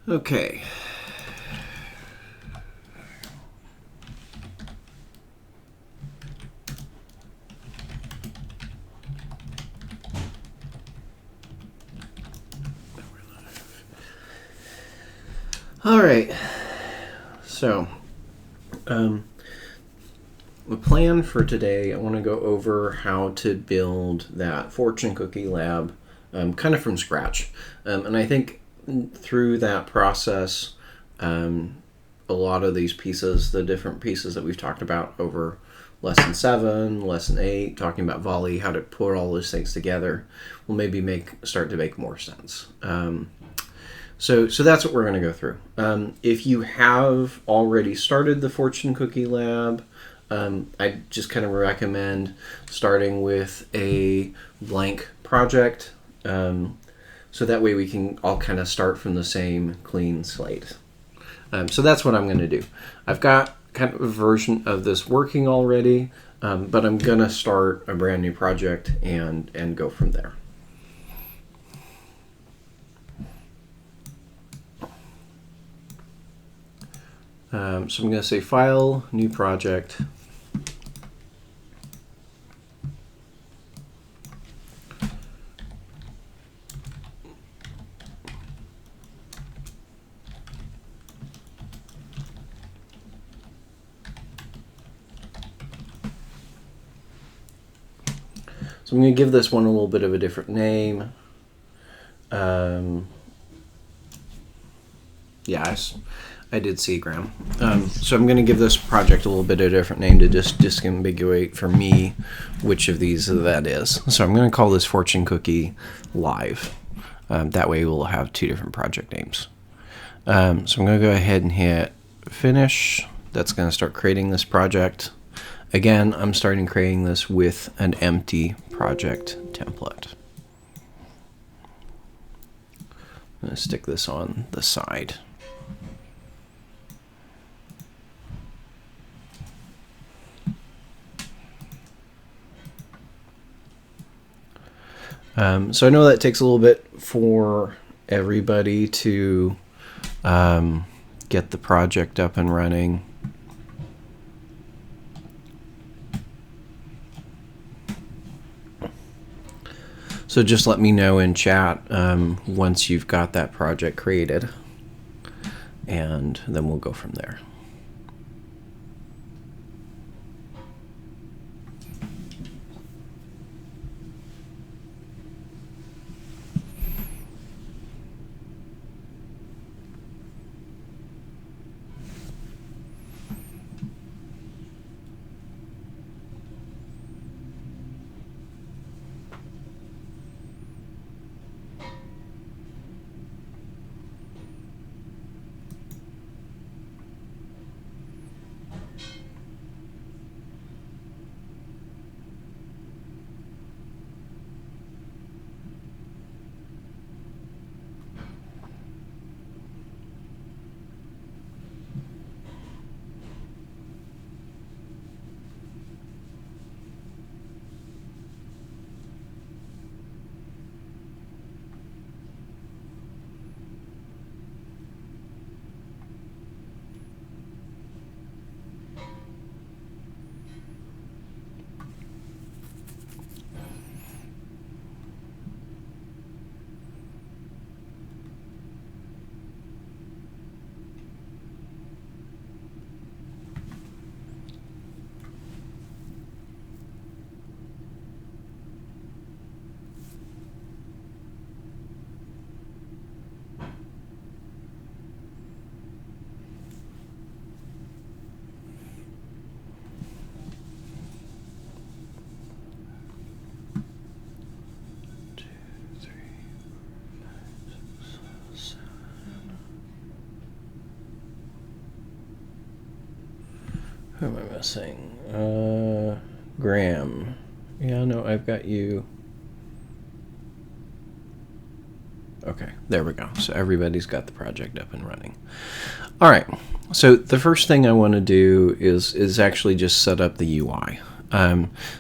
Okay. All right. So, the plan for today, I want to go over how to build that fortune cookie lab kind of from scratch. And I think through that process, a lot of these pieces, the different pieces that we've talked about over lesson 7, lesson 8, talking about Volley, how to put all those things together, will maybe start to make more sense. So that's what we're going to go through. If you have already started the Fortune Cookie Lab, I just kind of recommend starting with a blank project, so that way we can all kind of start from the same clean slate. So that's what I'm going to do. I've got kind of a version of this working already, but I'm going to start a brand new project and go from there. So I'm going to say File, New Project. So I'm going to give this one a little bit of a different name. Yes. I did see Graham. So I'm going to give this project a little bit of a different name to just disambiguate for me which of these that is. So I'm going to call this Fortune Cookie Live. That way we'll have 2 different project names. So I'm going to go ahead and hit Finish. That's going to start creating this project. Again, I'm starting creating this with an empty project template. I'm going to stick this on the side. So I know that takes a little bit for everybody to get the project up and running. So just let me know in chat once you've got that project created, and then we'll go from there. Who am I missing? Graham. Yeah, no, I've got you. Okay, there we go. So everybody's got the project up and running. All right, so the first thing I want to do is actually just set up the UI.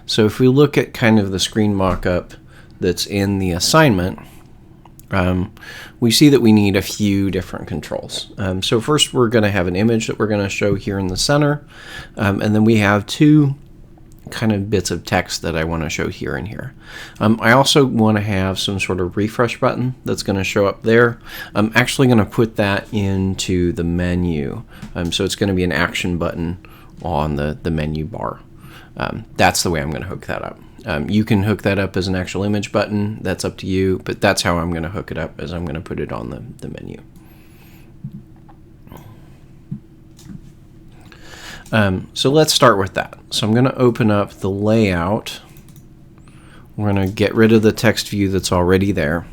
So if we look at kind of the screen mock-up that's in the assignment, we see that we need a few different controls. So first we're going to have an image that we're going to show here in the center, and then we have two kind of bits of text that I want to show here and here. I also want to have some sort of refresh button that's going to show up there. I'm actually going to put that into the menu. So it's going to be an action button on the menu bar. That's the way I'm going to hook that up. You can hook that up as an actual image button. That's up to you, but that's how I'm going to hook it up, as I'm going to put it on the menu. So let's start with that. So I'm going to open up the layout. We're going to get rid of the text view that's already there.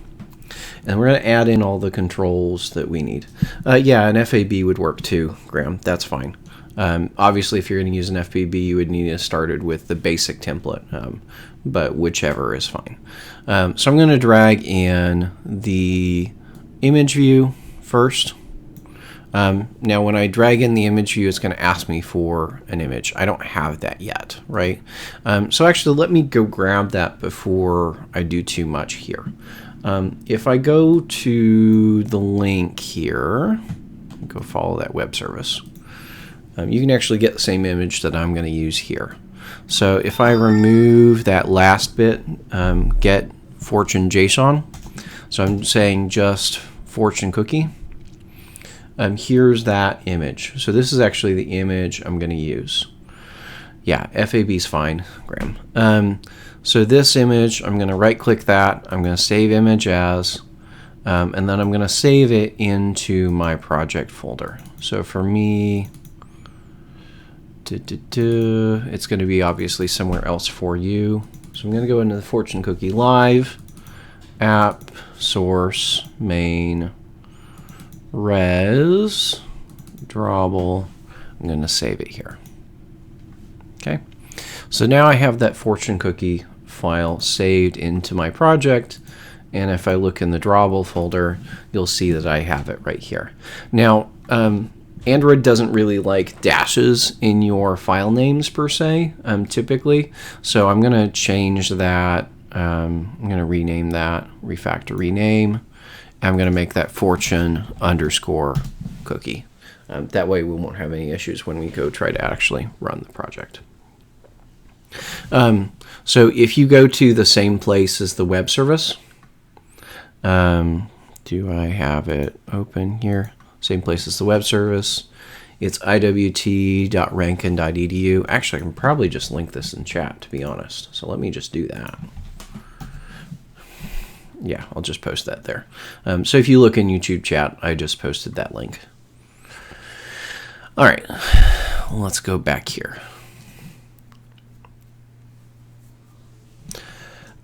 And we're going to add in all the controls that we need. Yeah, an FAB would work too, Graham. That's fine. Obviously, if you're going to use an FAB, you would need to start it with the basic template, but whichever is fine. So I'm going to drag in the image view first. Now, when I drag in the image view, it's going to ask me for an image. I don't have that yet, right? So actually, let me go grab that before I do too much here. If I go to the link here, go follow that web service, you can actually get the same image that I'm going to use here. So if I remove that last bit, get fortune JSON, so I'm saying just fortune cookie. Here's that image. So this is actually the image I'm going to use. Yeah, FAB is fine, Graham. So this image, I'm going to right click that. I'm going to save image as, and then I'm going to save it into my project folder. So for me, it's going to be obviously somewhere else for you. So I'm going to go into the fortune cookie live, app, source, main, res, drawable. I'm going to save it here. Okay. So now I have that fortune cookie file saved into my project. And if I look in the drawable folder, you'll see that I have it right here. Now, Android doesn't really like dashes in your file names per se, typically. So I'm going to change that. I'm going to rename that, refactor rename. I'm going to make that fortune underscore cookie. That way we won't have any issues when we go try to actually run the project. So if you go to the same place as the web service, do I have it open here? Same place as the web service. It's iwt.rankin.edu. Actually, I can probably just link this in chat, to be honest. So let me just do that. Yeah, I'll just post that there. So if you look in YouTube chat, I just posted that link. All right, let's go back here.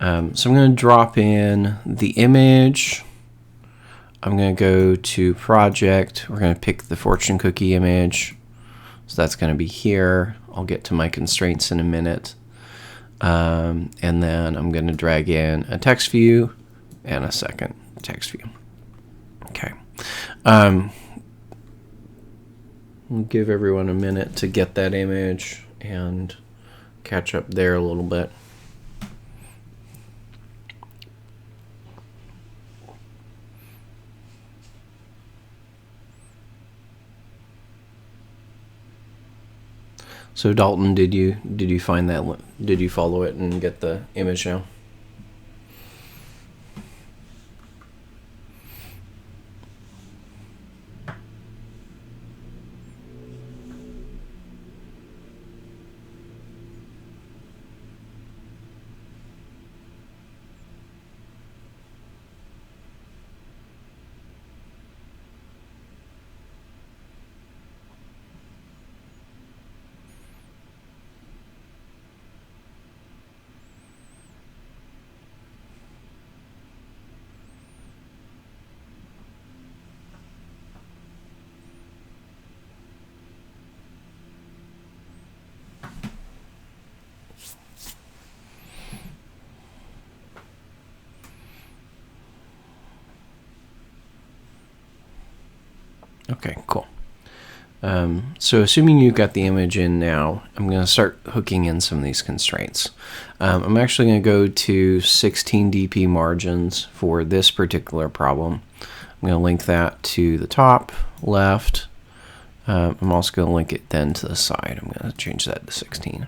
So I'm going to drop in the image. I'm going to go to project. We're going to pick the fortune cookie image. So that's going to be here. I'll get to my constraints in a minute. And then I'm going to drag in a text view and a second text view. Okay. We'll give everyone a minute to get that image and catch up there a little bit. So Dalton, did you find that? Did you follow it and get the image now? Okay, cool. So assuming you've got the image in now, I'm going to start hooking in some of these constraints. I'm actually going to go to 16 dp margins for this particular problem. I'm going to link that to the top left. I'm also going to link it then to the side. I'm going to change that to 16.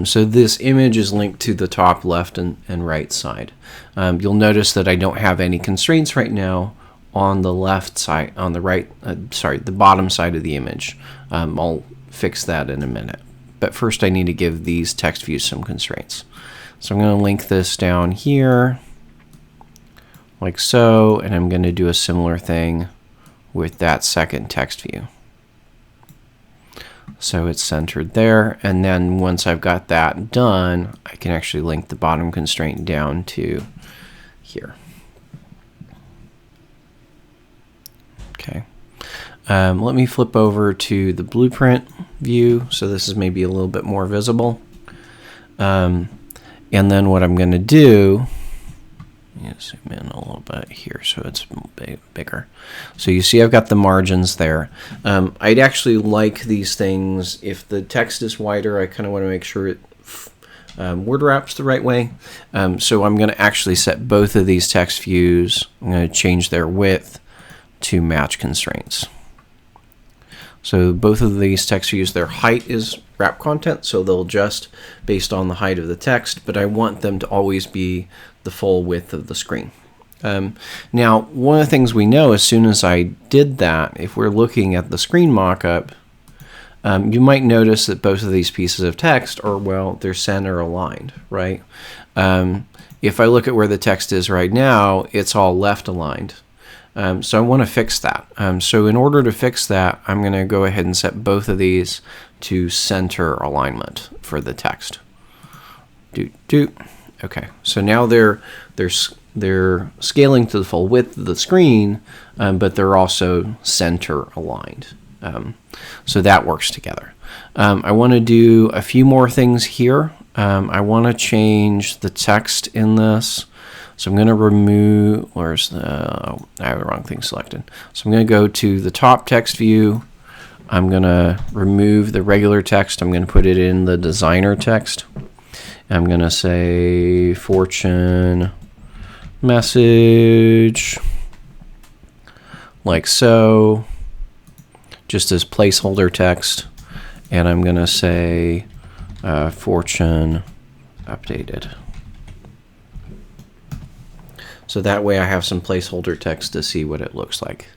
So this image is linked to the top left and right side. You'll notice that I don't have any constraints right now on the left side, on the right, the bottom side of the image. I'll fix that in a minute. But first I need to give these text views some constraints. So I'm going to link this down here, like so, and I'm going to do a similar thing with that second text view. So it's centered there, and then once I've got that done, I can actually link the bottom constraint down to here. Okay. Let me flip over to the blueprint view, so this is maybe a little bit more visible. And then what I'm going to do, zoom in a little bit here so it's bigger. So you see I've got the margins there. I'd actually like these things, if the text is wider, I kind of want to make sure it word wraps the right way. So I'm going to actually set both of these text views. I'm going to change their width to match constraints. So both of these text views, their height is wrap content, so they'll adjust based on the height of the text, but I want them to always be the full width of the screen. Now, one of the things we know as soon as I did that, if we're looking at the screen mockup, you might notice that both of these pieces of text are, well, they're center aligned, right? If I look at where the text is right now, it's all left aligned. So I want to fix that. So in order to fix that, I'm going to go ahead and set both of these to center alignment for the text. Okay, so now they're scaling to the full width of the screen, but they're also center aligned. So that works together. I want to do a few more things here. I want to change the text in this. So I'm going to remove, I have the wrong thing selected. So I'm going to go to the top text view. I'm going to remove the regular text. I'm going to put it in the designer text. I'm going to say fortune message, like so, just as placeholder text. And I'm going to say fortune updated. So that way I have some placeholder text to see what it looks like.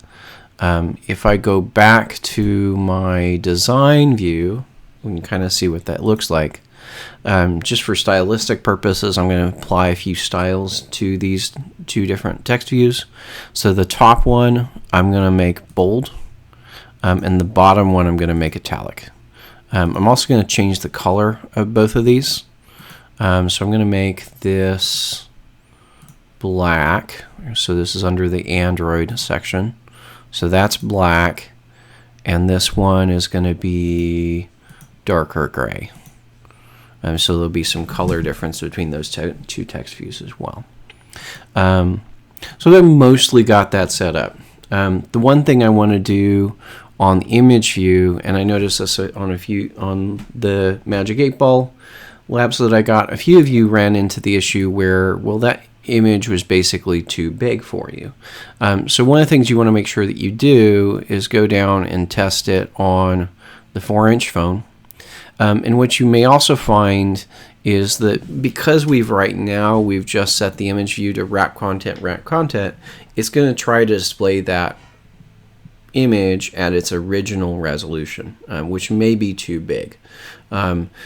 If I go back to my design view, we can kind of see what that looks like. Just for stylistic purposes, I'm going to apply a few styles to these two different text views. So the top one I'm going to make bold, and the bottom one I'm going to make italic. I'm also going to change the color of both of these. So I'm going to make this black. So this is under the Android section. So that's black, and this one is going to be darker gray. So there'll be some color difference between those two text views as well. So I mostly got that set up. The one thing I want to do on the image view, and I noticed this on the Magic 8 Ball labs that I got, a few of you ran into the issue where, well, that image was basically too big for you. So one of the things you want to make sure that you do is go down and test it on the 4-inch phone. And what you may also find is that because we've just set the image view to wrap content, it's going to try to display that image at its original resolution, which may be too big.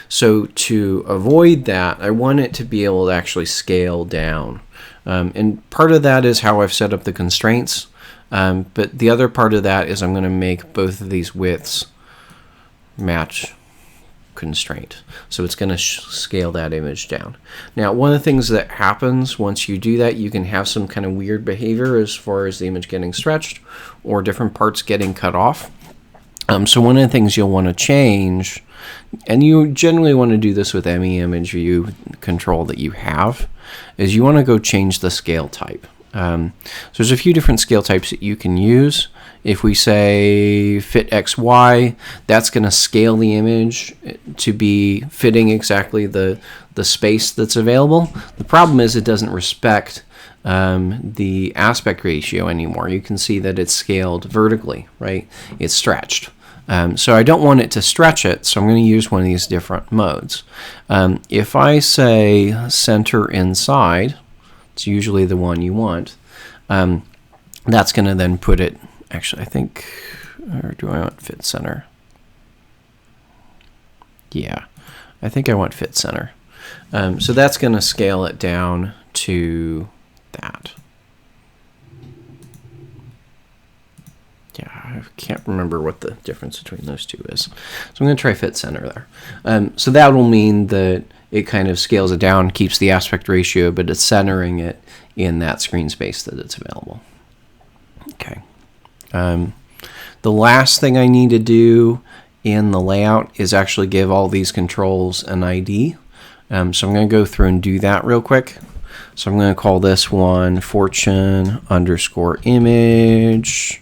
So to avoid that, I want it to be able to actually scale down. And part of that is how I've set up the constraints. But the other part of that is I'm going to make both of these widths match constraint. So it's going to scale that image down. Now, one of the things that happens once you do that, you can have some kind of weird behavior as far as the image getting stretched or different parts getting cut off. So one of the things you'll want to change, and you generally want to do this with any image view control that you have, is you want to go change the scale type. So there's a few different scale types that you can use. If we say fit XY, that's going to scale the image to be fitting exactly the space that's available. The problem is it doesn't respect the aspect ratio anymore. You can see that it's scaled vertically, right? It's stretched. So I don't want it to stretch it, so I'm going to use one of these different modes. If I say center inside, it's usually the one you want, that's going to then put it, actually I think, or do I want fit center? Yeah, I think I want fit center. So that's going to scale it down to that. Yeah, I can't remember what the difference between those two is. So I'm going to try fit center there. So that will mean that it kind of scales it down, keeps the aspect ratio, but it's centering it in that screen space that it's available. Okay. The last thing I need to do in the layout is actually give all these controls an ID. So I'm going to go through and do that real quick. So I'm going to call this one fortune_image.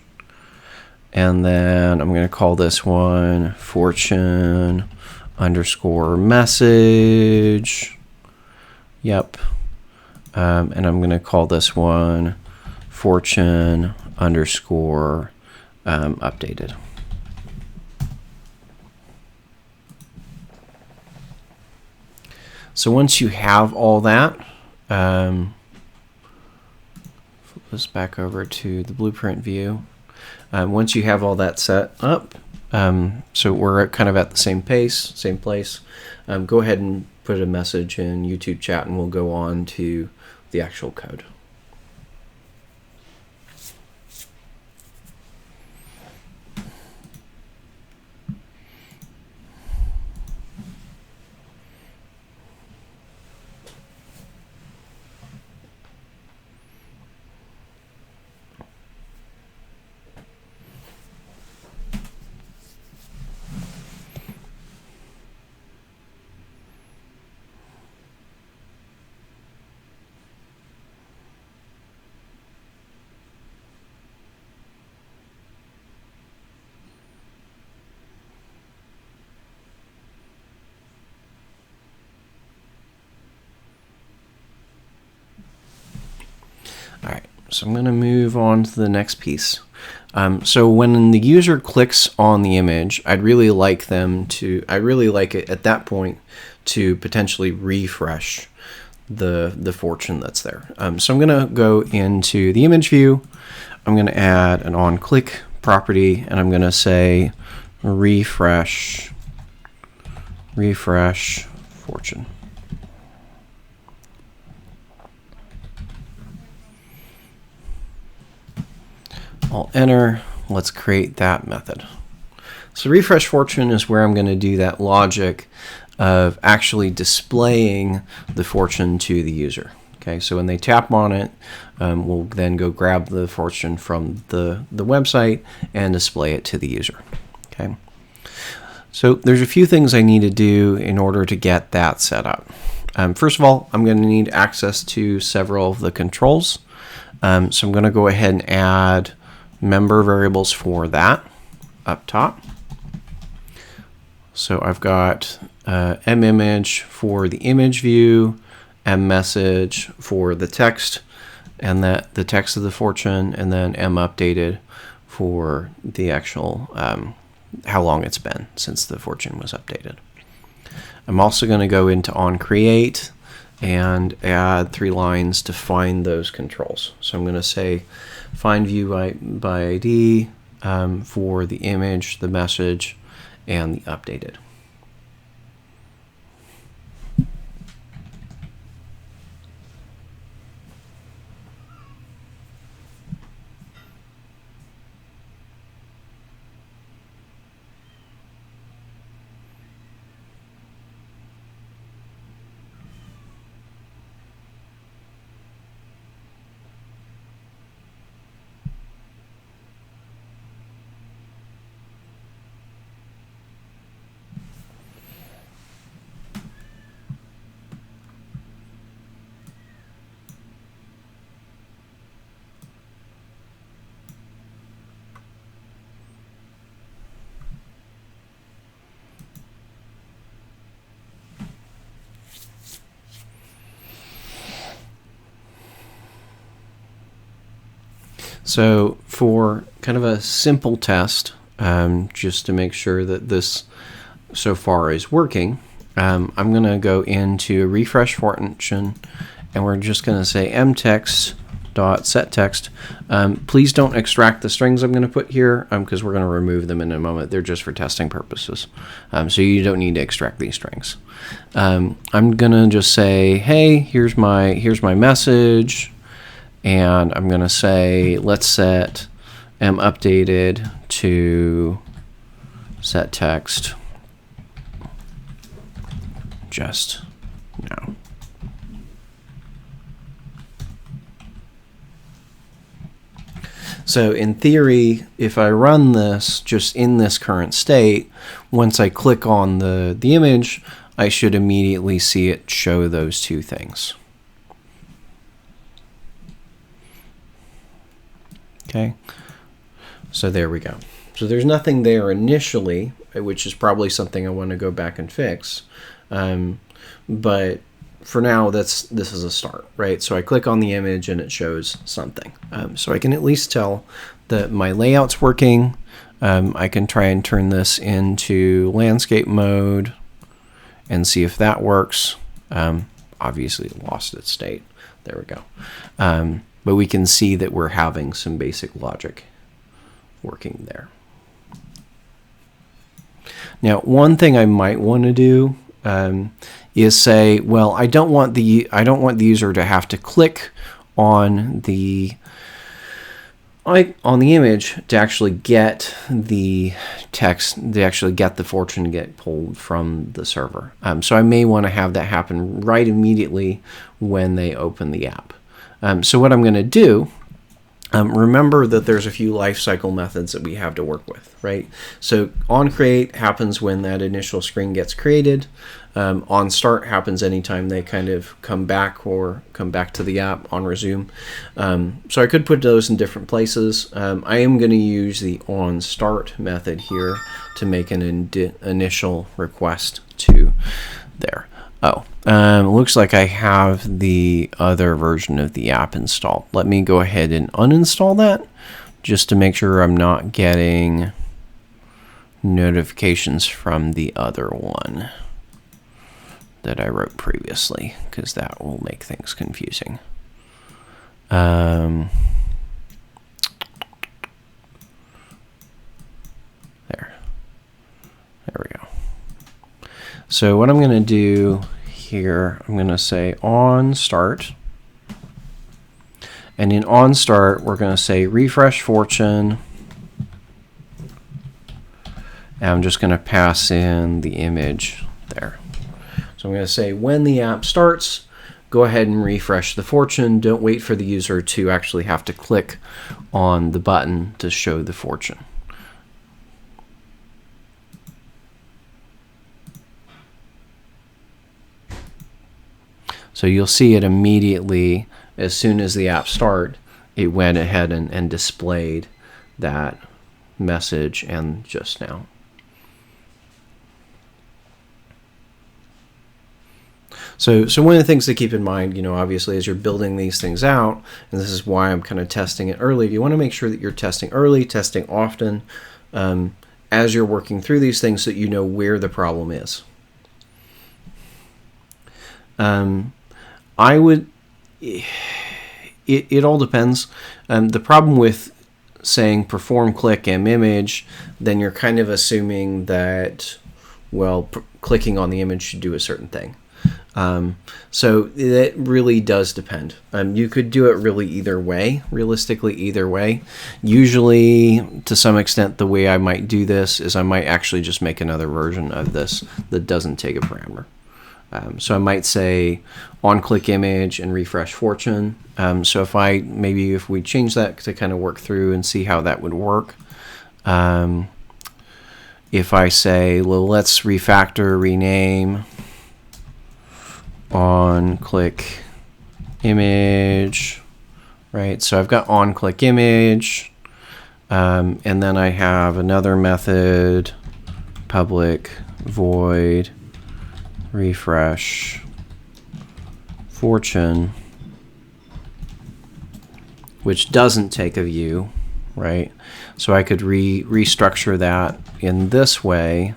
And then I'm going to call this one fortune_message. Yep. And I'm going to call this one fortune_updated. So once you have all that, flip this back over to the blueprint view. Once you have all that set up, so we're kind of at the same pace, same place, go ahead and put a message in YouTube chat and we'll go on to the actual code. All right, so I'm going to move on to the next piece. So when the user clicks on the image, I'd really like it at that point to potentially refresh the fortune that's there. So I'm going to go into the image view. I'm going to add an onClick property, and I'm going to say refresh fortune. I'll enter. Let's create that method. So refresh fortune is where I'm going to do that logic of actually displaying the fortune to the user. Okay, so when they tap on it, we'll then go grab the fortune from the website and display it to the user. Okay, so there's a few things I need to do in order to get that set up. First of all, I'm going to need access to several of the controls. So I'm going to go ahead and add member variables for that up top. So I've got mImage for the image view, mMessage for the text, and the text of the fortune, and then mUpdated for the actual how long it's been since the fortune was updated. I'm also going to go into onCreate and add 3 lines to find those controls. So I'm going to say find view by ID for the image, the message, and the updated. So for kind of a simple test, just to make sure that this so far is working, I'm going to go into a refresh function, and we're just going to say mtext.setText. Please don't extract the strings I'm going to put here, because we're going to remove them in a moment. They're just for testing purposes. So you don't need to extract these strings. I'm going to just say, hey, here's my message, and I'm going to say, let's set updated to set text just now. So in theory, if I run this just in this current state, once I click on the image, I should immediately see it show those two things. Okay, so there we go. So there's nothing there initially, which is probably something I want to go back and fix. But for now, this is a start, right? So I click on the image and it shows something. So I can at least tell that my layout's working. I can try and turn this into landscape mode and see if that works. Obviously it lost its state. There we go. But we can see that we're having some basic logic working there. Now, one thing I might want to do is say, well, I don't want the user to have to click on the image to actually get the text, to actually get the fortune to get pulled from the server. So I may want to have that happen right immediately when they open the app. So what I'm going to do, remember that there's a few lifecycle methods that we have to work with, right? So onCreate happens when that initial screen gets created. OnStart happens anytime they kind of come back to the app. OnResume. So I could put those in different places. I am going to use the OnStart method here to make an initial request to there. Oh, looks like I have the other version of the app installed. Let me go ahead and uninstall that just to make sure I'm not getting notifications from the other one that I wrote previously, because that will make things confusing. There we go. So what I'm going to do here, I'm going to say OnStart. And in OnStart, we're going to say refresh fortune. And I'm just going to pass in the image there. So I'm going to say when the app starts, go ahead and refresh the fortune. Don't wait for the user to actually have to click on the button to show the fortune. So you'll see it immediately as soon as the app started, it went ahead and displayed that message and just now. So one of the things to keep in mind, obviously as you're building these things out, and this is why I'm kind of testing it early, you want to make sure that you're testing early, testing often, as you're working through these things so that you know where the problem is. It all depends. The problem with saying perform click image, then you're kind of assuming that, well, clicking on the image should do a certain thing. So it really does depend. You could do it really either way, realistically either way. Usually, to some extent, the way I might do this is I might actually just make another version of this that doesn't take a parameter. So I might say on-click image and refresh fortune. So if we change that to kind of work through and see how that would work. If I say, well, let's refactor, rename, on-click image, right? So I've got on-click image, and then I have another method, public void refresh fortune which doesn't take a view, right? So I could restructure that in this way.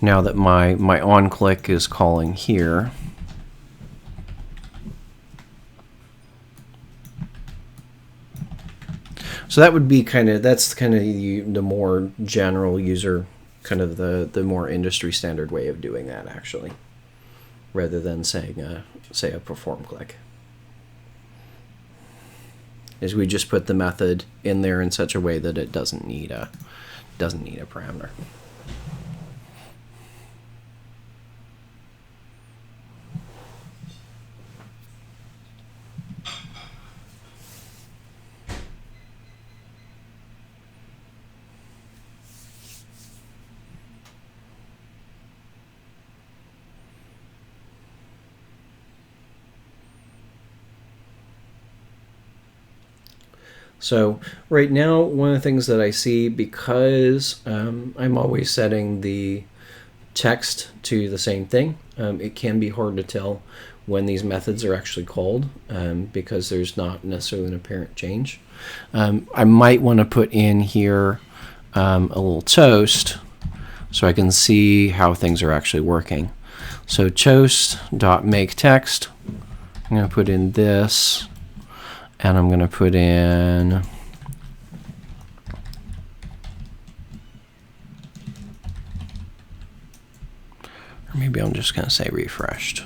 Now that my onClick is calling here. So that would be that's kind of the more general user, kind of the more industry standard way of doing that, actually, rather than saying say a perform click. Is we just put the method in there in such a way that it doesn't need a parameter. So right now, one of the things that I see, because I'm always setting the text to the same thing, it can be hard to tell when these methods are actually called because there's not necessarily an apparent change. I might want to put in here a little toast so I can see how things are actually working. So toast.makeText, I'm going to put in this. And I'm going to put in or maybe I'm just going to say refreshed.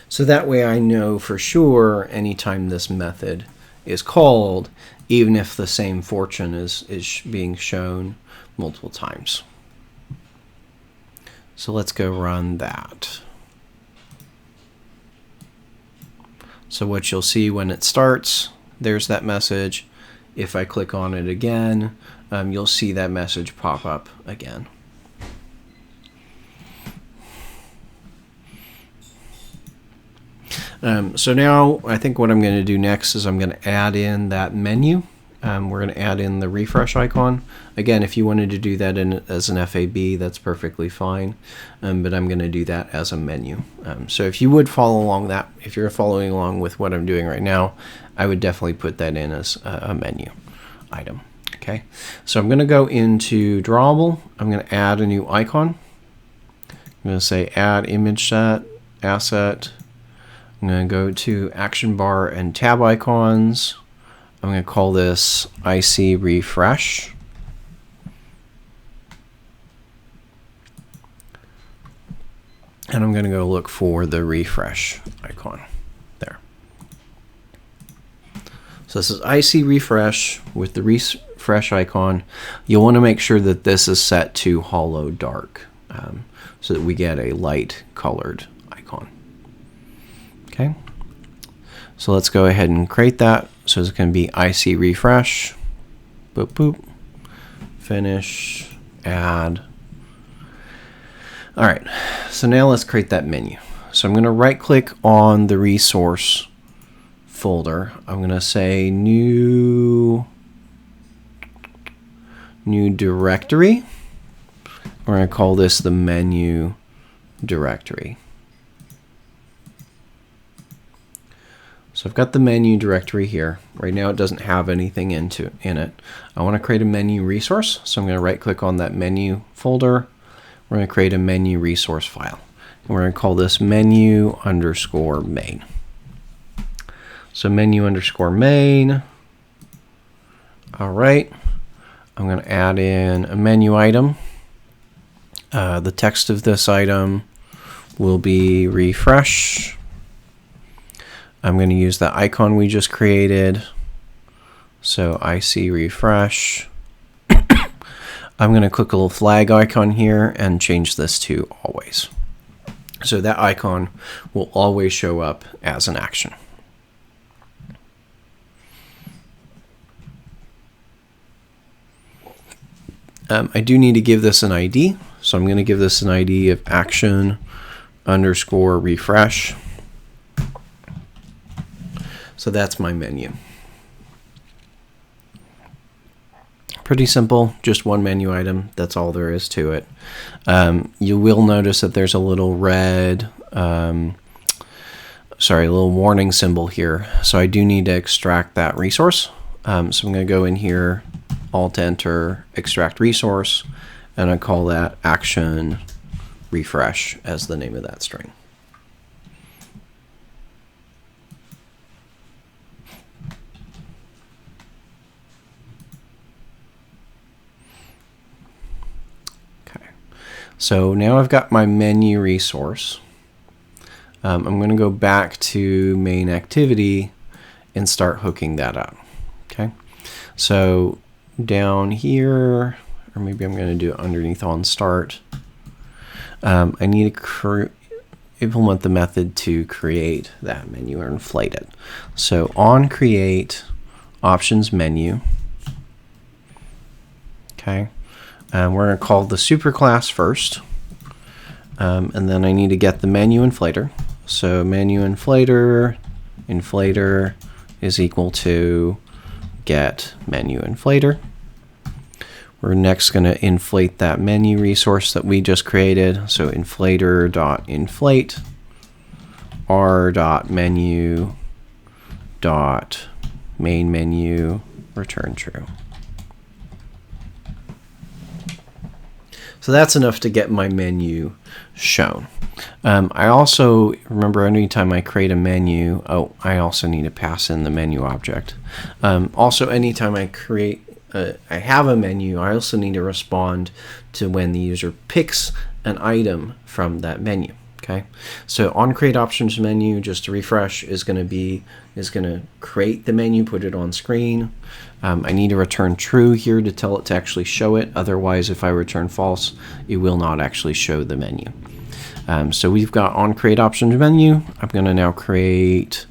So that way I know for sure anytime this method is called, even if the same fortune is being shown multiple times. So let's go run that. So what you'll see when it starts, there's that message. If I click on it again, you'll see that message pop up again. So now I think what I'm going to do next is I'm going to add in that menu. We're going to add in the refresh icon. Again, if you wanted to do that as an FAB, that's perfectly fine. But I'm going to do that as a menu. So if you would follow along if you're following along with what I'm doing right now, I would definitely put that in as a menu item. Okay. So I'm going to go into Drawable. I'm going to add a new icon. I'm going to say add image set, asset. I'm going to go to action bar and tab icons. I'm going to call this IC refresh. And I'm going to go look for the refresh icon there. So this is IC refresh with the refresh icon. You'll want to make sure that this is set to hollow dark so that we get a light colored icon. Okay, so let's go ahead and create that. So it's going to be IC refresh, boop, boop, finish, add. All right, so now let's create that menu. So I'm going to right click on the resource folder. I'm going to say new directory. We're going to call this the menu directory. So I've got the menu directory here. Right now it doesn't have anything in it. I want to create a menu resource, so I'm going to right click on that menu folder. We're going to create a menu resource file. And we're going to call this menu_main. So menu_main. All right. I'm going to add in a menu item. The text of this item will be refresh. I'm going to use the icon we just created. So IC refresh. I'm going to click a little flag icon here and change this to always. So that icon will always show up as an action. I do need to give this an ID. So I'm going to give this an ID of action_refresh. So that's my menu. Pretty simple, just one menu item. That's all there is to it. You will notice that there's a little red, a little warning symbol here. So I do need to extract that resource. So I'm going to go in here, Alt Enter, extract resource, and I call that action refresh as the name of that string. So now I've got my menu resource. I'm going to go back to main activity and start hooking that up. Okay. So down here, or maybe I'm going to do it underneath on start. I need to implement the method to create that menu or inflate it. So on create options menu. Okay. We're going to call the superclass first, and then I need to get the menu inflator. So menu inflator is equal to get menu inflator. We're next going to inflate that menu resource that we just created. So inflator.inflate r.menu.main menu return true. So that's enough to get my menu shown. I also, remember, anytime I create a menu, I also need to pass in the menu object. Also, anytime I have a menu, I also need to respond to when the user picks an item from that menu. Okay, so on create options menu, just to refresh, is going to create the menu, put it on screen. I need to return true here to tell it to actually show it. Otherwise, if I return false, it will not actually show the menu. So we've got on create options menu. I'm going to now create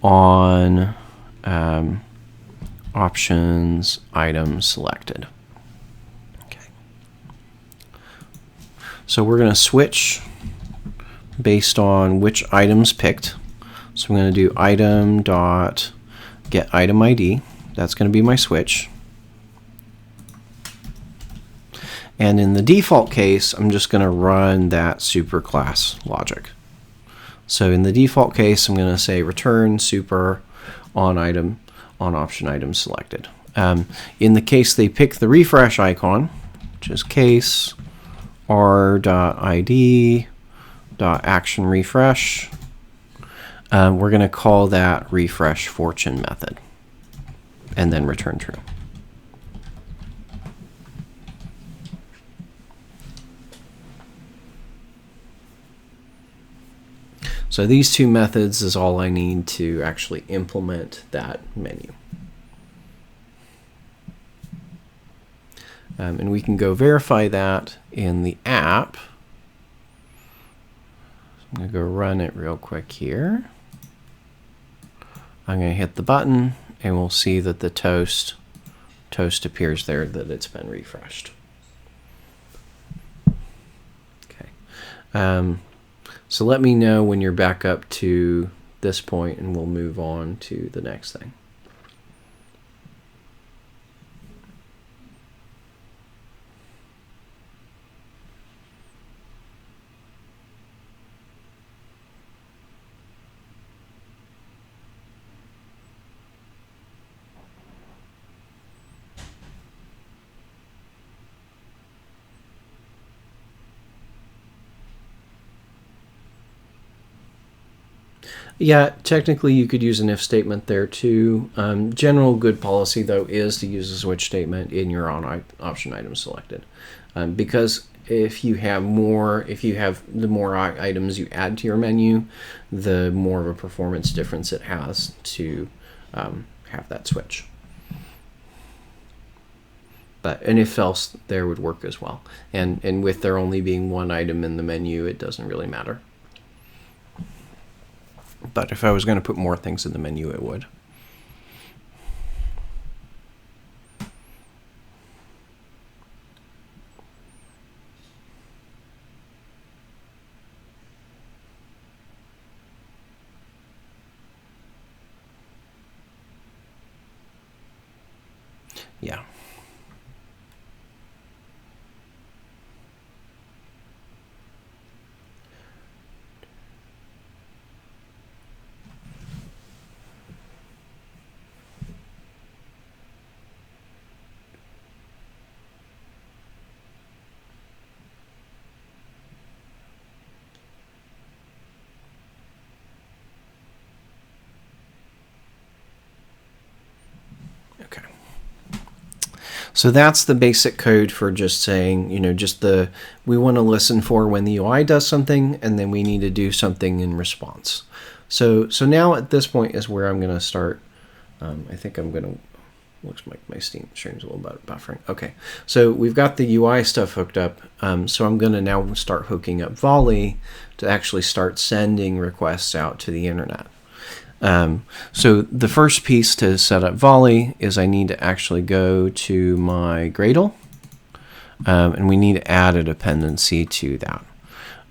on options item selected. Okay. So we're going to switch based on which items picked. So I'm going to do item dot get item ID. That's going to be my switch. And in the default case, I'm just going to run that superclass logic. So in the default case, I'm going to say return super on option item selected. In the case they pick the refresh icon, which is case r.id.action refresh, we're going to call that refresh fortune method and then return true. So these two methods is all I need to actually implement that menu. And we can go verify that in the app. I'm going to go run it real quick here. I'm going to hit the button, and we'll see that the toast appears there, that it's been refreshed. Okay. So let me know when you're back up to this point, and we'll move on to the next thing. Yeah, technically you could use an if statement there too. General good policy though is to use a switch statement in your on option item selected, because if you have the more items you add to your menu, the more of a performance difference it has to have that switch. But an if else there would work as well, and with there only being one item in the menu, it doesn't really matter. But if I was going to put more things in the menu, it would. Yeah. Okay. So that's the basic code for just saying, we want to listen for when the UI does something, and then we need to do something in response. So now at this point is where I'm going to start. I think I'm going to, looks like my Steam stream's a little bit buffering. Okay, so we've got the UI stuff hooked up. So I'm going to now start hooking up Volley to actually start sending requests out to the internet. So the first piece to set up Volley is I need to actually go to my Gradle, and we need to add a dependency to that.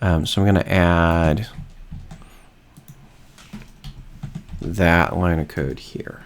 So I'm going to add that line of code here.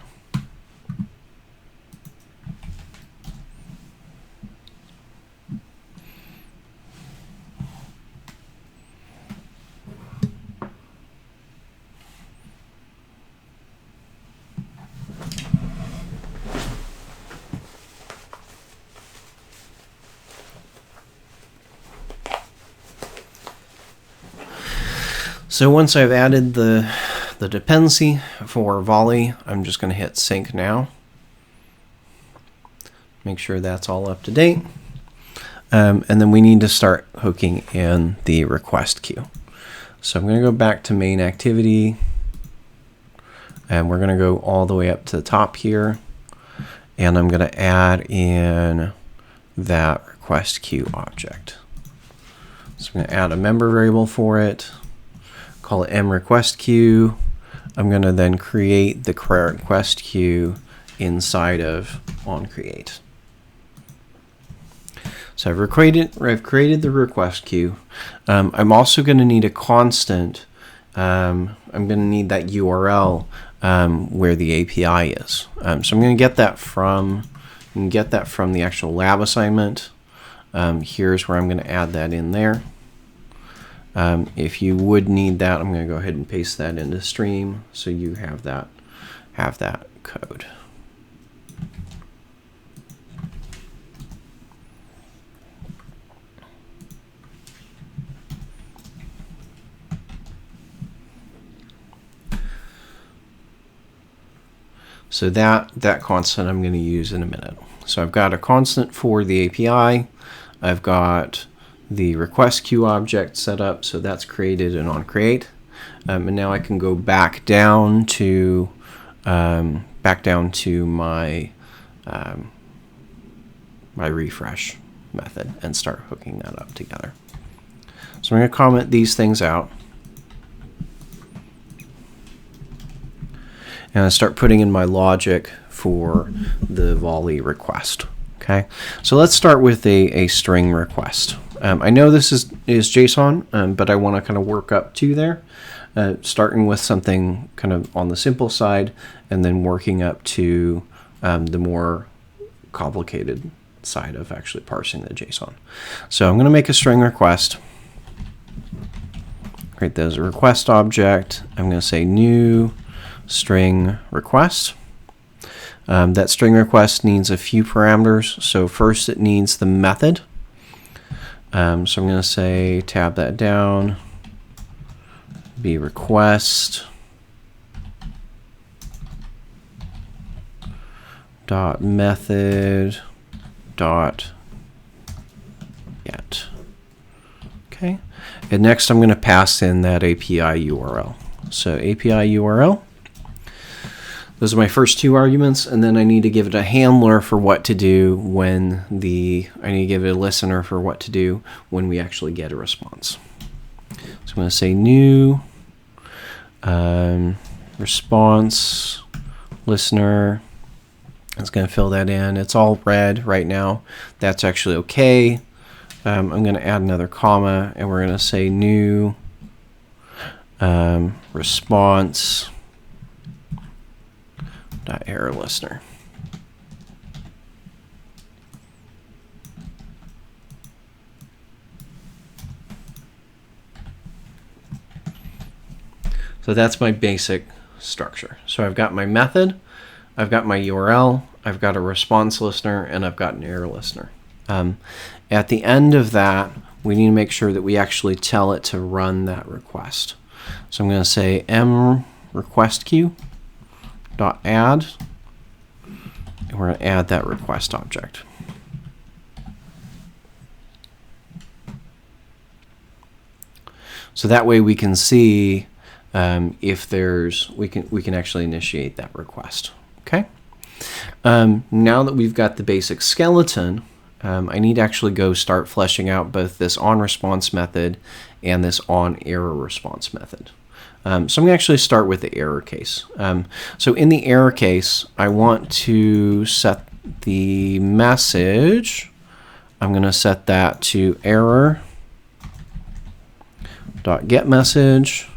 So once I've added the dependency for Volley, I'm just going to hit sync now. Make sure that's all up to date. And then we need to start hooking in the request queue. So I'm going to go back to main activity, and we're going to go all the way up to the top here, and I'm going to add in that request queue object. So I'm going to add a member variable for it, call it mRequestQueue. I'm going to then create the request queue inside of onCreate. So I've created the request queue. I'm also going to need a constant. I'm going to need that URL where the API is. So I'm going to get that from the actual lab assignment. Here's where I'm going to add that in there. If you would need that, I'm going to go ahead and paste that into stream so you have that code. So that constant I'm going to use in a minute. So I've got a constant for the API. I've got the request queue object set up, so that's created in onCreate. And now I can go back down to my my refresh method and start hooking that up together. So I'm going to comment these things out. And I start putting in my logic for the Volley request. Okay, so let's start with a string request. I know this is JSON, but I want to kind of work up to there, starting with something kind of on the simple side, and then working up to the more complicated side of actually parsing the JSON. So I'm going to make a string request. Create that as a request object. I'm going to say new string request. That string request needs a few parameters. So first it needs the method. So I'm going to say tab that down, be request dot method dot get. Okay, and next I'm going to pass in that API URL. So API URL. Those are my first two arguments, and then I need to give it a handler for what to do when I need to give it a listener for what to do when we actually get a response. So I'm going to say new response listener. It's going to fill that in. It's all red right now. That's actually okay. I'm going to add another comma, and we're going to say new response error listener. So that's my basic structure. So I've got my method, I've got my URL, I've got a response listener, and I've got an error listener. At the end of that, we need to make sure that we actually tell it to run that request. So I'm going to say mRequestQueue.add, and we're going to add that request object. So that way we can see if there's, we can actually initiate that request. Okay. Now that we've got the basic skeleton, I need to actually go start fleshing out both this onResponse method and this onErrorResponse method. So I'm going to actually start with the error case. So in the error case, I want to set the message. I'm going to set that to error.getMessage.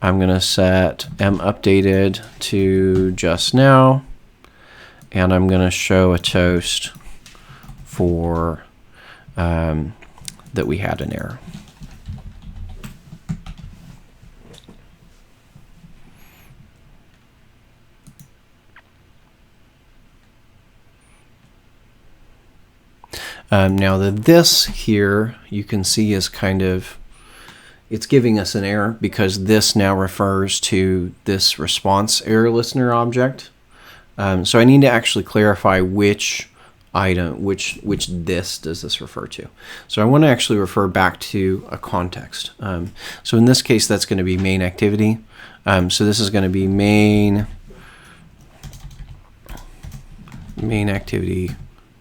I'm going to set mUpdated to just now, and I'm going to show a toast for that we had an error. Now this here, you can see is kind of, it's giving us an error because this now refers to this response error listener object. So I need to actually clarify which item, which this does this refer to. So I want to actually refer back to a context. So in this case, that's going to be main activity. So this is going to be main activity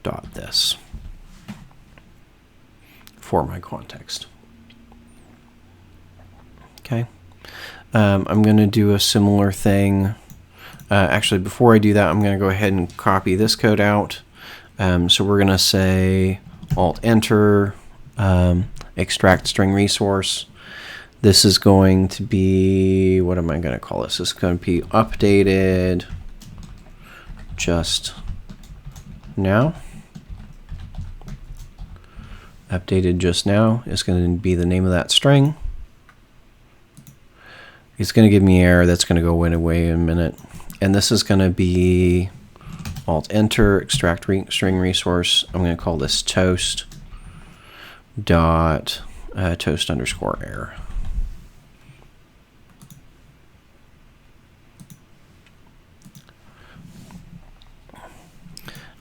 dot this for my context. Okay. I'm going to do a similar thing. Actually, before I do that, I'm going to go ahead and copy this code out. So we're going to say Alt-Enter, extract string resource. This is going to be, what am I going to call this? This is going to be updated just now. Updated just now is going to be the name of that string. It's going to give me an error that's going to go away in a minute. And this is going to be Alt-Enter, extract string resource. I'm going to call this toast dot toast underscore error.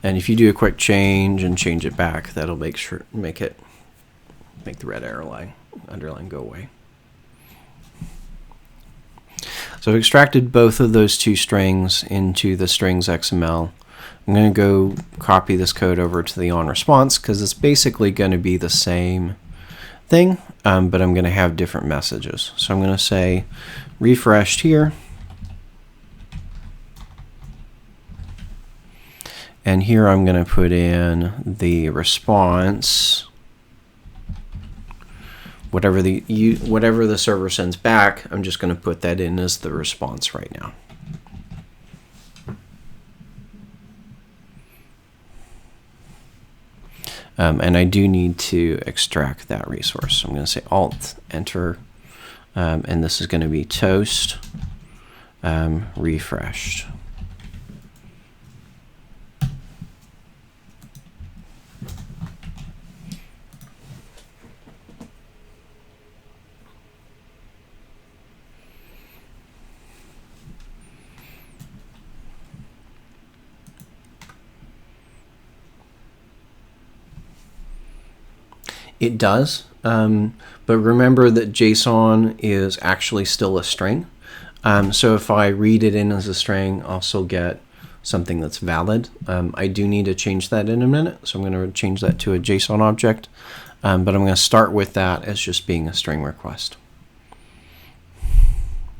And if you do a quick change and change it back, that'll make the red underline go away. So I've extracted both of those two strings into the strings XML. I'm going to go copy this code over to the onResponse because it's basically going to be the same thing, but I'm going to have different messages. So I'm going to say refreshed here. And here I'm going to put in the response. Whatever the server sends back, I'm just going to put that in as the response right now. And I do need to extract that resource. So I'm going to say Alt-Enter, and this is going to be toast refreshed. It does, but remember that JSON is actually still a string. So if I read it in as a string, I'll still get something that's valid. I do need to change that in a minute, so I'm going to change that to a JSON object, but I'm going to start with that as just being a string request.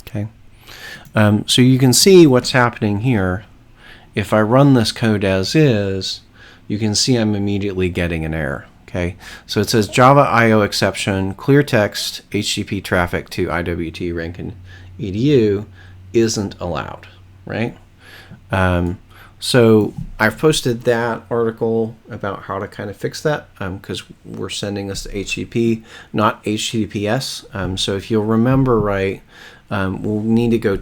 Okay, so you can see what's happening here. If I run this code as is, you can see I'm immediately getting an error. Okay, so it says Java IO exception, clear text, HTTP traffic to AWD Rankin EDU isn't allowed, right? So I've posted that article about how to kind of fix that because we're sending this to HTTP, not HTTPS. So if you'll remember right, we'll need to go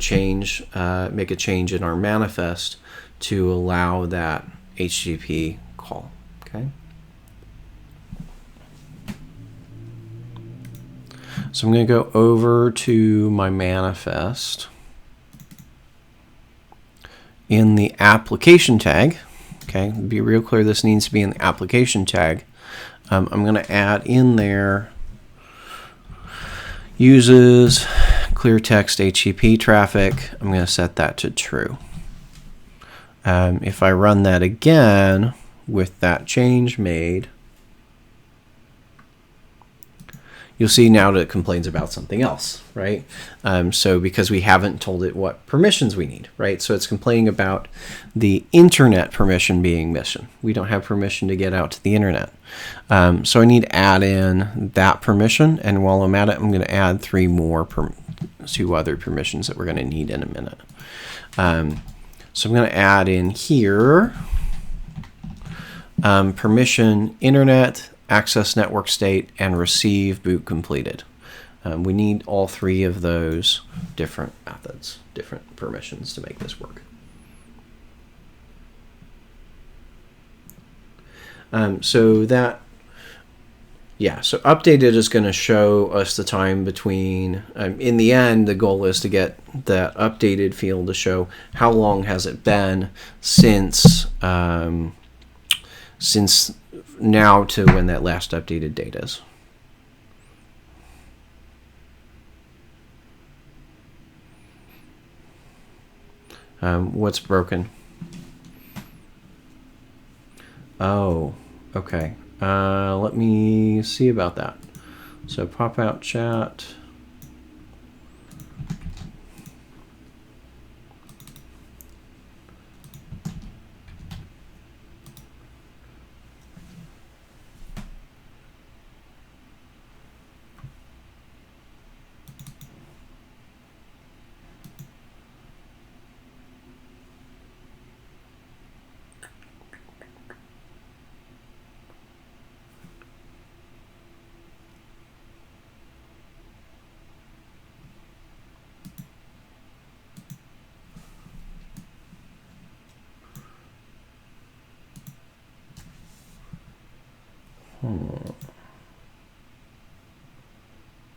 make a change in our manifest to allow that HTTP call. Okay. So I'm going to go over to my manifest. In the application tag, okay, be real clear, this needs to be in the application tag. I'm going to add in there uses clear text HTTP traffic. I'm going to set that to true. If I run that again with that change made, you'll see now that it complains about something else, right? So because we haven't told it what permissions we need, right? So it's complaining about the internet permission being missing. We don't have permission to get out to the internet. So I need to add in that permission, and while I'm at it, I'm going to add two other permissions that we're going to need in a minute. So I'm going to add in here permission internet, access network state, and receive boot completed. We need all three of those different methods, different permissions to make this work. So updated is going to show us the time between, in the end, the goal is to get that updated field to show how long has it been since now to when that last updated date is. What's broken? Oh, okay. Let me see about that. So pop out chat.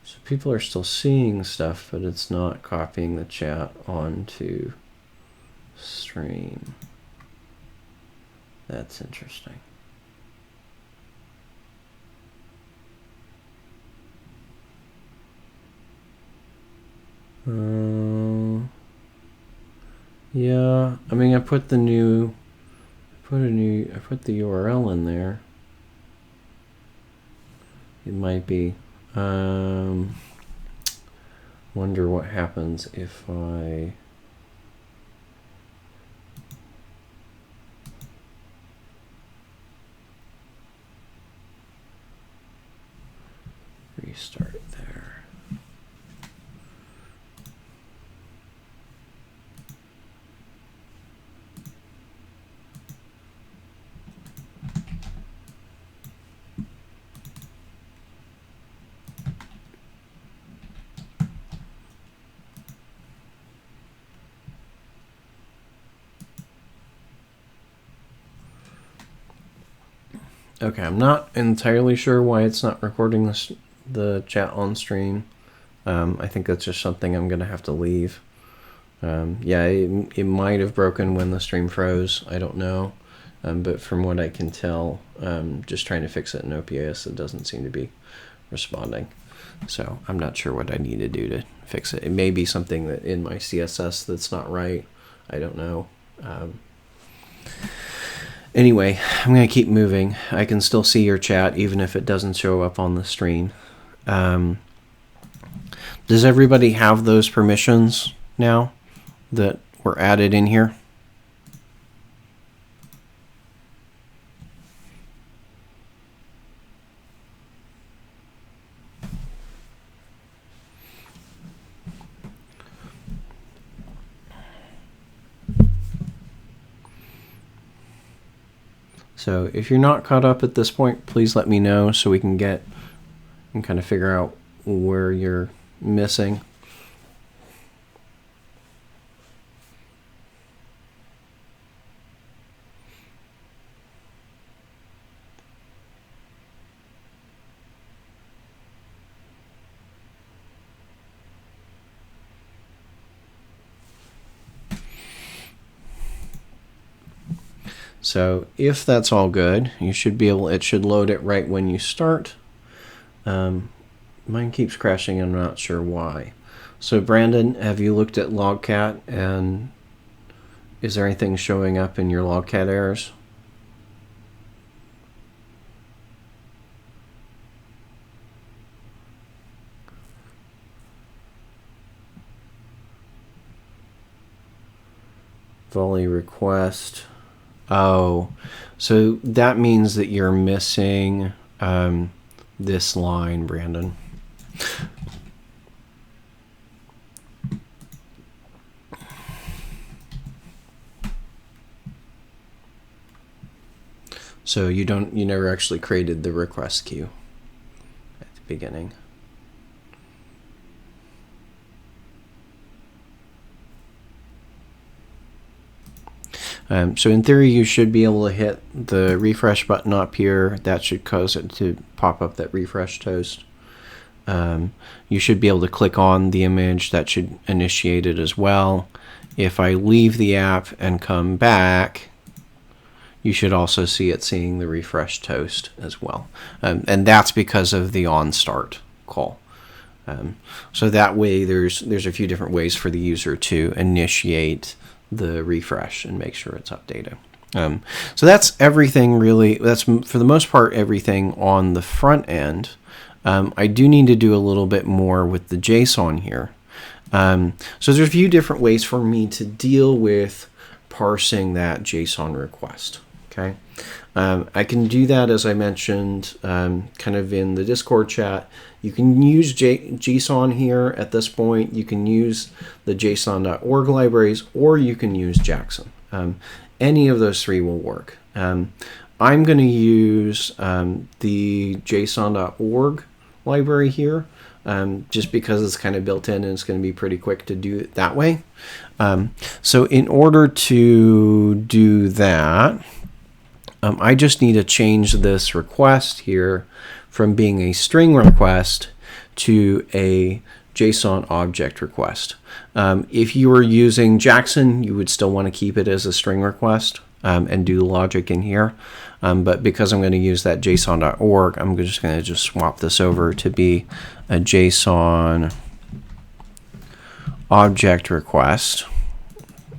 So people are still seeing stuff, but it's not copying the chat onto stream. That's interesting. Yeah, I mean, I put the URL in there. It might be. Wonder what happens if I restart it there. Okay, I'm not entirely sure why it's not recording the chat on stream. I think that's just something I'm going to have to leave. Yeah, it might have broken when the stream froze. I don't know. But from what I can tell, just trying to fix it in OPS, it doesn't seem to be responding. So I'm not sure what I need to do to fix it. It may be something that in my CSS that's not right. I don't know. Anyway, I'm going to keep moving. I can still see your chat even if it doesn't show up on the screen. Does everybody have those permissions now that were added in here? So if you're not caught up at this point, please let me know so we can kind of figure out where you're missing. So if that's all good, you should be able, it should load it right when you start. Mine keeps crashing, I'm not sure why. So Brandon, have you looked at logcat, and is there anything showing up in your logcat errors? Volley request. Oh, so that means that you're missing this line, Brandon. So you never actually created the request queue at the beginning. So in theory, you should be able to hit the refresh button up here. That should cause it to pop up that refresh toast. You should be able to click on the image. That should initiate it as well. If I leave the app and come back, you should also see it seeing the refresh toast as well. And that's because of the onStart call. So that way, there's a few different ways for the user to initiate the refresh and make sure it's updated. So that's everything really. That's for the most part everything on the front end. I do need to do a little bit more with the JSON here. So there's a few different ways for me to deal with parsing that JSON request. Okay, I can do that, as I mentioned, kind of in the Discord chat. You can use JSON here at this point. You can use the json.org libraries, or you can use Jackson. Any of those three will work. I'm going to use the json.org library here, just because it's kind of built in and it's going to be pretty quick to do it that way. So in order to do that, I just need to change this request here from being a string request to a JSON object request. If you were using Jackson, you would still want to keep it as a string request and do the logic in here. But because I'm going to use that json.org, I'm just going to swap this over to be a JSON object request.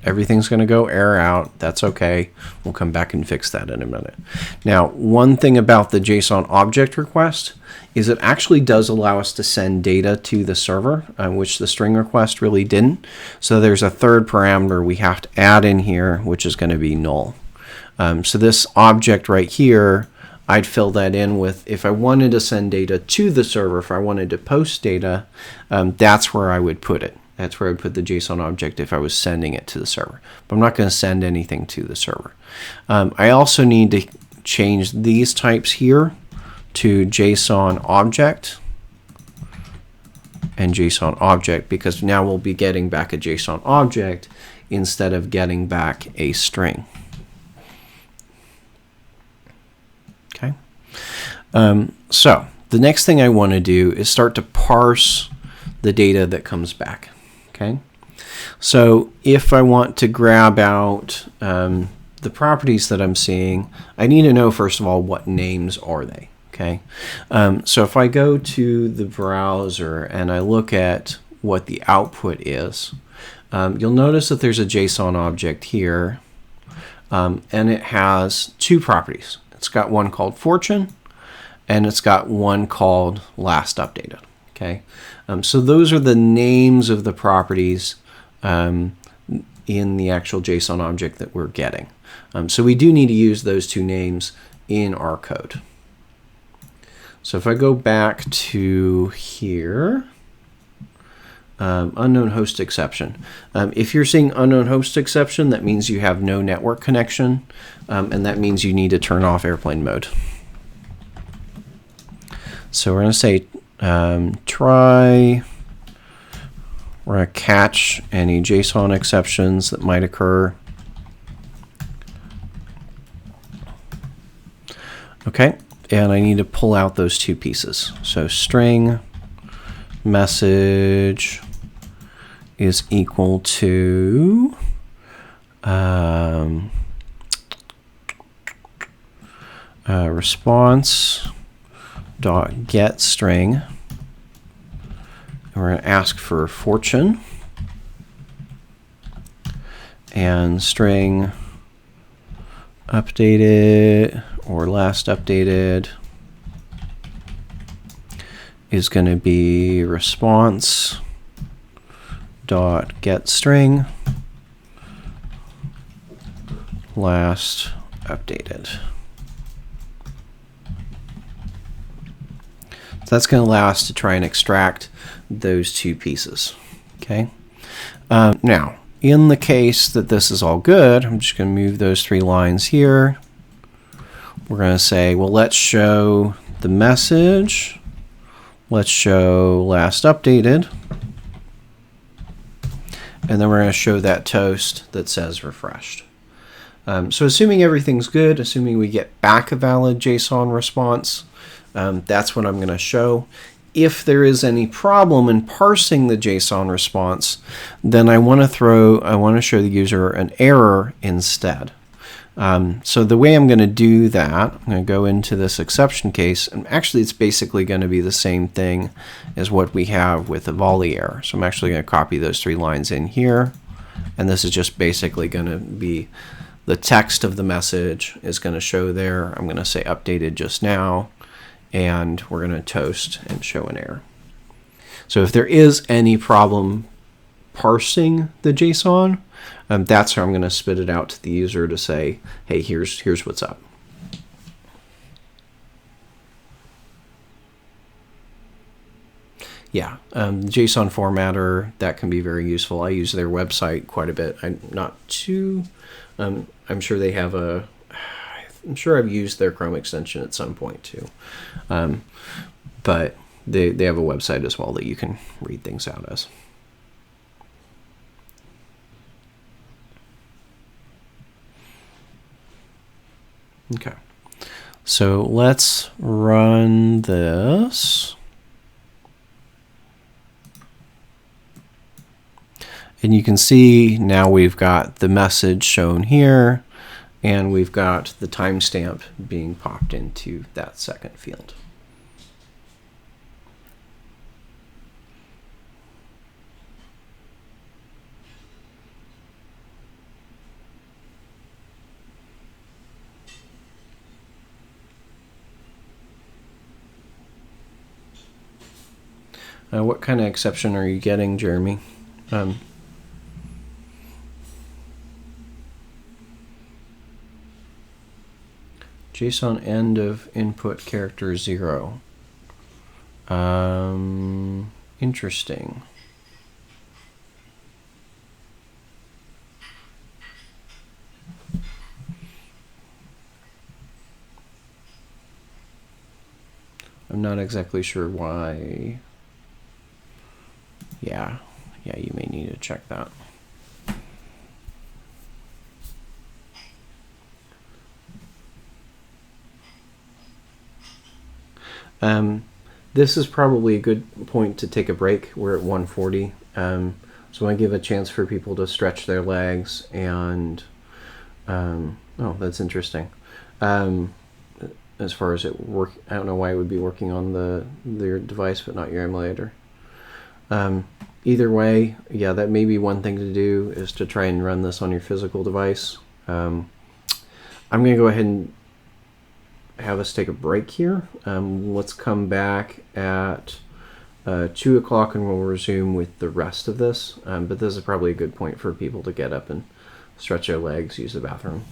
Everything's going to go error out. That's okay. We'll come back and fix that in a minute. Now, one thing about the JSON object request is it actually does allow us to send data to the server, which the string request really didn't. So there's a third parameter we have to add in here, which is going to be null. So this object right here, I'd fill that in with, if I wanted to send data to the server, if I wanted to post data, that's where I would put it. That's where I would put the JSON object if I was sending it to the server. But I'm not going to send anything to the server. I also need to change these types here to JSON object and JSON object, because now we'll be getting back a JSON object instead of getting back a string. Okay. So the next thing I want to do is start to parse the data that comes back. Okay, so if I want to grab out the properties that I'm seeing, I need to know, first of all, what names are they. Okay, so if I go to the browser and I look at what the output is, you'll notice that there's a JSON object here, and it has two properties. It's got one called fortune, and it's got one called last updated. Okay, so those are the names of the properties in the actual JSON object that we're getting. So we do need to use those two names in our code. So if I go back to here, unknown host exception. If you're seeing unknown host exception, that means you have no network connection, and that means you need to turn off airplane mode. So we're going to say we're going to catch any JSON exceptions that might occur. Okay, and I need to pull out those two pieces. So string message is equal to response dot get string. And we're going to ask for fortune and string updated or last updated is going to be response dot get string last updated. So that's going to allow us to try and extract those two pieces. Okay. Now, in the case that this is all good, I'm just going to move those 3 lines here. We're going to say, well, let's show the message. Let's show last updated. And then we're going to show that toast that says refreshed. So assuming everything's good, assuming we get back a valid JSON response, that's what I'm going to show. If there is any problem in parsing the JSON response, then I want to show the user an error instead. So the way I'm going to do that, I'm going to go into this exception case, and actually it's basically going to be the same thing as what we have with the Volley error. So I'm actually going to copy those 3 lines in here, and this is just basically going to be the text of the message is going to show there. I'm going to say updated just now, and we're going to toast and show an error. So if there is any problem parsing the JSON, that's how I'm going to spit it out to the user to say, hey, here's what's up. Yeah, JSON formatter, that can be very useful. I use their website quite a bit. I'm sure they have I'm sure I've used their Chrome extension at some point too. But they have a website as well that you can read things out as. Okay, so let's run this. And you can see now we've got the message shown here, and we've got the timestamp being popped into that second field. What kind of exception are you getting, Jeremy? JSON end of input character 0. Interesting. I'm not exactly sure why. Yeah, you may need to check that. This is probably a good point to take a break. We're at 1:40. So I give a chance for people to stretch their legs and, oh, that's interesting. As far as it work, I don't know why it would be working on their device, but not your emulator. Either way, yeah, that may be one thing to do, is to try and run this on your physical device. I'm going to go ahead and have us take a break here. Let's come back at 2 o'clock and we'll resume with the rest of this. But this is probably a good point for people to get up and stretch their legs, use the bathroom.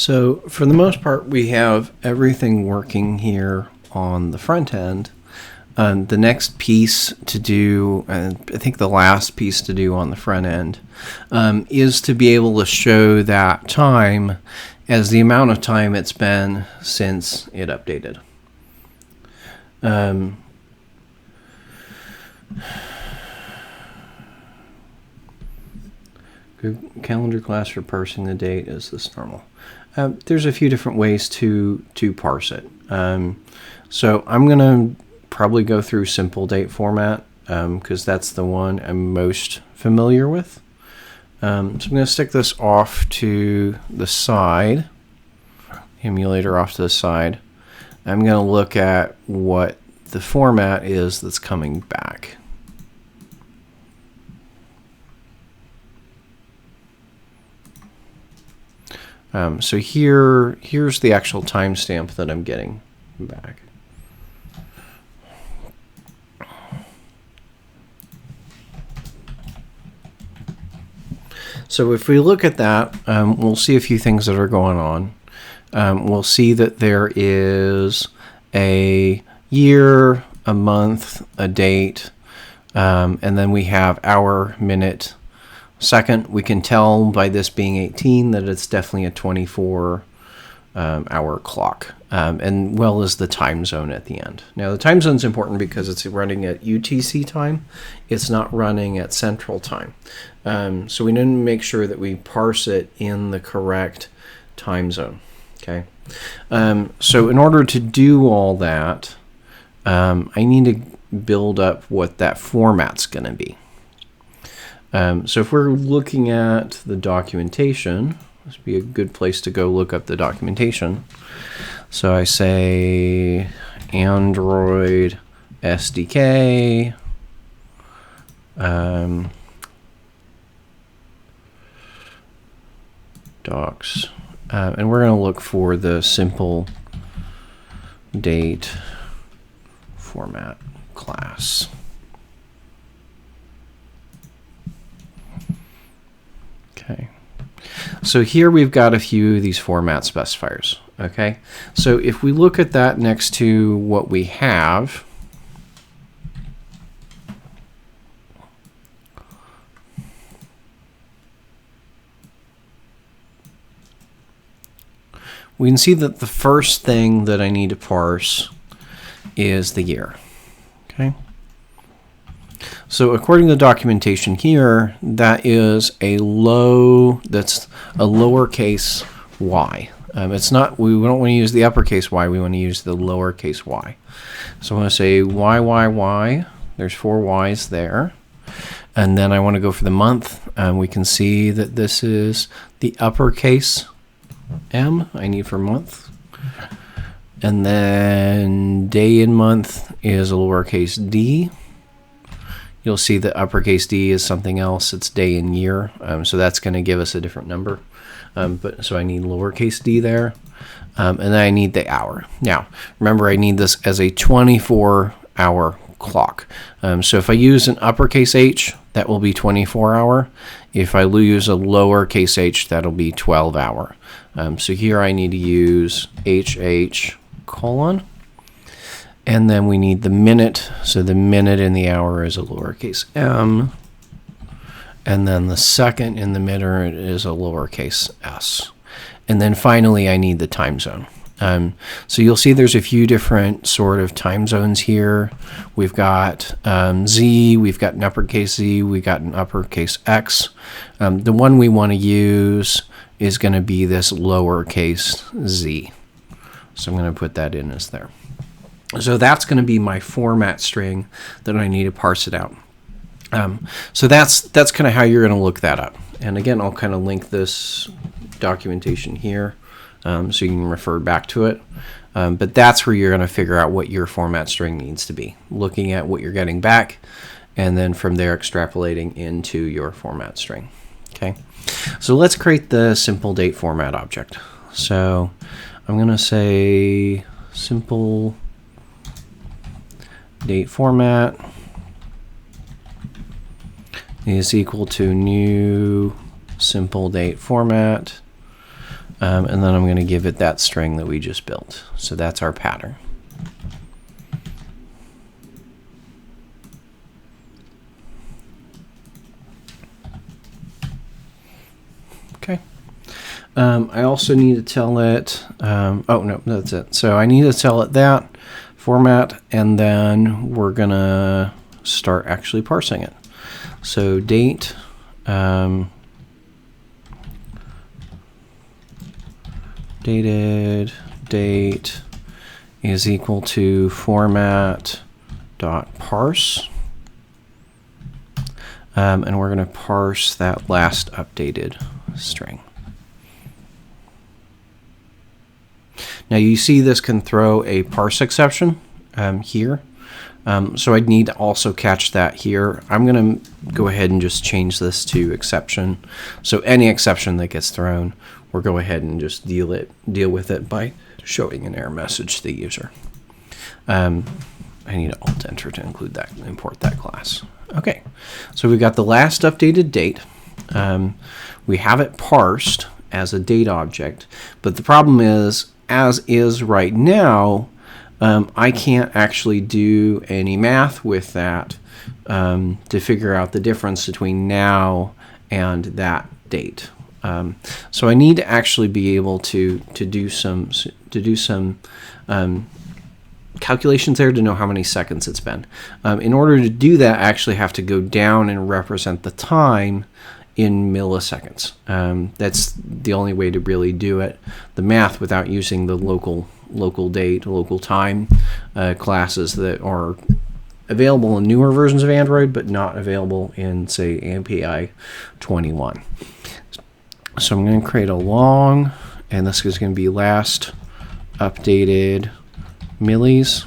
So for the most part, we have everything working here on the front end. The next piece to do, I think the last piece to do on the front end, is to be able to show that time as the amount of time it's been since it updated. Calendar class for parsing the date, is this normal? There's a few different ways to parse it. So I'm going to probably go through simple date format because that's the one I'm most familiar with. So I'm going to stick this off to the side, emulator off to the side. I'm going to look at what the format is that's coming back. So here's the actual timestamp that I'm getting back. So if we look at that, we'll see a few things that are going on. We'll see that there is a year, a month, a date, and then we have hour, minute, second. We can tell by this being 18 that it's definitely a 24-hour clock, and well as the time zone at the end. Now the time zone is important because it's running at UTC time. It's not running at Central Time. So we need to make sure that we parse it in the correct time zone. Okay. So in order to do all that, I need to build up what that format's going to be. So if we're looking at the documentation, this would be a good place to go look up the documentation. So I say Android SDK, docs, and we're going to look for the simple date format class. Okay, so here we've got a few of these format specifiers. Okay, so if we look at that next to what we have, we can see that the first thing that I need to parse is the year. Okay. So according to the documentation here, that is a that's a lowercase y. It's not, we don't want to use the uppercase y, we want to use the lowercase y. So I want to say y, there's 4 y's there. And then I want to go for the month, and we can see that this is the uppercase M I need for month. And then day and month is a lowercase d. You'll see that uppercase D is something else. It's day and year. So that's going to give us a different number. So I need lowercase d there. And then I need the hour. Now, remember, I need this as a 24-hour clock. So if I use an uppercase H, that will be 24-hour. If I use a lowercase h, that'll be 12-hour. So here I need to use HH colon. And then we need the minute. So the minute in the hour is a lowercase m. And then the second in the minute is a lowercase s. And then finally, I need the time zone. So you'll see there's a few different sort of time zones here. We've got Z, we've got an uppercase Z, we've got an uppercase X. The one we want to use is going to be this lowercase z. So I'm going to put that in as there. So that's going to be my format string that I need to parse it out. So that's kind of how you're going to look that up. And again, I'll kind of link this documentation here so you can refer back to it. But that's where you're going to figure out what your format string needs to be, looking at what you're getting back, and then from there extrapolating into your format string. Okay, so let's create the simple date format object. So I'm going to say simple date format is equal to new simple date format. and then I'm going to give it that string that we just built. So that's our pattern. Okay. I also need to tell it, oh no, that's it. So I need to tell it that format, and then we're going to start actually parsing it. So date, dated date is equal to format dot parse, and we're going to parse that last updated string. Now you see this can throw a parse exception here, so I'd need to also catch that here. I'm going to go ahead and just change this to exception. So any exception that gets thrown, we'll go ahead and just deal with it by showing an error message to the user. I need to alt enter to include that, import that class. Okay, so we've got the last updated date. We have it parsed as a date object, but the problem is, as is right now, I can't actually do any math with that to figure out the difference between now and that date. So I need to actually be able to do some calculations there to know how many seconds it's been. In order to do that, I actually have to go down and represent the time in milliseconds. That's the only way to really do it. The math without using the local date, local time classes that are available in newer versions of Android, but not available in, say, API 21. So I'm going to create a long, and this is going to be last updated millis.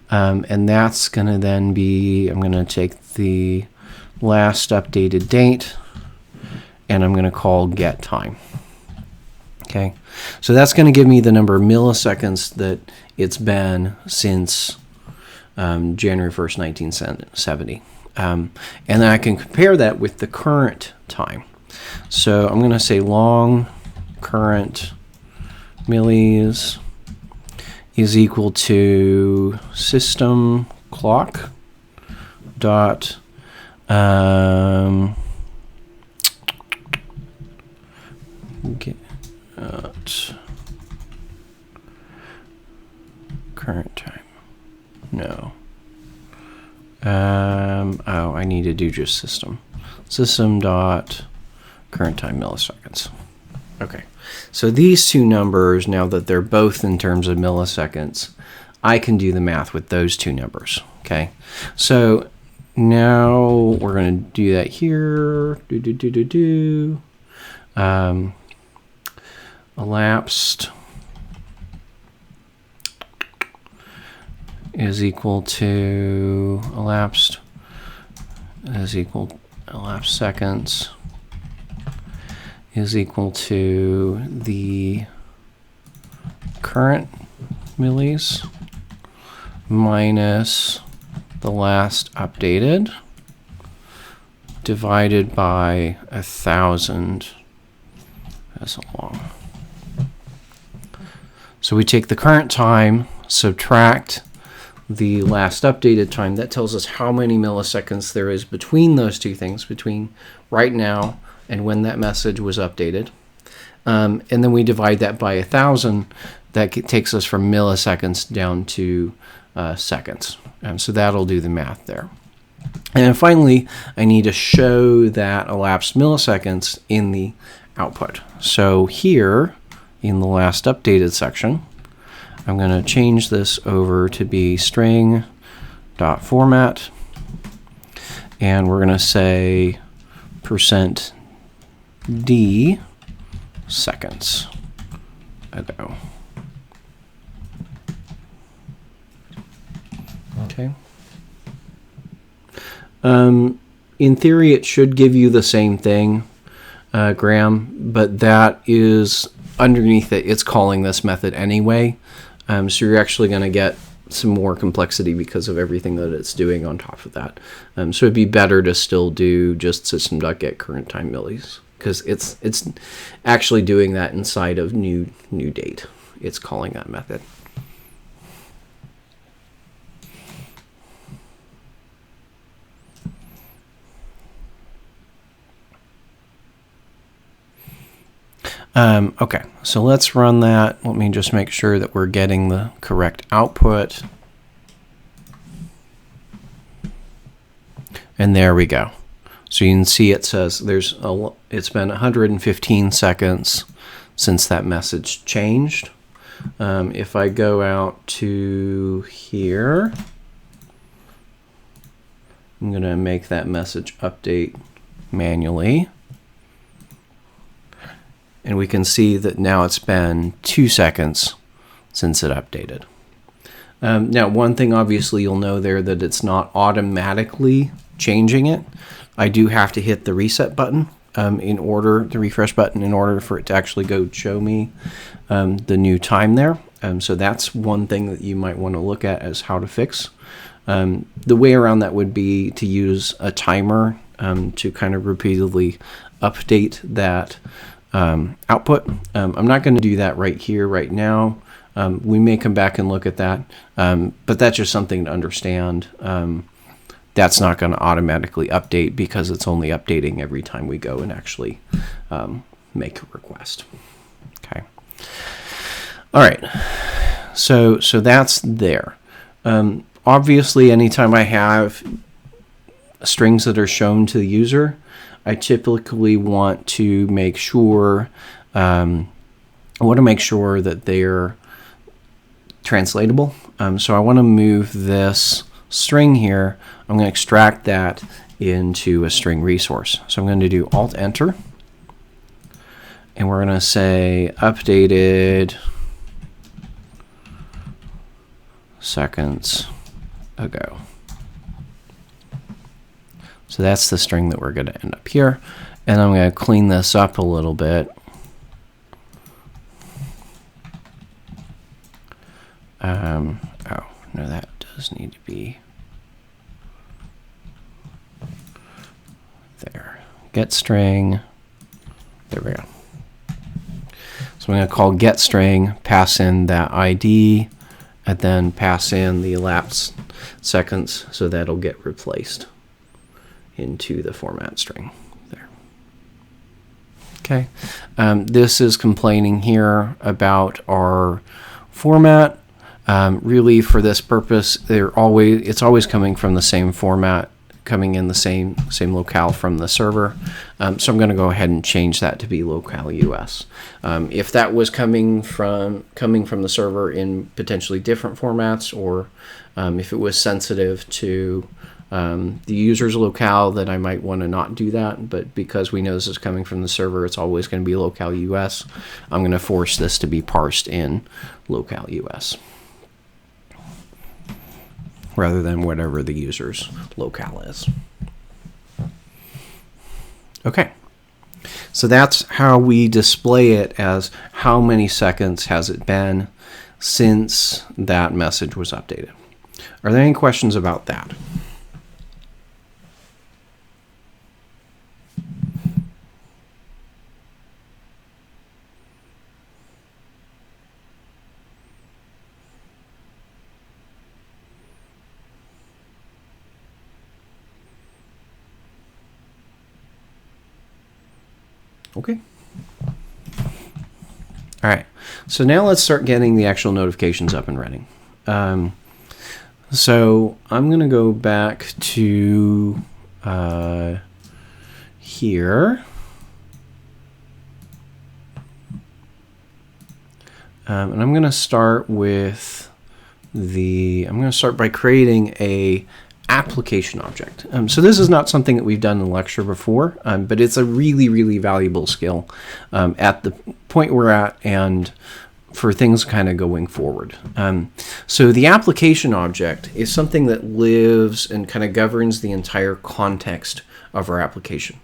And that's going to then be, I'm going to take the last updated date, and I'm going to call get time. Okay, so that's going to give me the number of milliseconds that it's been since January 1st, 1970. And then I can compare that with the current time. So I'm going to say long current millis is equal to system clock dot get current time. No. Oh, I need to do just system. System dot current time milliseconds. Okay. So these two numbers, now that they're both in terms of milliseconds, I can do the math with those two numbers. Okay. So now we're going to do that here. Elapsed is equal to elapsed seconds is equal to the current millis minus the last updated divided by 1,000 as long. So we take the current time, subtract the last updated time. That tells us how many milliseconds there is between those two things, between right now and when that message was updated. And then we divide that by 1,000. That takes us from milliseconds down to seconds. So that'll do the math there. And finally, I need to show that elapsed milliseconds in the output. So here, in the last updated section, I'm going to change this over to be string.format, and we're going to say %d seconds ago. Okay. In theory, it should give you the same thing, Graham, but that is underneath it. It's calling this method anyway. So you're actually going to get some more complexity because of everything that it's doing on top of that. So it'd be better to still do just system.get current time millis. because it's actually doing that inside of new date. It's calling that method. Okay, so let's run that. Let me just make sure that we're getting the correct output. And there we go. So you can see it says it's been 115 seconds since that message changed. If I go out to here, I'm going to make that message update manually. And we can see that now it's been 2 seconds since it updated. Now, one thing obviously you'll know there that it's not automatically changing it. I do have to hit the reset button the refresh button in order for it to actually go show me the new time there. So that's one thing that you might want to look at as how to fix. The way around that would be to use a timer to kind of repeatedly update that output. I'm not going to do that right here, right now. We may come back and look at that, but that's just something to understand. That's not going to automatically update because it's only updating every time we go and actually make a request. Okay. All right. So that's there. Obviously, anytime I have strings that are shown to the user, I typically want to make sure that they're translatable. So I want to move this string here. I'm going to extract that into a string resource. So I'm going to do Alt-Enter, and we're going to say updated seconds ago. So that's the string that we're going to end up here. And I'm going to clean this up a little bit. Oh, no, that does need to be there. Get string. There we go. So I'm going to call get string, pass in that ID, and then pass in the elapsed seconds, so that'll get replaced into the format string there. Okay. This is complaining here about our format. Really, for this purpose, it's always coming from the same format, coming in the same locale from the server. So I'm going to go ahead and change that to be locale US. If that was coming from the server in potentially different formats, or if it was sensitive to the user's locale, then I might want to not do that. But because we know this is coming from the server, it's always going to be locale US. I'm going to force this to be parsed in locale US, rather than whatever the user's locale is. Okay, so that's how we display it, as how many seconds has it been since that message was updated. Are there any questions about that? Okay. All right. So now let's start getting the actual notifications up and running. So I'm going to go back to here. And I'm going to start with I'm going to start by creating a application object. So this is not something that we've done in lecture before, but it's a really, really valuable skill at the point we're at and for things kind of going forward. So the application object is something that lives and kind of governs the entire context of our application.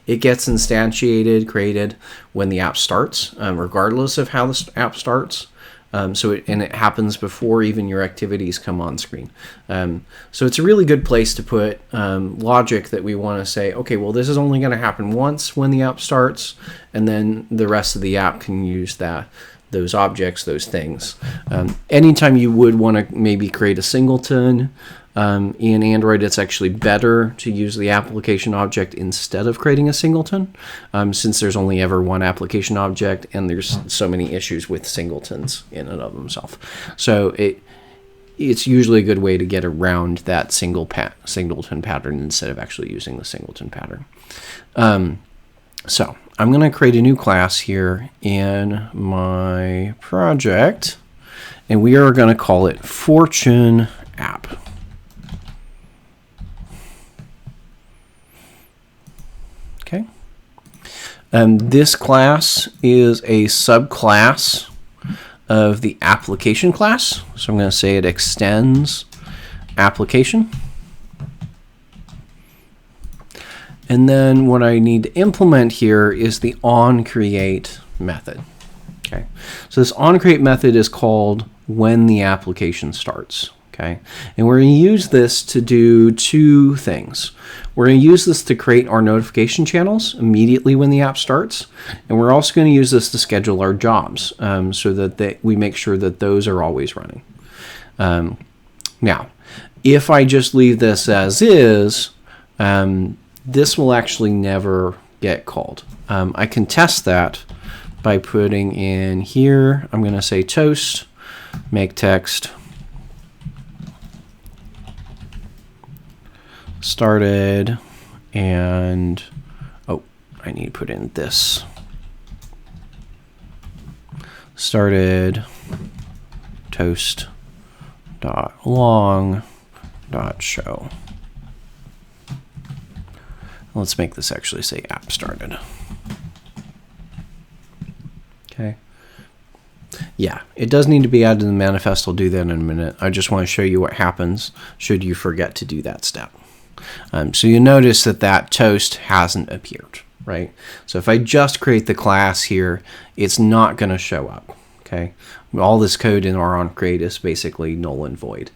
It gets instantiated, created when the app starts, regardless of how the app starts. And it happens before even your activities come on screen. So it's a really good place to put logic that we want to say, okay, well, this is only going to happen once when the app starts, and then the rest of the app can use those objects, those things. Anytime you would want to maybe create a singleton, in Android, it's actually better to use the application object instead of creating a singleton, since there's only ever one application object, and there's so many issues with singletons in and of themselves. So it's usually a good way to get around that singleton pattern instead of actually using the singleton pattern. So I'm going to create a new class here in my project, and we are going to call it Fortune App. Okay. This class is a subclass of the application class. So I'm going to say it extends application. And then what I need to implement here is the onCreate method. Okay. So this onCreate method is called when the application starts. Okay. And we're going to use this to do two things. We're going to use this to create our notification channels immediately when the app starts. And we're also going to use this to schedule our jobs so that we make sure that those are always running. Now, if I just leave this as is, this will actually never get called. I can test that by putting in here, I'm going to say toast, make text, started, and I need to put in this. Started toast dot long dot show. Let's make this actually say app started. Okay. Yeah, it does need to be added to the manifest. I'll do that in a minute. I just want to show you what happens should you forget to do that step. So you notice that toast hasn't appeared, right? So if I just create the class here, it's not going to show up. Okay, all this code in our onCreate is basically null and void.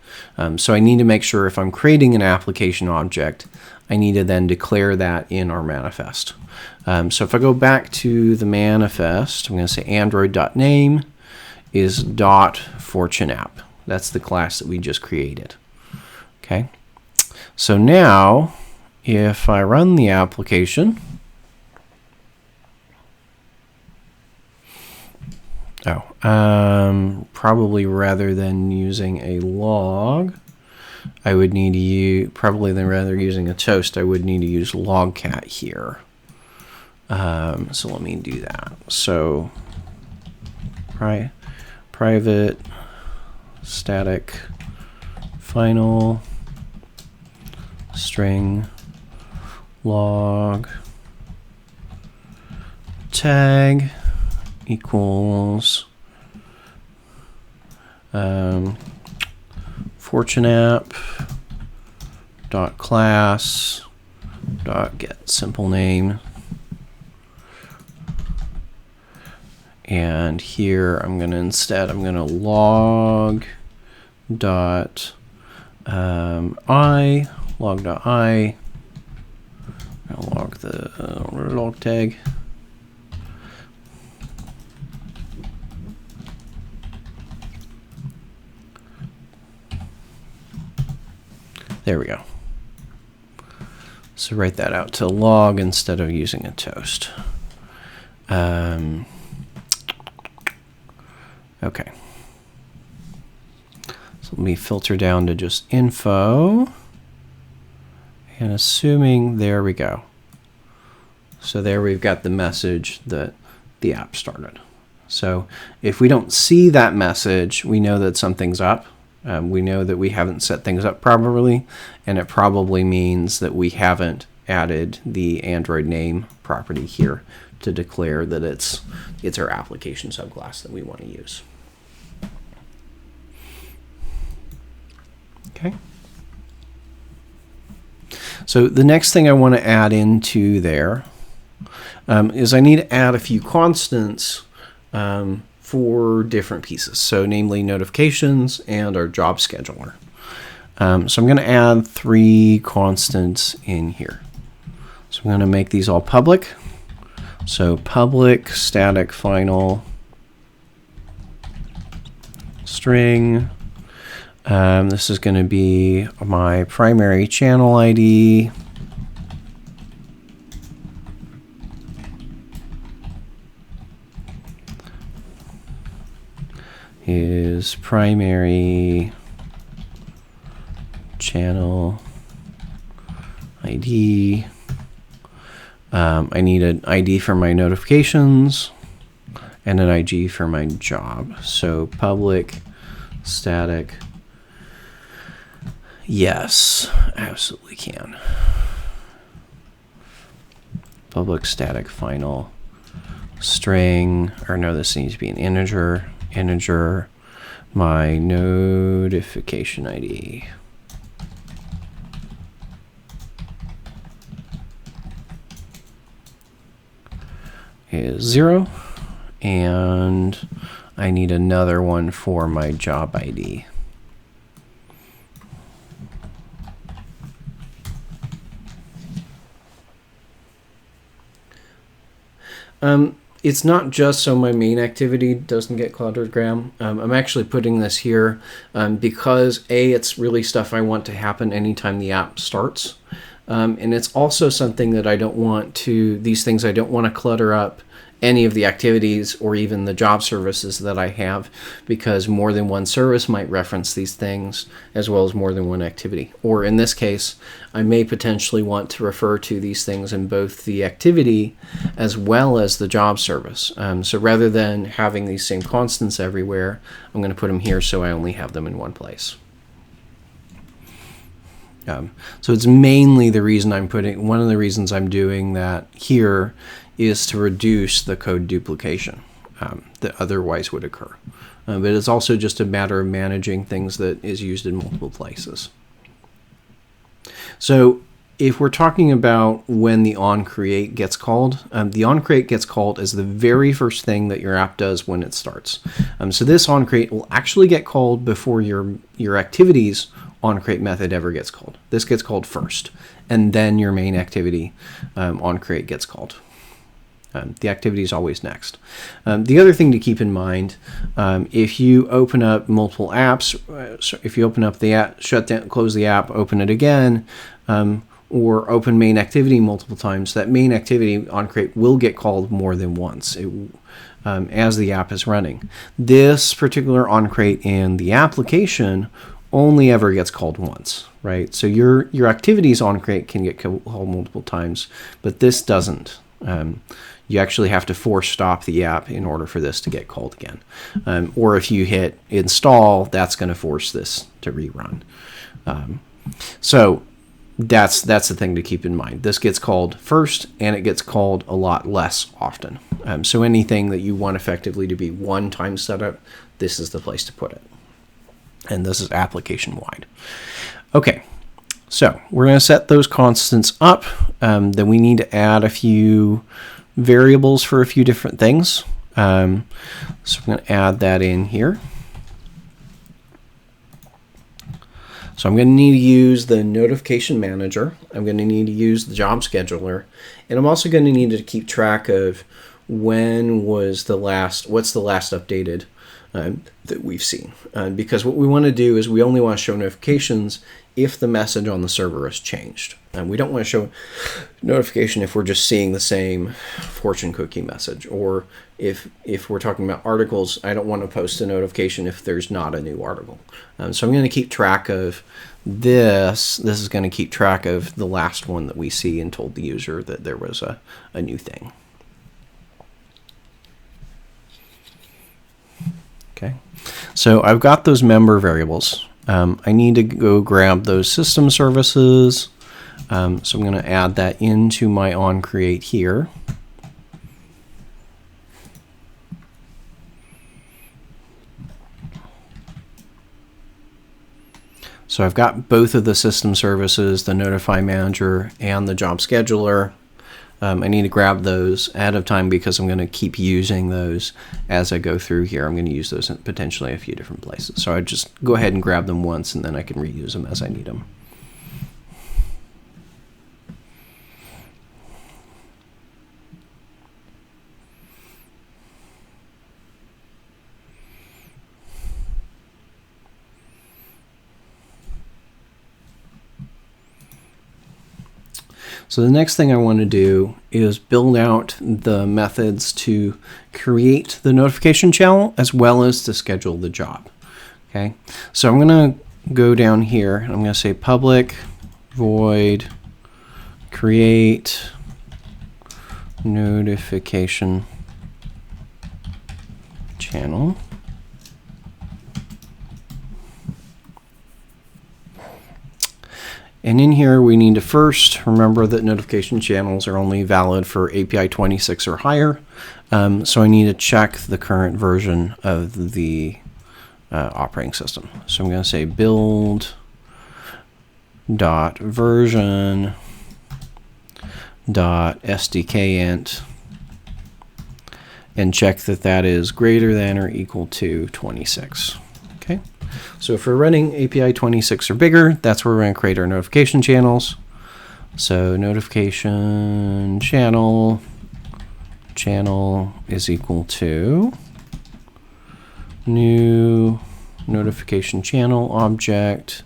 So I need to make sure if I'm creating an application object, I need to then declare that in our manifest. So if I go back to the manifest, I'm going to say android.name is .fortuneApp. That's the class that we just created. Okay. So now, if I run the application, probably rather than using a log, I would need to use, rather using a toast, I would need to use logcat here. So let me do that. So private static final string log tag equals fortuneapp dot class dot get simple name, and here I'm going to log dot I log.I, I'll log the log tag. There we go. So write that out to log instead of using a toast. Okay. So let me filter down to just info. And assuming, there we go. So there we've got the message that the app started. So if we don't see that message, we know that something's up. We know that we haven't set things up properly, and it probably means that we haven't added the Android name property here to declare that it's our application subclass that we want to use. Okay. So the next thing I want to add into there is I need to add a few constants 4 different pieces, so namely notifications and our job scheduler. So I'm going to add 3 constants in here. So I'm going to make these all public. So public static final string. This is going to be my primary channel ID. Is primary channel ID. I need an ID for my notifications and an ID for my job. So public static. Yes, absolutely can. Public static final string, or no, this needs to be an integer. Integer, my notification ID. Is 0, and I need another one for my job ID. It's not just so my main activity doesn't get cluttered, Graham. I'm actually putting this here because A, it's really stuff I want to happen anytime the app starts. And it's also something that I don't want to, these things I don't want to clutter up any of the activities or even the job services that I have, because more than one service might reference these things as well as more than one activity. Or in this case, I may potentially want to refer to these things in both the activity as well as the job service. So rather than having these same constants everywhere, I'm going to put them here so I only have them in one place. So it's mainly the reason one of the reasons I'm doing that here is to reduce the code duplication that otherwise would occur. But it's also just a matter of managing things that is used in multiple places. So if we're talking about when the onCreate gets called, the onCreate gets called as the very first thing that your app does when it starts. So this onCreate will actually get called before your activities onCreate method ever gets called. This gets called first, and then your main activity onCreate gets called. The activity is always next. The other thing to keep in mind, if you open up multiple apps, so if you open up the app, shut down, close the app, open it again, or open main activity multiple times, that main activity onCreate will get called more than once as the app is running. This particular onCreate in the application only ever gets called once, right? So your activities onCreate can get called multiple times, but this doesn't. You actually have to force stop the app in order for this to get called again. Or if you hit install, that's going to force this to rerun. So that's the thing to keep in mind. This gets called first, and it gets called a lot less often. So anything that you want effectively to be one-time setup, this is the place to put it. And this is application-wide. Okay, so we're going to set those constants up. Then we need to add a few variables for a few different things. So I'm going to add that in here. So I'm going to need to use the notification manager. I'm going to need to use the job scheduler. And I'm also going to need to keep track of what's the last updated that we've seen. Because what we want to do is we only want to show notifications if the message on the server has changed. And we don't want to show notification if we're just seeing the same fortune cookie message. Or if we're talking about articles, I don't want to post a notification if there's not a new article. So I'm going to keep track of this. This is going to keep track of the last one that we see and told the user that there was a new thing. Okay, so I've got those member variables. I need to go grab those system services. So I'm going to add that into my onCreate here. So I've got both of the system services, the Notify Manager and the Job Scheduler. I need to grab those ahead of time because I'm going to keep using those as I go through here. I'm going to use those in potentially a few different places. So I just go ahead and grab them once, and then I can reuse them as I need them. So the next thing I want to do is build out the methods to create the notification channel as well as to schedule the job. Okay, so I'm going to go down here and I'm going to say public void create notification channel. And in here, we need to first remember that notification channels are only valid for API 26 or higher. So I need to check the current version of the operating system. So I'm going to say build.version.SDKint and check that that is greater than or equal to 26. Okay. So if we're running API 26 or bigger, that's where we're going to create our notification channels. So notification channel is equal to new notification channel object.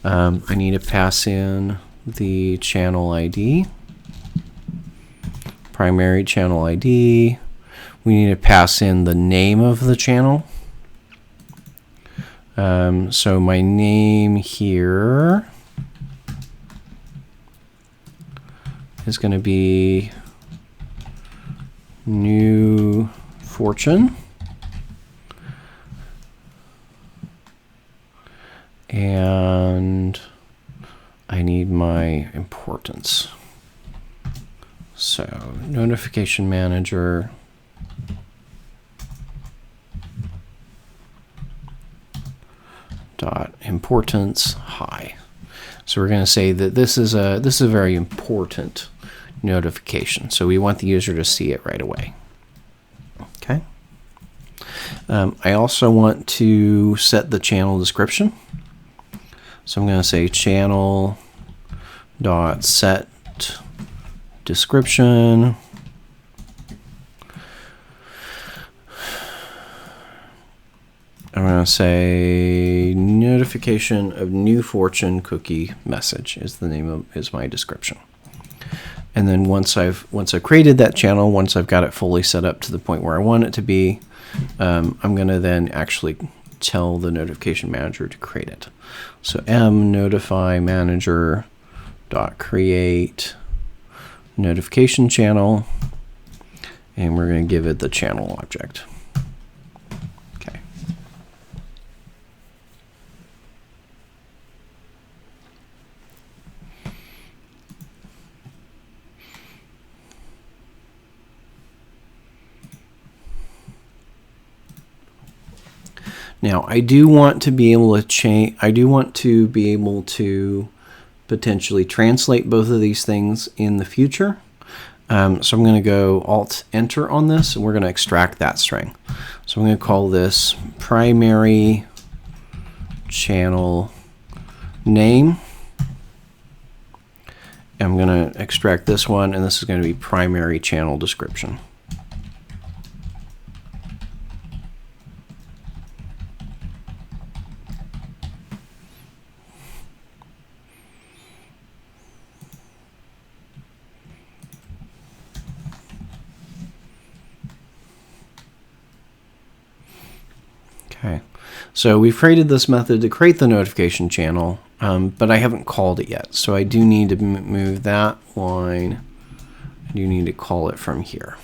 I need to pass in the channel ID, primary channel ID. We need to pass in the name of the channel. So my name here is going to be New Fortune. And I need my importance. So notification manager dot importance high. So we're going to say that this is a very important notification. So we want the user to see it right away. Okay. I also want to set the channel description. So I'm going to say channel dot set description. I'm going to say notification of new fortune cookie message is the name of my description. And then once I've created that channel, once I've got it fully set up to the point where I want it to be, I'm going to then actually tell the notification manager to create it. So notify manager dot create notification channel, and we're going to give it the channel object. Okay. Now, I do want to be able to change. I do want to be able to potentially translate both of these things in the future. So I'm going to go Alt-Enter on this, and we're going to extract that string. So I'm going to call this primary channel name. I'm going to extract this one, and this is going to be primary channel description. Okay, so we've created this method to create the notification channel, but I haven't called it yet. So I do need to move that line. I do need to call it from here.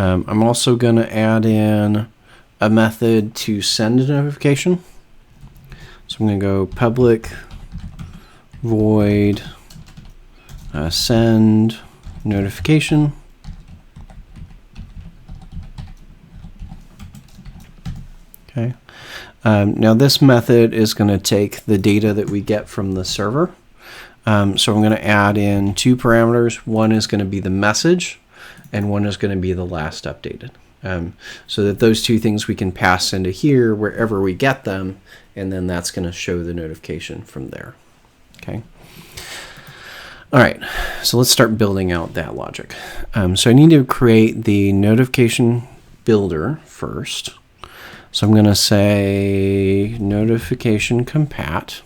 I'm also going to add in a method to send a notification. So I'm going to go public void send notification. Okay. Now this method is going to take the data that we get from the server. So I'm going to add in two parameters. One is going to be the message, and one is going to be the last updated. So that those two things we can pass into here wherever we get them, and then that's going to show the notification from there. Okay. All right, so let's start building out that logic. So I need to create the notification builder first. So I'm going to say notification compat.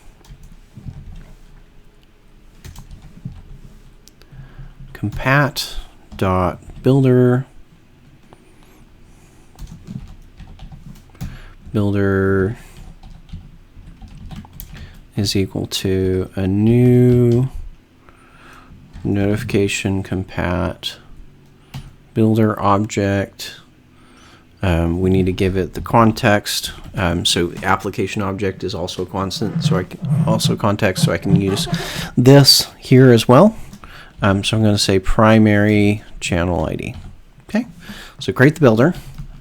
Compat dot builder is equal to a new notification compat builder object. We need to give it the context. So application object is also constant, so I can also context, so I can use this here as well. So I'm going to say primary channel ID. Okay, so create the builder,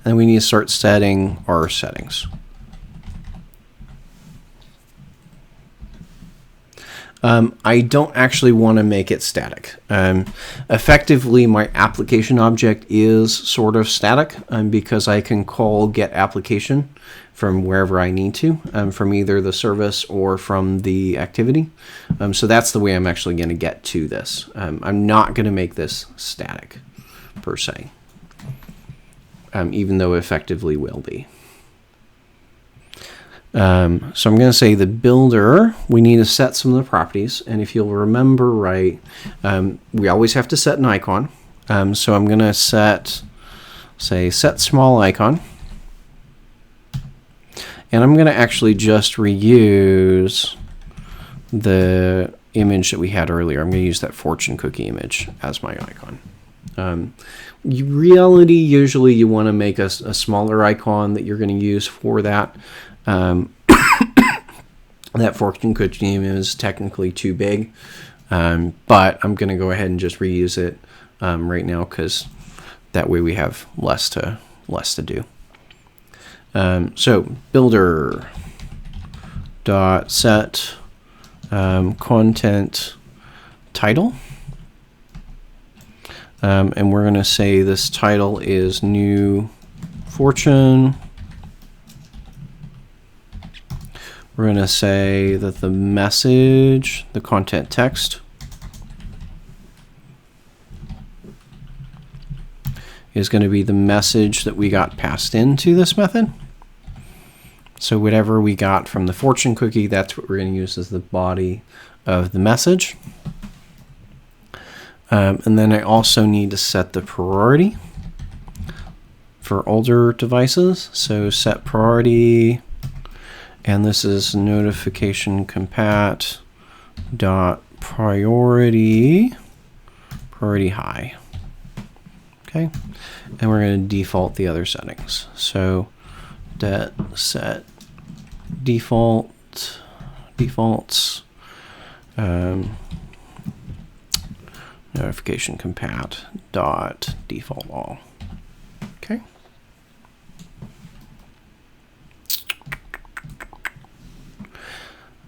and we need to start setting our settings. I don't actually want to make it static. Effectively, my application object is sort of static because I can call get application from wherever I need to, from either the service or from the activity. So that's the way I'm actually going to get to this. I'm not going to make this static per se, even though effectively will be. So I'm going to say the builder, we need to set some of the properties. And if you'll remember right, we always have to set an icon. So I'm going to set small icon. And I'm going to actually just reuse the image that we had earlier. I'm going to use that fortune cookie image as my icon. Reality, usually you want to make a smaller icon that you're going to use for that. That fortune cookie is technically too big, but I'm going to go ahead and just reuse it right now because that way we have less to do. So builder dot set content title, and we're going to say this title is new fortune. We're going to say that the message, the content text, is going to be the message that we got passed into this method. So whatever we got from the fortune cookie, that's what we're going to use as the body of the message. And then I also need to set the priority for older devices. So set priority. And this is notification compat dot priority high. Okay, and we're going to default the other settings. So that set defaults notification compat dot default all. Okay.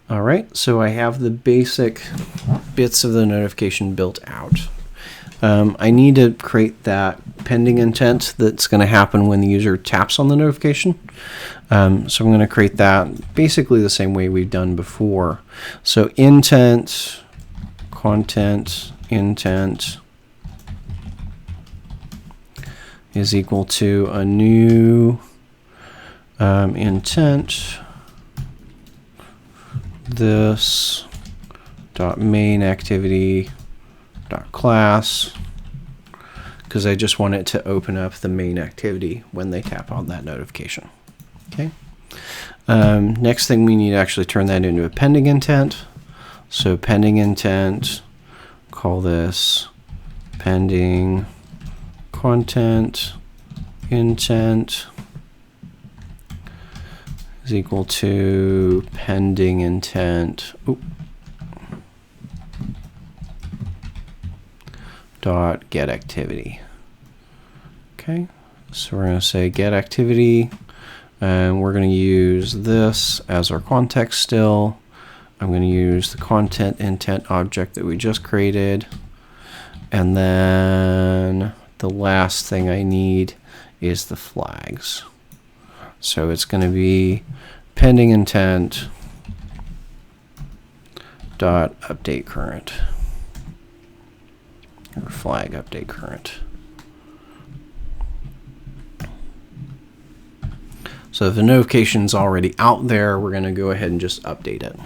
All right, so I have the basic bits of the notification built out. I need to create that pending intent that's going to happen when the user taps on the notification. So I'm going to create that basically the same way we've done before. So intent, content, intent is equal to a new intent. This dot main activity dot class, because I just want it to open up the main activity when they tap on that notification. Okay. Next thing, we need to actually turn that into a pending intent. So pending intent, call this pending content intent. is equal to pending intent dot get activity. Okay, so we're going to say get activity, and we're going to use this as our context still. I'm going to use the content intent object that we just created, and then the last thing I need is the flags. So it's going to be pending intent dot update current, or flag update current. So if the notification's already out there, we're going to go ahead and just update it.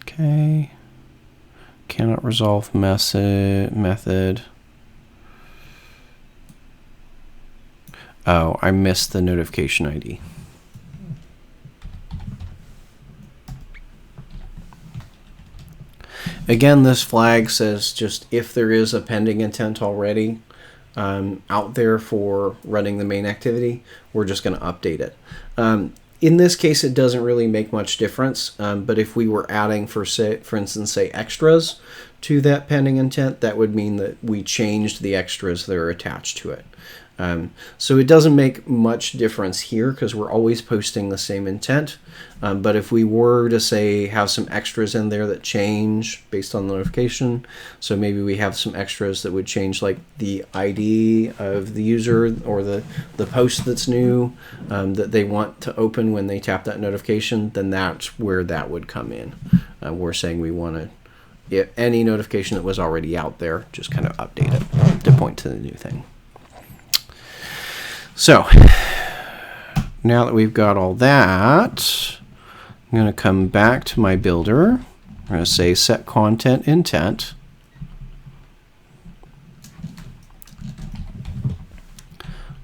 Okay. Cannot resolve method. Oh, I missed the notification ID. Again, this flag says just if there is a pending intent already out there for running the main activity, we're just going to update it. In this case, it doesn't really make much difference, but if we were adding, for instance, say extras to that pending intent, that would mean that we changed the extras that are attached to it. So it doesn't make much difference here because we're always posting the same intent. But if we were to say have some extras in there that change based on the notification, so maybe we have some extras that would change like the ID of the user or the post that's new that they want to open when they tap that notification, then that's where that would come in. We're saying we want to, any notification that was already out there, just kind of update it to point to the new thing. So now that we've got all that, I'm going to come back to my builder. I'm going to say set content intent.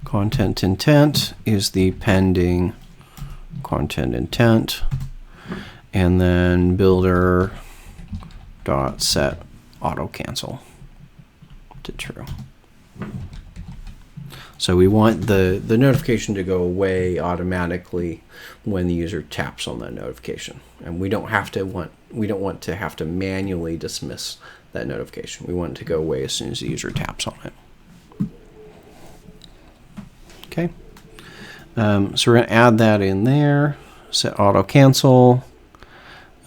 Content intent is the pending content intent, and then builder dot set auto cancel to true. So we want the notification to go away automatically when the user taps on that notification, and we don't want to have to manually dismiss that notification. We want it to go away as soon as the user taps on it. Okay, so we're going to add that in there. Set auto cancel,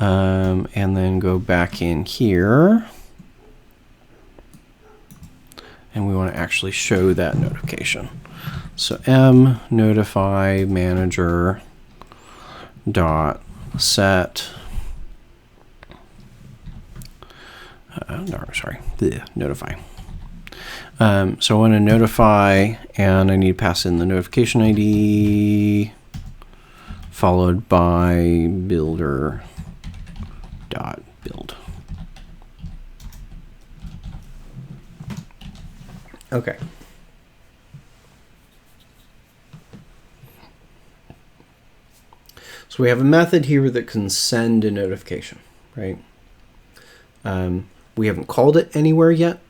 and then go back in here. And we want to actually show that notification. So m notify manager dot set notify. So I want to notify, and I need to pass in the notification ID followed by builder dot build. Okay. So we have a method here that can send a notification, right? We haven't called it anywhere yet.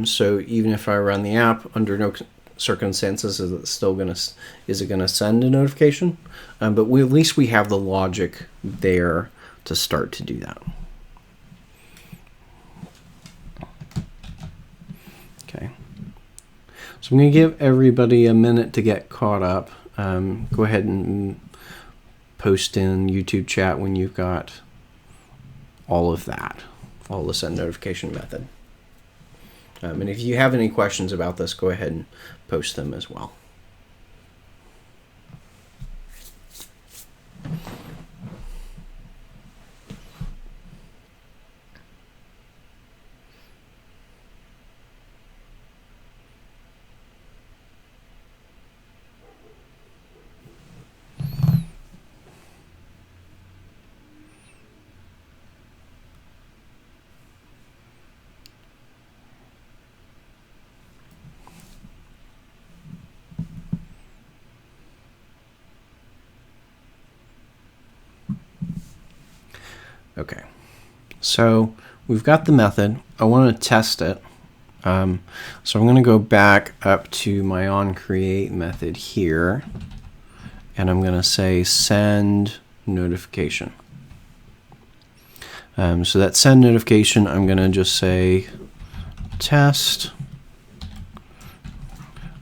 So even if I run the app, under no circumstances is it still gonna send a notification. But at least we have the logic there to start to do that. Okay. So I'm going to give everybody a minute to get caught up. Go ahead and post in YouTube chat when you've got all of that, all the send notification method. And if you have any questions about this, go ahead and post them as well. Okay, so we've got the method. I want to test it So I'm going to go back up to my onCreate method here, and I'm going to say send notification. So that send notification, I'm going to just say test,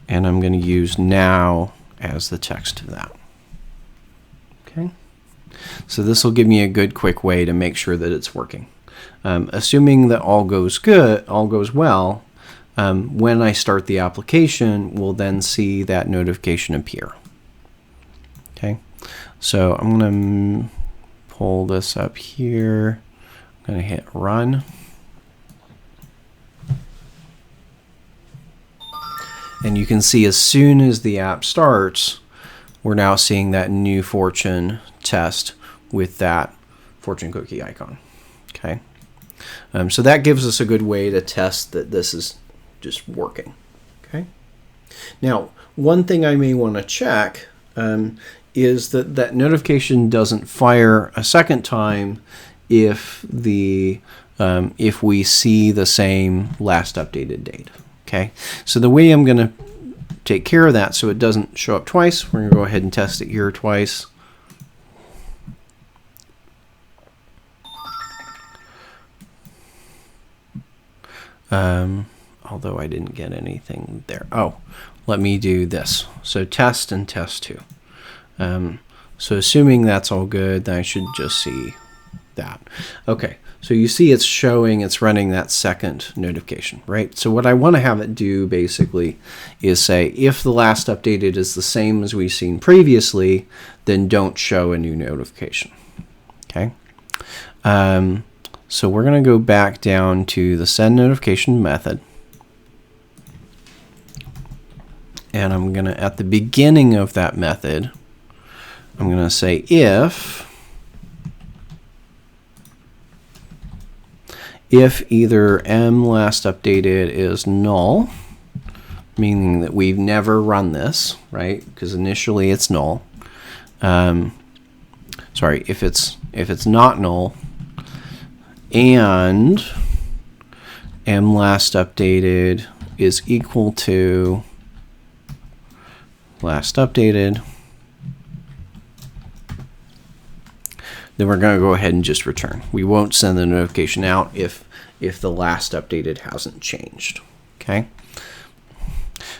and I'm going to use now as the text of that. Okay. So this will give me a good quick way to make sure that it's working. Assuming that all goes well, when I start the application, we'll then see that notification appear. Okay. So I'm going to pull this up here. I'm going to hit run. And you can see as soon as the app starts, we're now seeing that new fortune test with that fortune cookie icon. Okay. So that gives us a good way to test that this is just working. Okay. Now, one thing I may want to check is that that notification doesn't fire a second time if we see the same last updated date. Okay. So the way I'm going to take care of that so it doesn't show up twice, we're going to go ahead and test it here twice. Although I didn't get anything there. Oh, let me do this. So test and test 2. So assuming that's all good, then I should just see that. Okay, so you see it's showing, it's running that second notification, right? So what I want to have it do basically is say, if the last updated is the same as we've seen previously, then don't show a new notification. Okay. So we're going to go back down to the send notification method. And I'm going to, at the beginning of that method, I'm going to say if either m last updated is null, meaning that we've never run this, right? Because initially it's null. Sorry, if it's not null, and m last updated is equal to last updated, then we're going to go ahead and just return. We won't send the notification out if the last updated hasn't changed. Okay.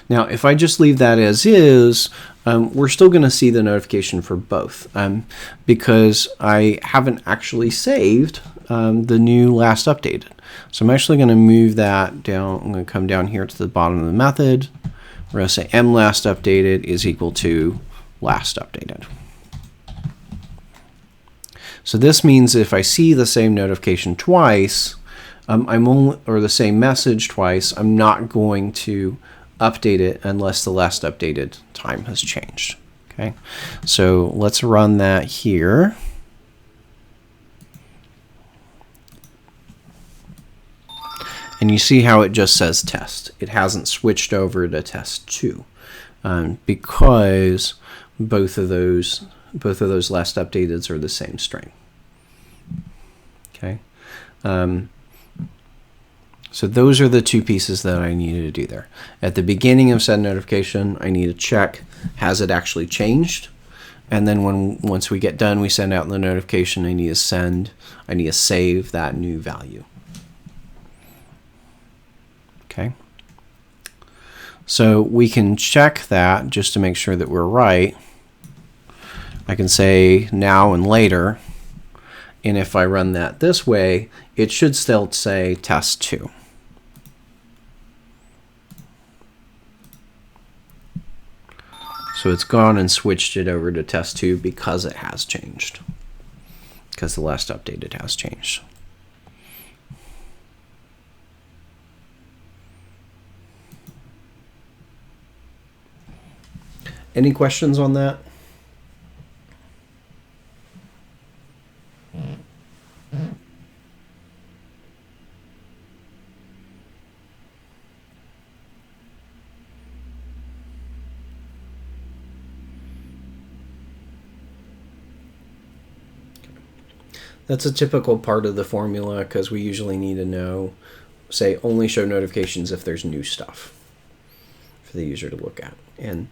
Now, if I just leave that as is, we're still going to see the notification for both because I haven't actually saved the new last updated. So I'm actually going to move that down. I'm going to come down here to the bottom of the method. We're going to say m last updated is equal to last updated. So this means if I see the same notification twice, or the same message twice, I'm not going to update it unless the last updated time has changed. Okay, so let's run that here. And you see how it just says test. It hasn't switched over to test 2 because both of those last updateds are the same string. Okay. So those are the two pieces that I needed to do there. At the beginning of send notification, I need to check, has it actually changed? And then once we get done, we send out the notification, I need to save that new value. Okay. So we can check that just to make sure that we're right. I can say now and later, and if I run that this way, it should still say test 2. So it's gone and switched it over to test 2 because it has changed, because the last updated has changed. Any questions on that? That's a typical part of the formula because we usually need to know say only show notifications if there's new stuff for the user to look at. And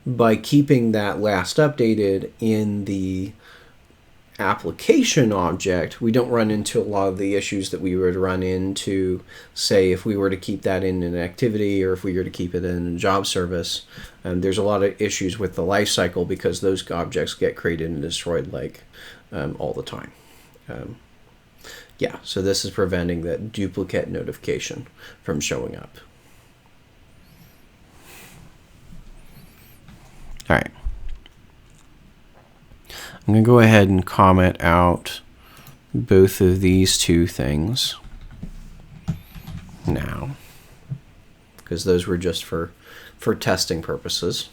by keeping that last updated in the application object, we don't run into a lot of the issues that we would run into, say, if we were to keep that in an activity or if we were to keep it in a job service. There's a lot of issues with the lifecycle because those objects get created and destroyed like all the time. Yeah, so this is preventing that duplicate notification from showing up. All right. I'm going to go ahead and comment out both of these two things now, because those were just for testing purposes.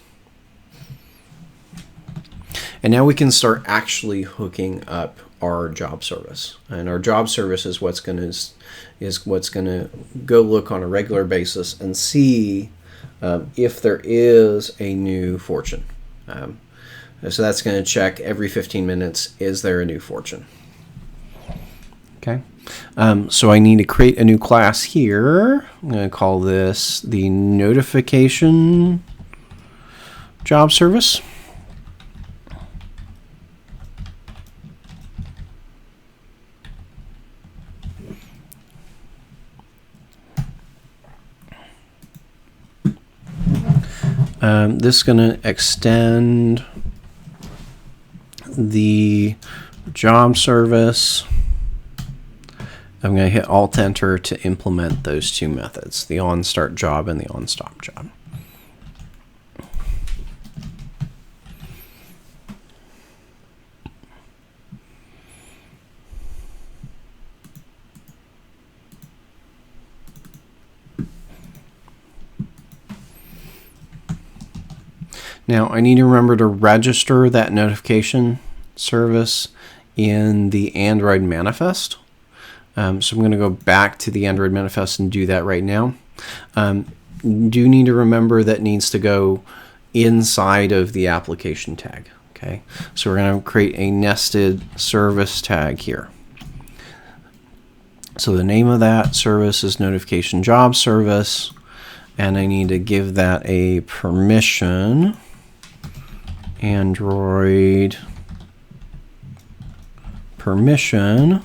And now we can start actually hooking up our job service. And our job service is what's going to go look on a regular basis and see if there is a new fortune. So that's going to check every 15 minutes, is there a new fortune? Okay. So I need to create a new class here. I'm going to call this the notification job service. This is going to extend the job service. I'm going to hit Alt-Enter to implement those two methods, the onStartJob and the onStopJob. Now I need to remember to register that notification service in the Android manifest. So I'm going to go back to the Android manifest and do that right now. Do need to remember that needs to go inside of the application tag. Okay, so we're going to create a nested service tag here. So the name of that service is notification job service, and I need to give that a permission. Android permission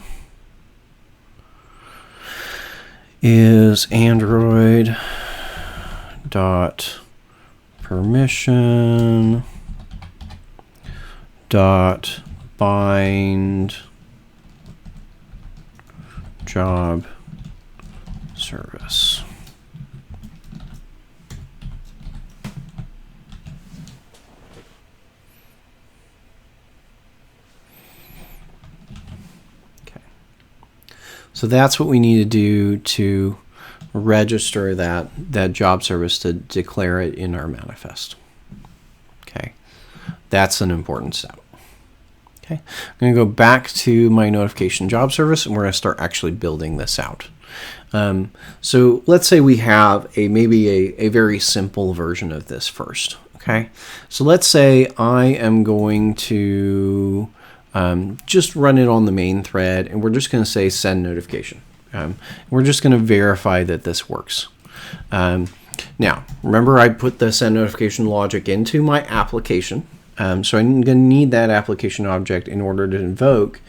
is Android dot permission dot bind job service. So that's what we need to do to register that job service, to declare it in our manifest. Okay, that's an important step. Okay, I'm going to go back to my notification job service, and we're going to start actually building this out. So let's say we have maybe a very simple version of this first. Okay, so let's say I am going to just run it on the main thread, and we're just going to say send notification. We're just going to verify that this works. Now, remember I put the send notification logic into my application, so I'm going to need that application object in order to invoke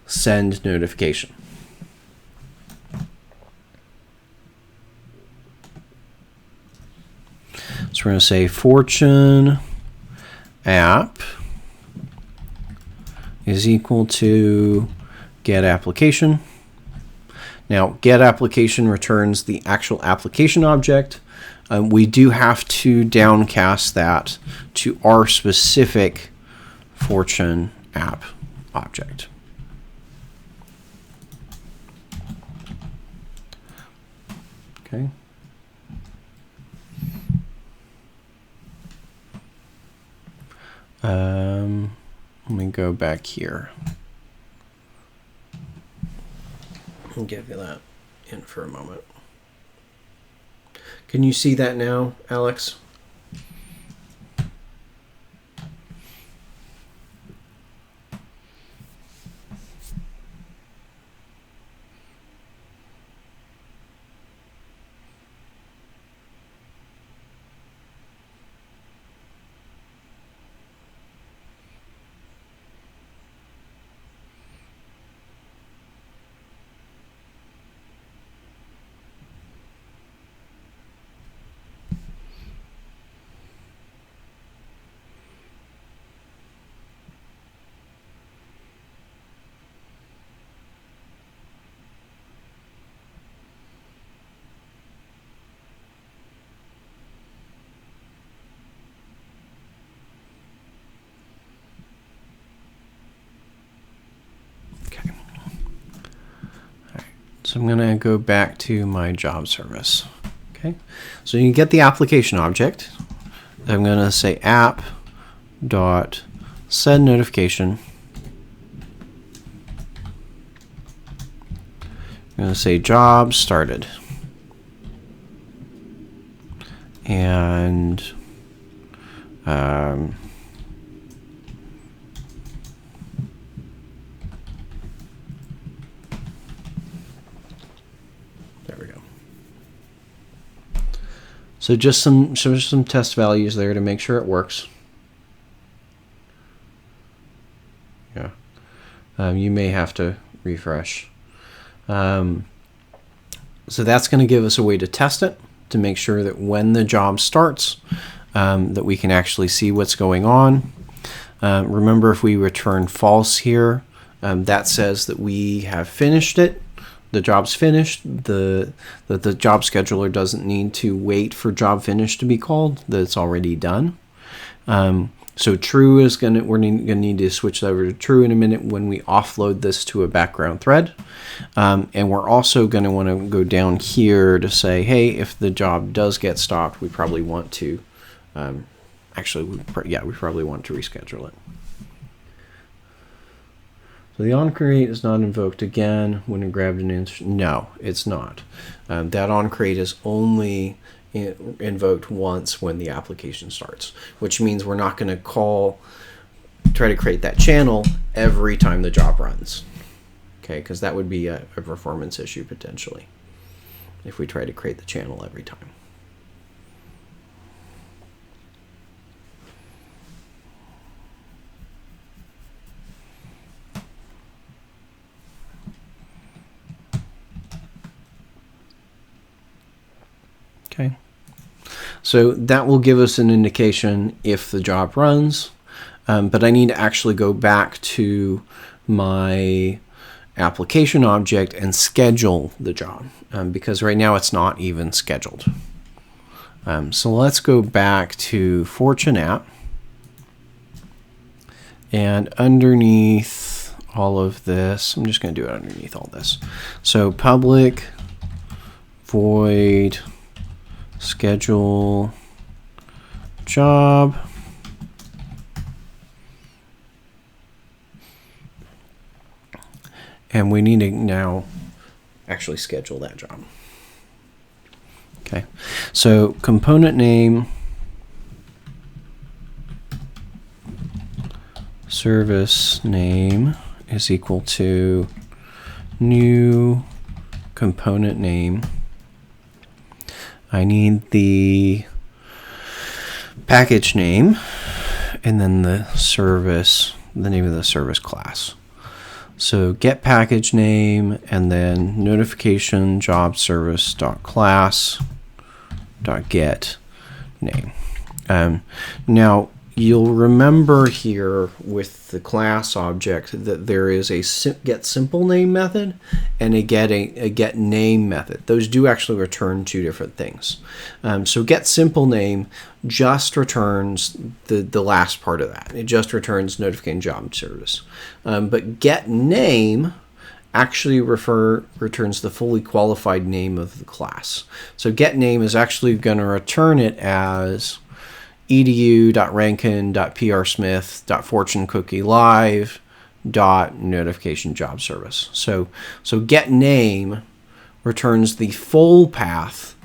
send notification. So we're going to say fortune app is equal to get application. Now, get application returns the actual application object. We do have to downcast that to our specific fortune app object. Okay. Let me go back here. I'll give you that in for a moment. Can you see that now, Alex? So I'm going to go back to my job service. Okay, so you get the application object. I'm going to say app dot send notification. I'm going to say job started. And there we go. So just some test values there to make sure it works. Yeah, you may have to refresh. So that's going to give us a way to test it, to make sure that when the job starts, that we can actually see what's going on. Remember, if we return false here, that says that we have finished it. The job's finished. That the job scheduler doesn't need to wait for job finish to be called. That it's already done. So true is we're going to need to switch over to true in a minute when we offload this to a background thread. And we're also going to want to go down here to say, hey, if the job does get stopped, we probably want to, we probably want to reschedule it. So the onCreate is not invoked again when it grabbed an answer. No, it's not. That onCreate is only invoked once when the application starts, which means we're not going to try to create that channel every time the job runs. Okay, because that would be a performance issue potentially if we try to create the channel every time. Okay, so that will give us an indication if the job runs, but I need to actually go back to my application object and schedule the job, because right now it's not even scheduled. So let's go back to Fortune app, and underneath all of this, I'm just going to do it underneath all this. So public void schedule job, and we need to now actually schedule that job. Okay, so component name service name is equal to new component name. I need the package name and then the name of the service class. So get package name and then notification job service dot class dot get name. Now you'll remember here with the class object that there is a get simple name method and a get name method. Those do actually return two different things. So get simple name just returns the last part of that. It just returns notification job service. But get name actually returns the fully qualified name of the class. So get name is actually going to return it as edu.rankin.prsmith.fortunecookielive.notification job service. So get name returns the full path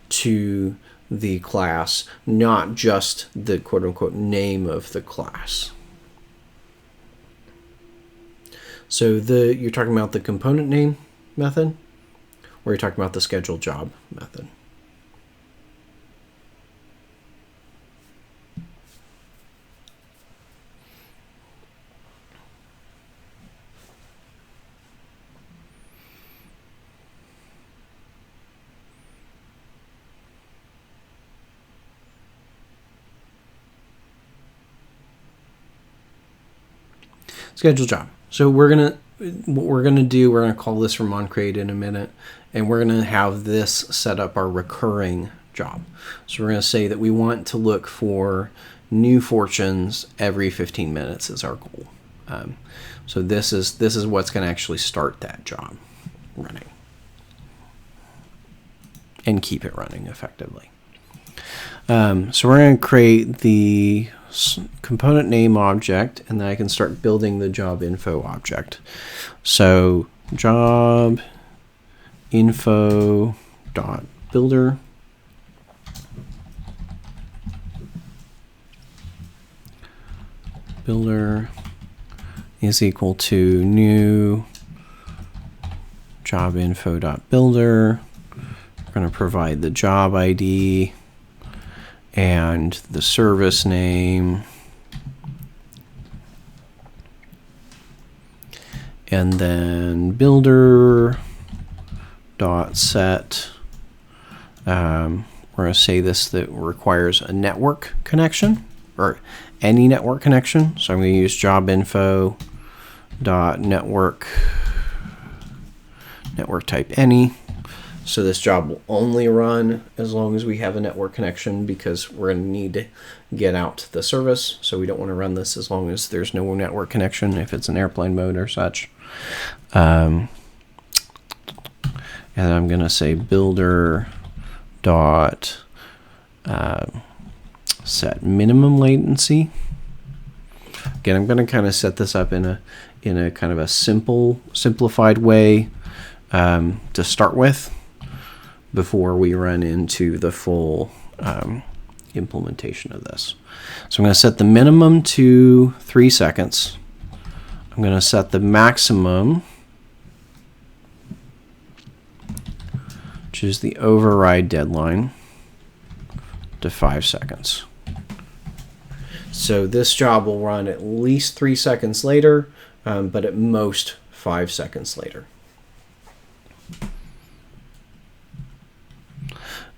to the class, not just the quote unquote name of the class. So you're talking about the component name method, or you're talking about the scheduled job method? Schedule job. So what we're gonna call this from onCreate in a minute, and we're gonna have this set up our recurring job. So we're gonna say that we want to look for new fortunes every 15 minutes is our goal. So this is what's gonna actually start that job running. and keep it running effectively. So we're going to create the component name object, and then I can start building the job info object. So job info dot builder is equal to new job info dot builder. We're going to provide the job ID and the service name, and then builder dot set. We're going to say this that requires a network connection or any network connection. So I'm going to use job info dot network type any. So this job will only run as long as we have a network connection, because we're going to need to get out the service. So we don't want to run this as long as there's no network connection, if it's in airplane mode or such. And I'm going to say builder dot set minimum latency. Again, I'm going to kind of set this up in a kind of a simplified way to start with, before we run into the full implementation of this. So I'm going to set the minimum to 3 seconds. I'm going to set the maximum, which is the override deadline, to 5 seconds. So this job will run at least 3 seconds later, but at most 5 seconds later.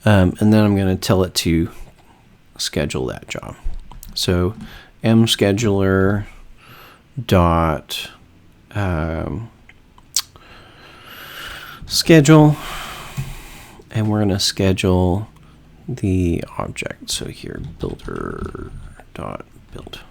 And then I'm going to tell it to schedule that job. So mscheduler dot schedule, and we're going to schedule the object. So here, builder dot build.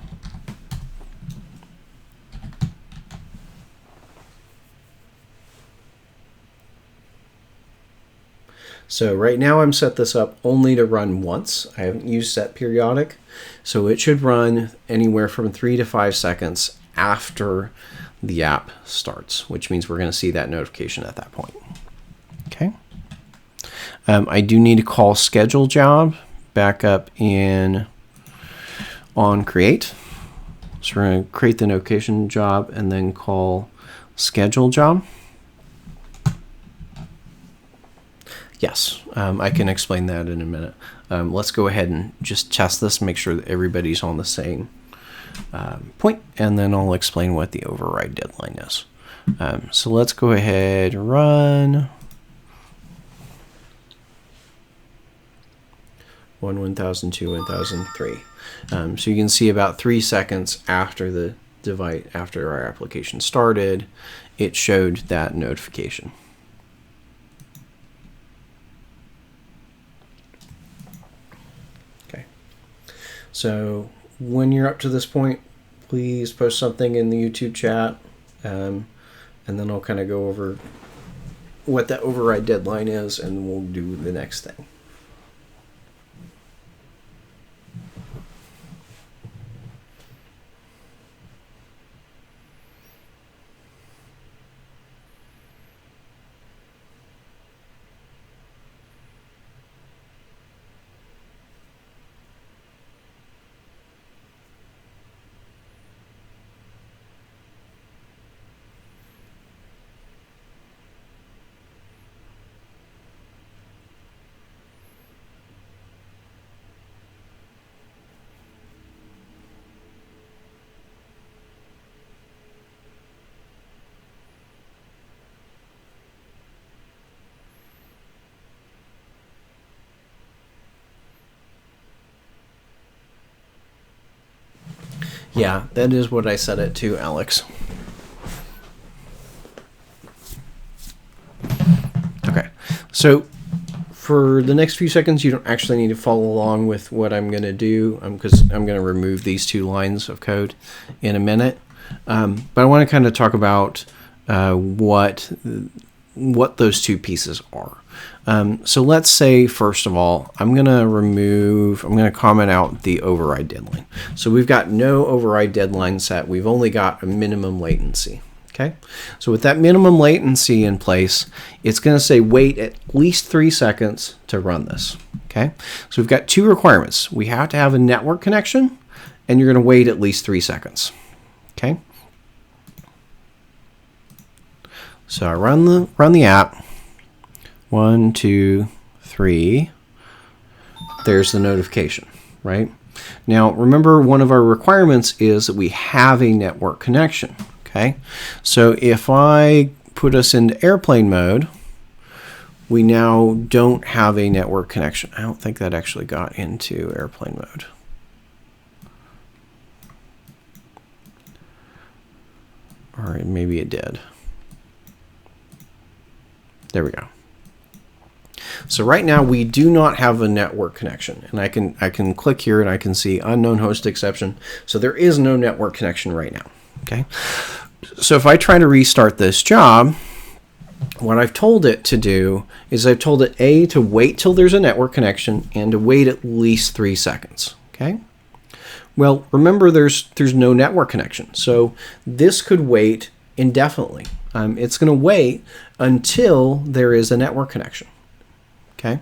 So right now I'm set this up only to run once. I haven't used set periodic. So it should run anywhere from 3 to 5 seconds after the app starts, which means we're going to see that notification at that point. Okay. I do need to call schedule job back up in on create. So we're going to create the notification job and then call schedule job. Yes, I can explain that in a minute. Let's go ahead and just test this, make sure that everybody's on the same point, and then I'll explain what the override deadline is. So let's go ahead and run 1002, 1003. So you can see about 3 seconds after the device, after our application started, it showed that notification. So when you're up to this point, please post something in the YouTube chat, and then I'll kind of go over what that override deadline is, and we'll do the next thing. Yeah, that is what I set it to, Alex. Okay, so for the next few seconds, you don't actually need to follow along with what I'm going to do, because I'm going to remove these 2 lines of code in a minute. But I want to kind of talk about what what those two pieces are. So let's say, first of all, I'm going to comment out the override deadline. So we've got no override deadline set. We've only got a minimum latency. Okay. So with that minimum latency in place, it's going to say wait at least 3 seconds to run this. Okay. So we've got two requirements. We have to have a network connection, and you're going to wait at least 3 seconds. Okay. So I run the app. 1, 2, 3. There's the notification, right? Now, remember, one of our requirements is that we have a network connection, okay? So if I put us into airplane mode, we now don't have a network connection. I don't think that actually got into airplane mode. Or maybe it did. There we go. So right now we do not have a network connection, and I can click here and I can see unknown host exception. So there is no network connection right now. Okay. So if I try to restart this job, what I've told it to do is I've told it to wait till there's a network connection and to wait at least 3 seconds. Okay. Well, remember there's no network connection, so this could wait indefinitely. It's going to wait until there is a network connection. Okay,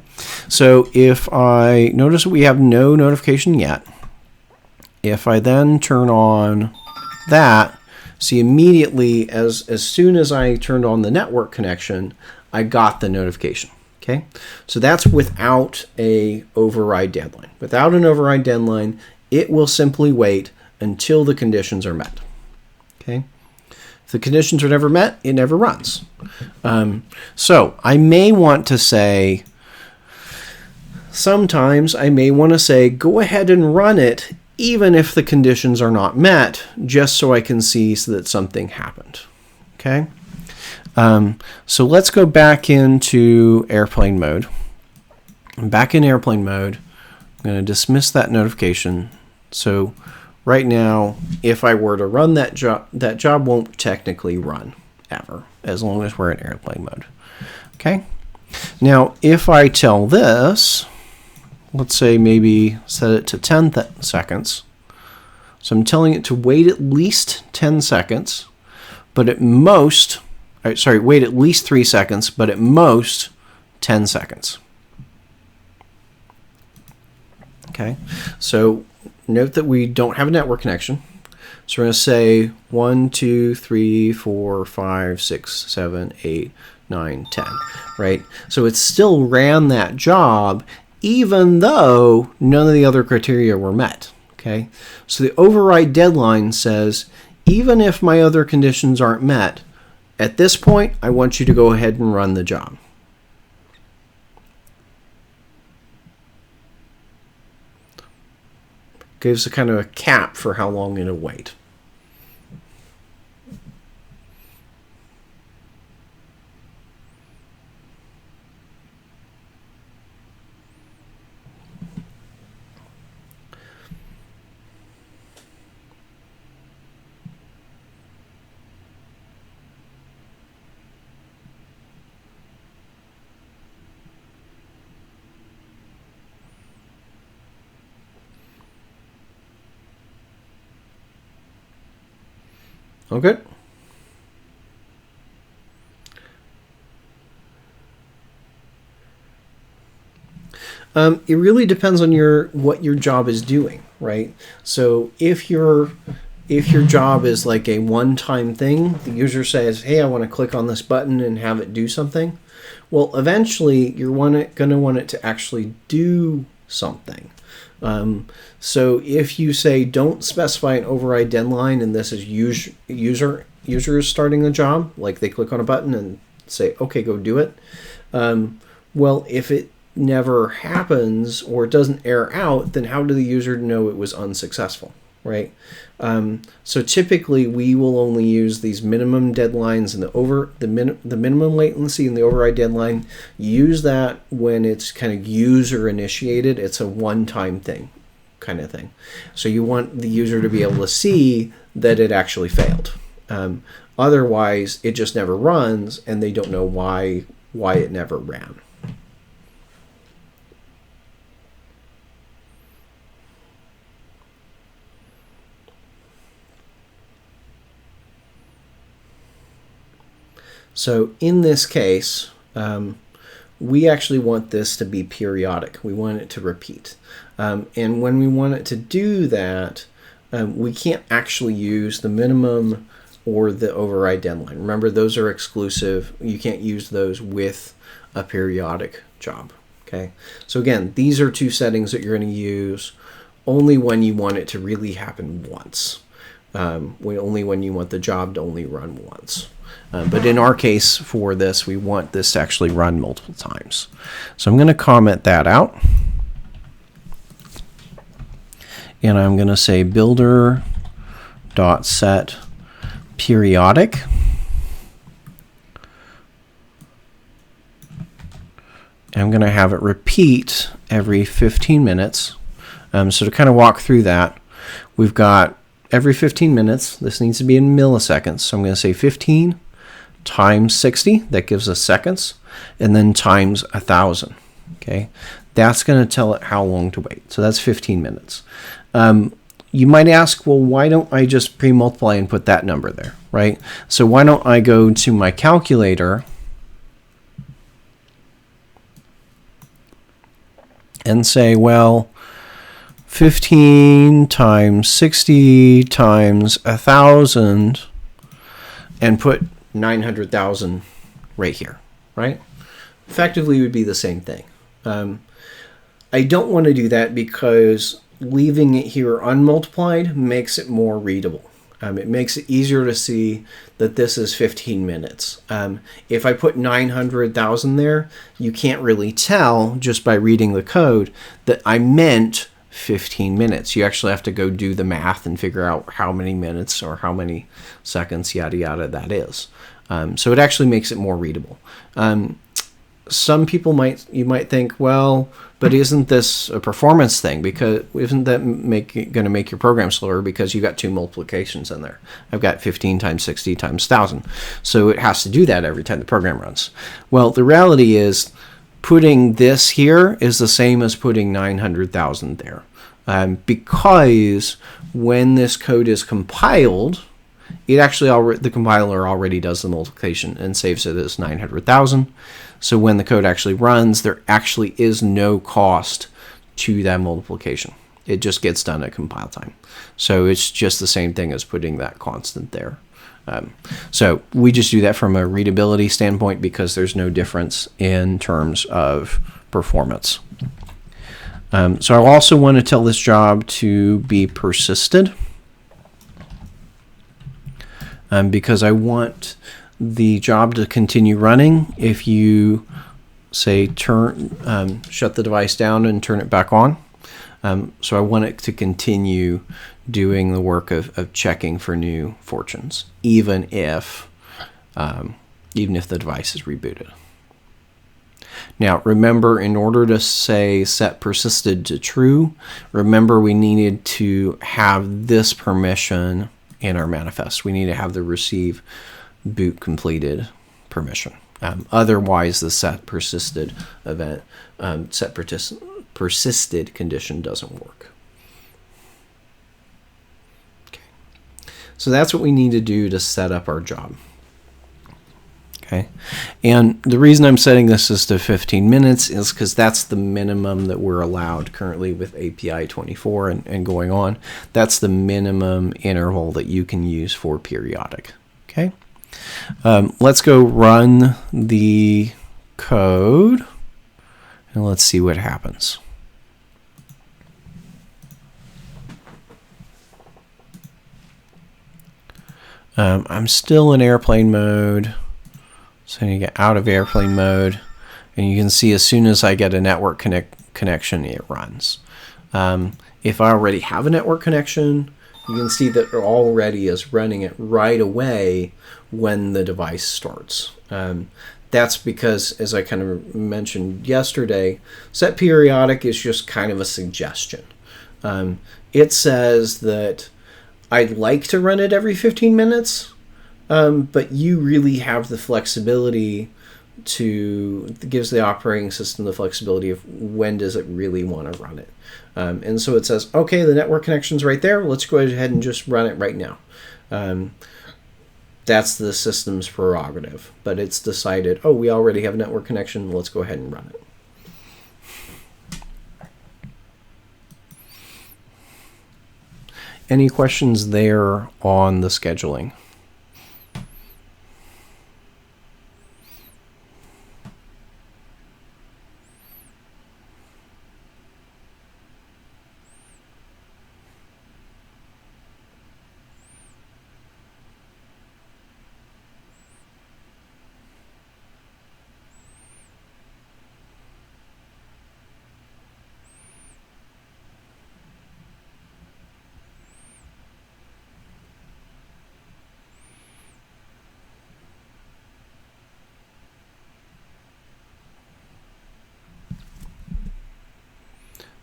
so if I notice that we have no notification yet, if I then turn on that, see immediately as soon as I turned on the network connection, I got the notification. Okay, so that's without a override deadline. Without an override deadline, it will simply wait until the conditions are met. Okay. If the conditions are never met, it never runs. So I may want to say, sometimes I may want to say, go ahead and run it even if the conditions are not met, just so I can see that something happened. Okay. So let's go back into airplane mode. I'm back in airplane mode. I'm going to dismiss that notification. So right now, if I were to run that job won't technically run ever, as long as we're in airplane mode. Okay. Now, if I tell this, let's say maybe set it to 10 seconds. So I'm telling it to wait at least 10 seconds, but at most, wait at least 3 seconds, but at most 10 seconds. Okay. So note that we don't have a network connection. So we're going to say 1, 2, 3, 4, 5, 6, 7, 8, 9, 10, right? So it still ran that job even though none of the other criteria were met, okay? So the override deadline says, even if my other conditions aren't met, at this point, I want you to go ahead and run the job. Gives a kind of a cap for how long it'll wait. Okay. It really depends on what your job is doing, right? So if your job is like a one-time thing, the user says, "Hey, I want to click on this button and have it do something." Well, eventually you're going to want it to actually do something. So if you say don't specify an override deadline, and this is user is starting the job, like they click on a button and say, "Okay, go do it." Well, if it never happens or it doesn't error out, then how do the user know it was unsuccessful, right? So typically we will only use these minimum deadlines and the minimum latency and the override deadline. Use that when it's kind of user initiated. It's a one-time thing kind of thing. So you want the user to be able to see that it actually failed. Otherwise, it just never runs, and they don't know why it never ran. So in this case, we actually want this to be periodic. We want it to repeat. And when we want it to do that, we can't actually use the minimum or the override deadline. Remember, those are exclusive. You can't use those with a periodic job. Okay. So again, these are two settings that you're going to use only when you want it to really happen once. Only when you want the job to only run once. But in our case for this, we want this to actually run multiple times. So I'm going to comment that out. And I'm going to say builder.set periodic. I'm going to have it repeat every 15 minutes. So to kind of walk through that, we've got every 15 minutes. This needs to be in milliseconds. So I'm going to say 15 times 60. That gives us seconds. And then times 1,000. Okay, that's going to tell it how long to wait. So that's 15 minutes. You might ask, well, why don't I just pre-multiply and put that number there, right? So why don't I go to my calculator and say, well, 15 times 60 times 1,000 and put 900,000 right here, right? Effectively would be the same thing. I don't want to do that because leaving it here unmultiplied makes it more readable. It makes it easier to see that this is 15 minutes. If I put 900,000 there, you can't really tell just by reading the code that I meant 15 minutes. You actually have to go do the math and figure out how many minutes or how many seconds, yada, yada, that is. So it actually makes it more readable. Some people you might think, well, but isn't this a performance thing? Because isn't that going to make your program slower because you got two multiplications in there? I've got 15 times 60 times 1,000. So it has to do that every time the program runs. Well, the reality is putting this here is the same as putting 900,000 there. Because when this code is compiled, it actually the compiler already does the multiplication and saves it as 900,000. So when the code actually runs, there actually is no cost to that multiplication. It just gets done at compile time. So it's just the same thing as putting that constant there. So we just do that from a readability standpoint because there's no difference in terms of performance. So I also want to tell this job to be persisted. Because I want the job to continue running if you say shut the device down and turn it back on. So I want it to continue doing the work of checking for new fortunes, even if the device is rebooted. Now, remember, in order to say set persisted to true, remember we needed to have this permission in our manifest. We need to have the receive boot completed permission. Otherwise, the set persisted event, persisted condition doesn't work. Okay. So that's what we need to do to set up our job. Okay. And the reason I'm setting this as to 15 minutes is because that's the minimum that we're allowed currently with API 24 and going on. That's the minimum interval that you can use for periodic. Okay. Let's go run the code and let's see what happens. I'm still in airplane mode. So you get out of airplane mode, and you can see as soon as I get a network connection, it runs. If I already have a network connection, you can see that it already is running it right away when the device starts. That's because, as I kind of mentioned yesterday, set periodic is just kind of a suggestion. It says that I'd like to run it every 15 minutes, but you really have the flexibility gives the operating system the flexibility of when does it really want to run it. And so it says, okay, the network connection's right there. Let's go ahead and just run it right now. That's the system's prerogative, but it's decided, oh, we already have a network connection. Let's go ahead and run it. Any questions there on the scheduling?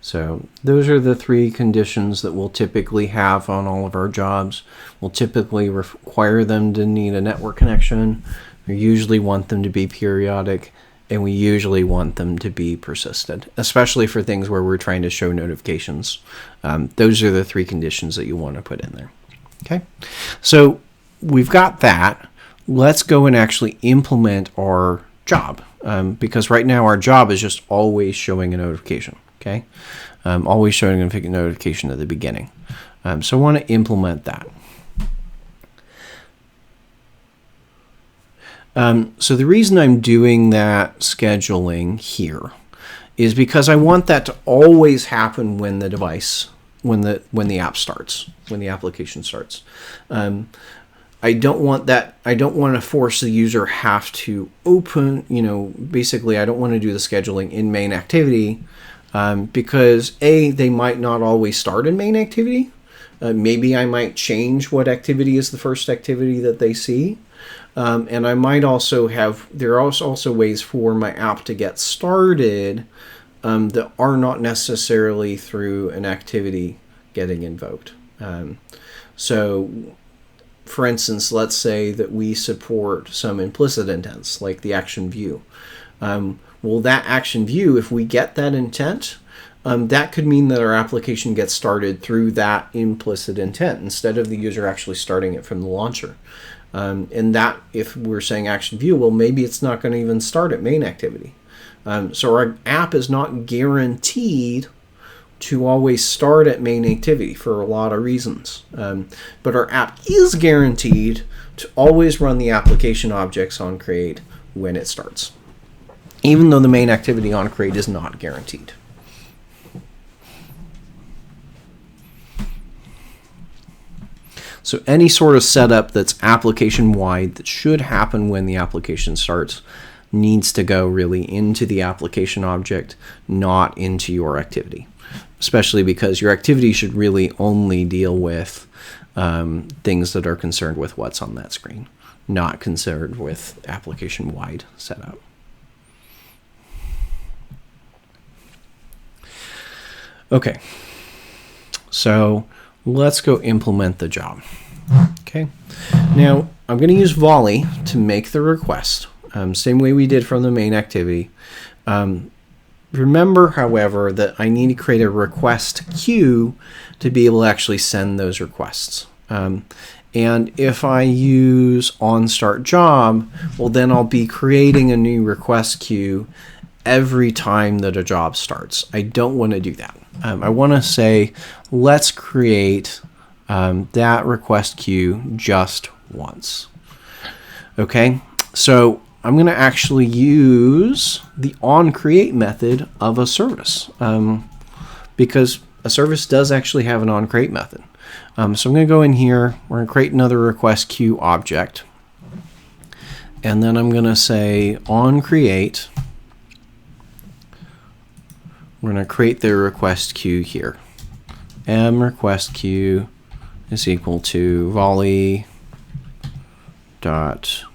So those are the three conditions that we'll typically have on all of our jobs. We'll typically require them to need a network connection. We usually want them to be periodic, and we usually want them to be persistent, especially for things where we're trying to show notifications. Those are the three conditions that you want to put in there. Okay, so we've got that. Let's go and actually implement our job, because right now our job is just always showing a notification. Okay, always showing a notification at the beginning. So I want to implement that. So the reason I'm doing that scheduling here is because I want that to always happen when the device, when the app starts, when the application starts. I don't want that. I don't want to force the user have to open. Basically, I don't want to do the scheduling in main activity. Because they might not always start in main activity. Maybe I might change what activity is the first activity that they see. And I might also there are also ways for my app to get started that are not necessarily through an activity getting invoked. So for instance, let's say that we support some implicit intents like the action view. Well, that action view, if we get that intent, that could mean that our application gets started through that implicit intent instead of the user actually starting it from the launcher. And that, if we're saying action view, well, maybe it's not going to even start at main activity. So our app is not guaranteed to always start at main activity for a lot of reasons. But our app is guaranteed to always run the application objects on create when it starts, even though the main activity on create is not guaranteed. So any sort of setup that's application-wide that should happen when the application starts needs to go really into the application object, not into your activity, especially because your activity should really only deal with things that are concerned with what's on that screen, not concerned with application-wide setup. Okay, so let's go implement the job. Okay, now I'm going to use Volley to make the request, same way we did from the main activity. Remember, however, that I need to create a request queue to be able to actually send those requests. And if I use onStartJob, well, then I'll be creating a new request queue every time that a job starts. I don't want to do that. I want to say, let's create that request queue just once. Okay, so I'm going to actually use the onCreate method of a service because a service does actually have an onCreate method. So I'm going to go in here. We're going to create another request queue object. And then I'm going to say onCreate. We're going to create the request queue here. Request queue is equal to volley dot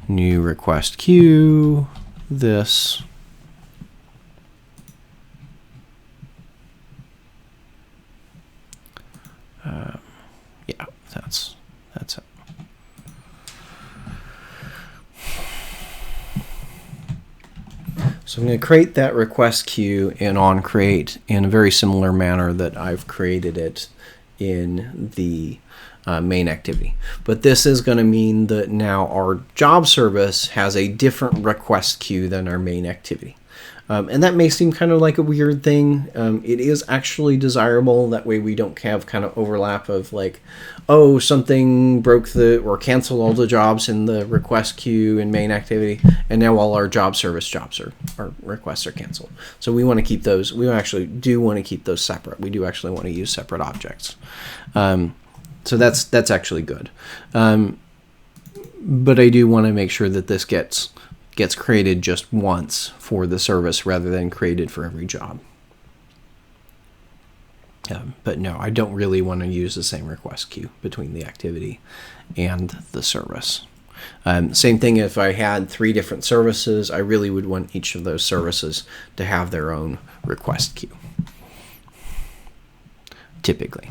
new request queue this. Yeah, that's it. So I'm going to create that request queue in onCreate in a very similar manner that I've created it in the main activity. But this is going to mean that now our job service has a different request queue than our main activity. And that may seem kind of like a weird thing. It is actually desirable. That way we don't have kind of overlap of like, oh, something broke or canceled all the jobs in the request queue in main activity, and now all our job service jobs our requests are canceled. So we want to keep those. We actually do want to keep those separate. We do actually want to use separate objects. So that's actually good. But I do want to make sure that this gets created just once for the service rather than created for every job. But no, I don't really want to use the same request queue between the activity and the service. Same thing if I had 3 different services, I really would want each of those services to have their own request queue, typically.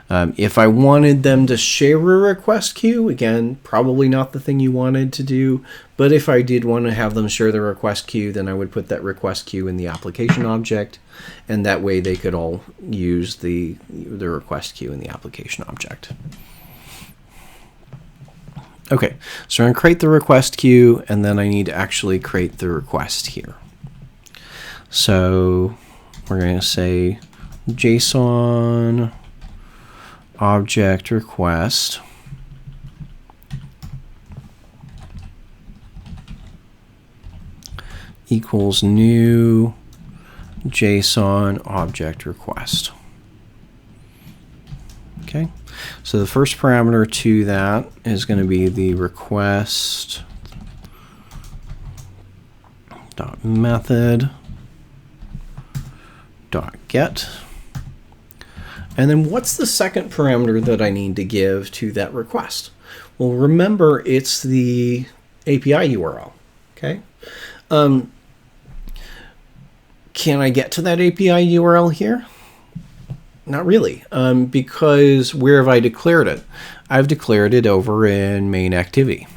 If I wanted them to share a request queue, again, probably not the thing you wanted to do, but if I did want to have them share the request queue, then I would put that request queue in the application object, and that way they could all use the request queue in the application object. Okay, so I'm going to create the request queue, and then I need to actually create the request here. So we're going to say JSON object request equals new JSON object request. Okay, so the first parameter to that is going to be the request dot method dot get. And then what's the second parameter that I need to give to that request? Well, remember, it's the API URL. Okay. Can I get to that API URL here? Not really, because where have I declared it? I've declared it over in main activity.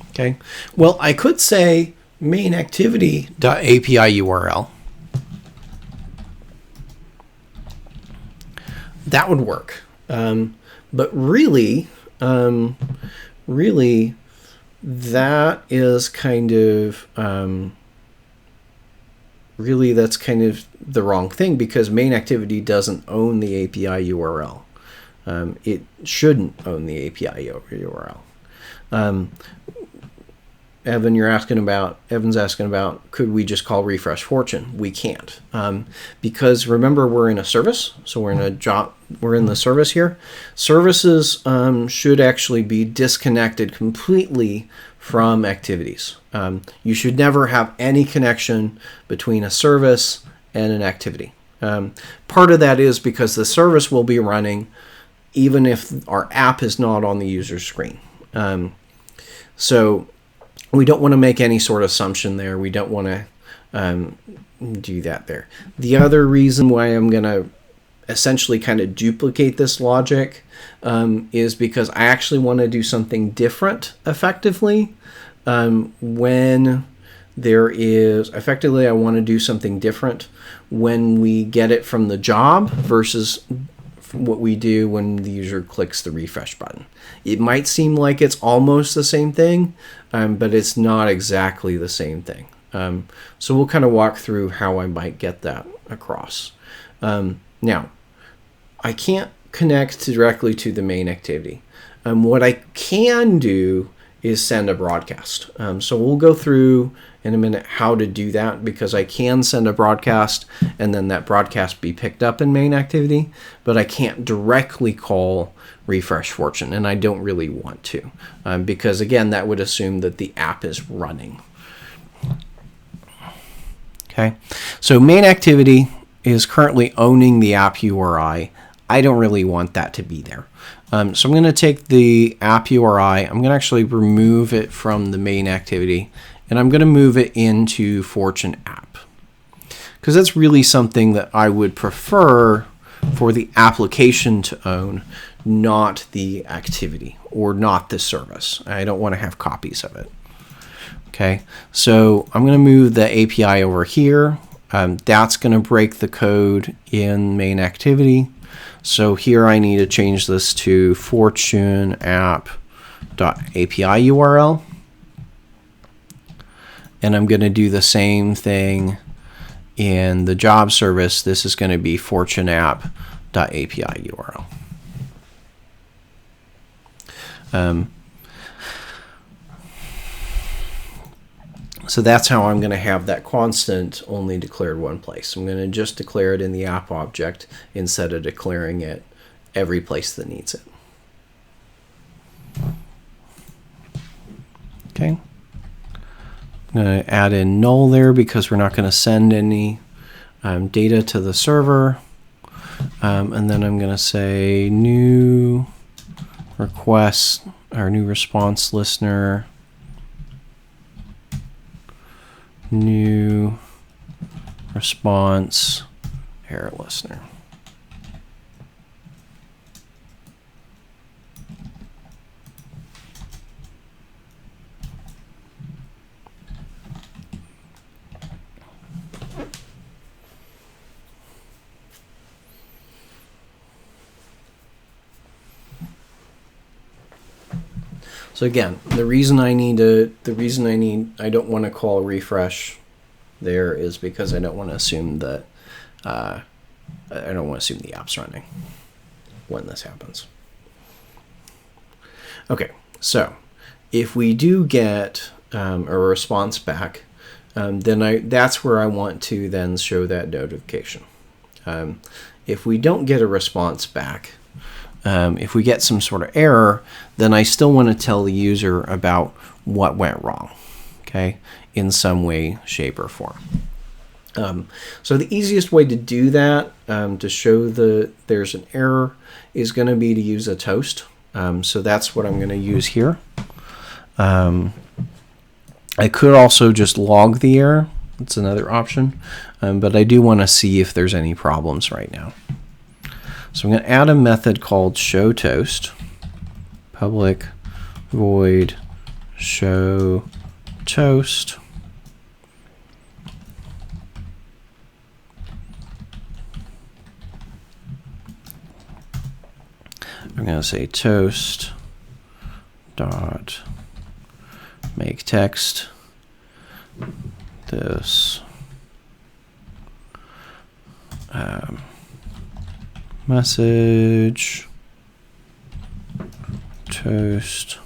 Okay. Well, I could say main activity.api URL. That would work, but really, that is kind of that's kind of the wrong thing, because main activity doesn't own the API URL. It shouldn't own the API URL. Evan's asking about, could we just call refresh fortune? We can't, because remember, we're in a service, so we're in the service here. Services should actually be disconnected completely from activities. You should never have any connection between a service and an activity. Part of that is because the service will be running even if our app is not on the user screen. So we don't want to make any sort of assumption there. We don't want to do that there. The other reason why I'm going to essentially kind of duplicate this logic is because I actually want to do something different effectively. When there is, effectively, I want to do something different when we get it from the job versus what we do when the user clicks the refresh button. It might seem like it's almost the same thing, but it's not exactly the same thing. So we'll kind of walk through how I might get that across. Now, I can't connect directly to the main activity. What I can do is send a broadcast. So we'll go through in a minute how to do that, because I can send a broadcast and then that broadcast be picked up in main activity, but I can't directly call refresh fortune, and I don't really want to, because again, that would assume that the app is running. Okay, so main activity is currently owning the app URI. I don't really want that to be there. So I'm going to take the app URI, I'm going to actually remove it from the main activity, and I'm going to move it into Fortune app, because that's really something that I would prefer for the application to own, not the activity or not the service. I don't want to have copies of it. Okay, so I'm going to move the API over here. That's going to break the code in main activity. So here I need to change this to fortune app.api URL. And I'm going to do the same thing in the job service. This is going to be fortune app.api URL. So that's how I'm going to have that constant only declared one place. I'm going to just declare it in the app object instead of declaring it every place that needs it. Okay. I'm going to add in null there because we're not going to send any data to the server. And then I'm going to say new request or new response listener, new response error listener. So again, I don't want to call refresh there is because I don't want to assume that I don't want to assume the app's running when this happens. Okay, so if we do get a response back, then that's where I want to then show that notification. If we don't get a response back, if we get some sort of error, then I still want to tell the user about what went wrong, okay, in some way, shape, or form. So the easiest way to do that, to show there's an error, is going to be to use a toast. So that's what I'm going to use here. I could also just log the error. That's another option. But I do want to see if there's any problems right now. So I'm going to add a method called showToast, public void showToast. I'm going to say toast dot make text this message toast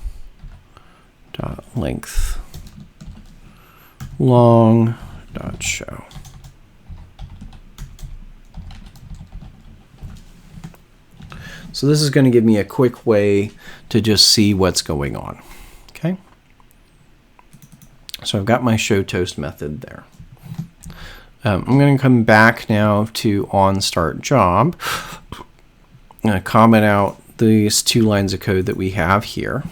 dot length long dot show. So this is going to give me a quick way to just see what's going on. Okay. So I've got my showToast method there. I'm going to come back now to onStartJob. I'm going to comment out these 2 lines of code that we have here.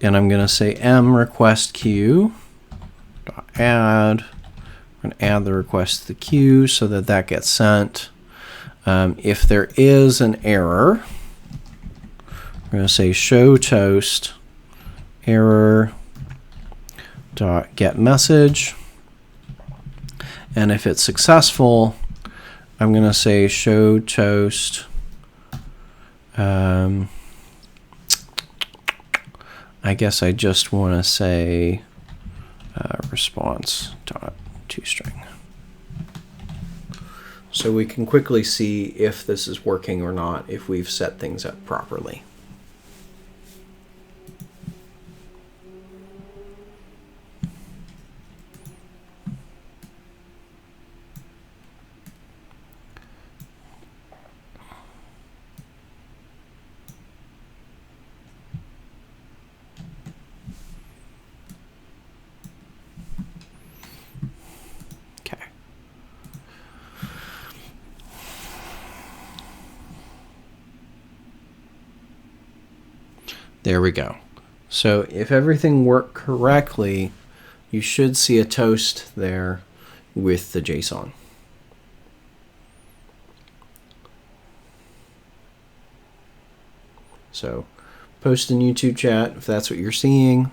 And I'm going to say mRequestQueue.add. I'm going to add the request to the queue so that that gets sent. If there is an error, we're going to say showToast error dot get message. And if it's successful, I'm going to say showToast. I guess I just want to say response dot toString. So we can quickly see if this is working or not, if we've set things up properly. There we go. So if everything worked correctly, you should see a toast there with the JSON. So post in YouTube chat if that's what you're seeing.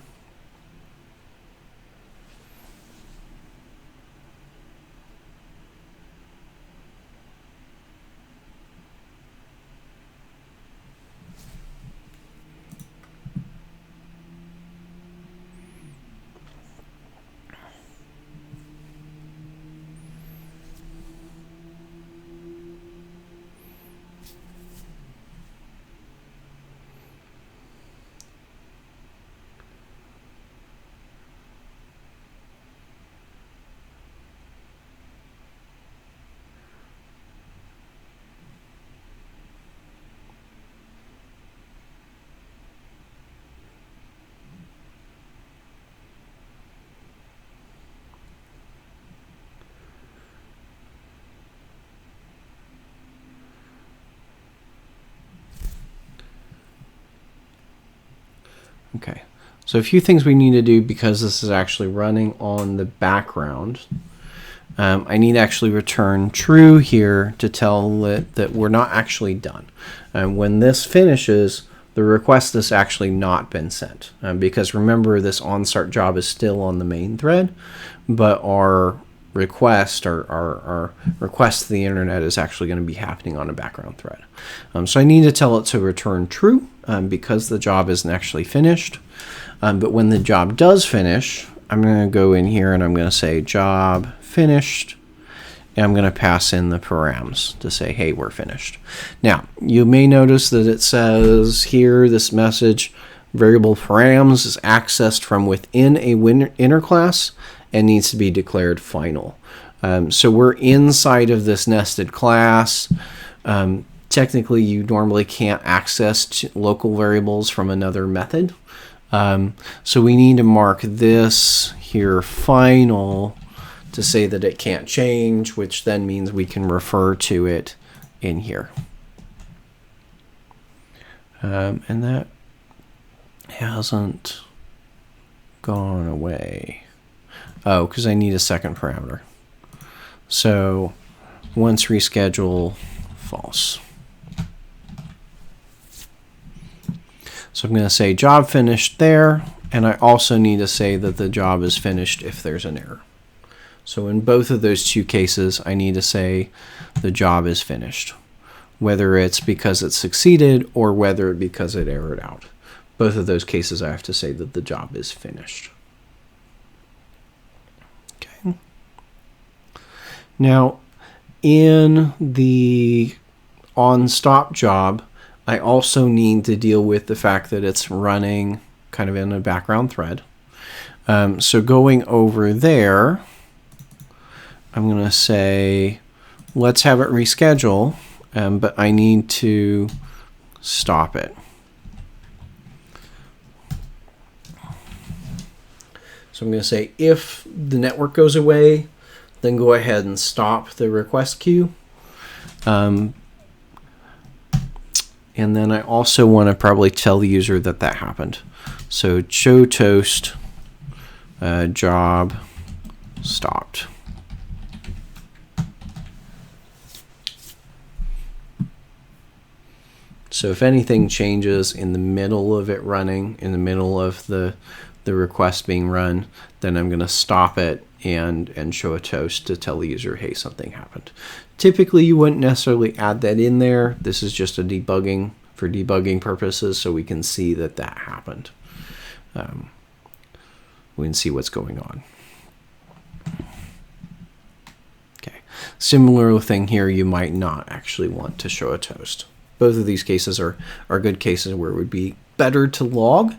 Okay, so a few things we need to do because this is actually running on the background. I need to actually return true here to tell it that we're not actually done. When this finishes, the request has actually not been sent. Because remember, this onStart job is still on the main thread, but our request, our request to the internet is actually going to be happening on a background thread. So I need to tell it to return true because the job isn't actually finished. But when the job does finish, I'm going to go in here and I'm going to say job finished. And I'm going to pass in the params to say, hey, we're finished. Now, you may notice that it says here, this message, variable params is accessed from within a inner class and needs to be declared final. So we're inside of this nested class. Technically, you normally can't access local variables from another method. So we need to mark this here final to say that it can't change, which then means we can refer to it in here. And that hasn't gone away. Oh, because I need a second parameter. So once reschedule false. So I'm going to say job finished there, and I also need to say that the job is finished if there's an error. So in both of those two cases, I need to say the job is finished, whether it's because it succeeded or whether because it errored out. Both of those cases, I have to say that the job is finished. Okay. Now, in the onStop job, I also need to deal with the fact that it's running kind of in a background thread. So going over there, I'm going to say, let's have it reschedule, but I need to stop it. So I'm going to say, if the network goes away, then go ahead and stop the request queue. And then I also want to probably tell the user that that happened. So show toast job stopped. So if anything changes in the middle of it running, in the middle of the request being run, then I'm going to stop it and show a toast to tell the user, hey, something happened. Typically, you wouldn't necessarily add that in there. This is just a debugging for debugging purposes, so we can see that that happened. We can see what's going on. Okay. Similar thing here, you might not actually want to show a toast. Both of these cases are good cases where it would be better to log,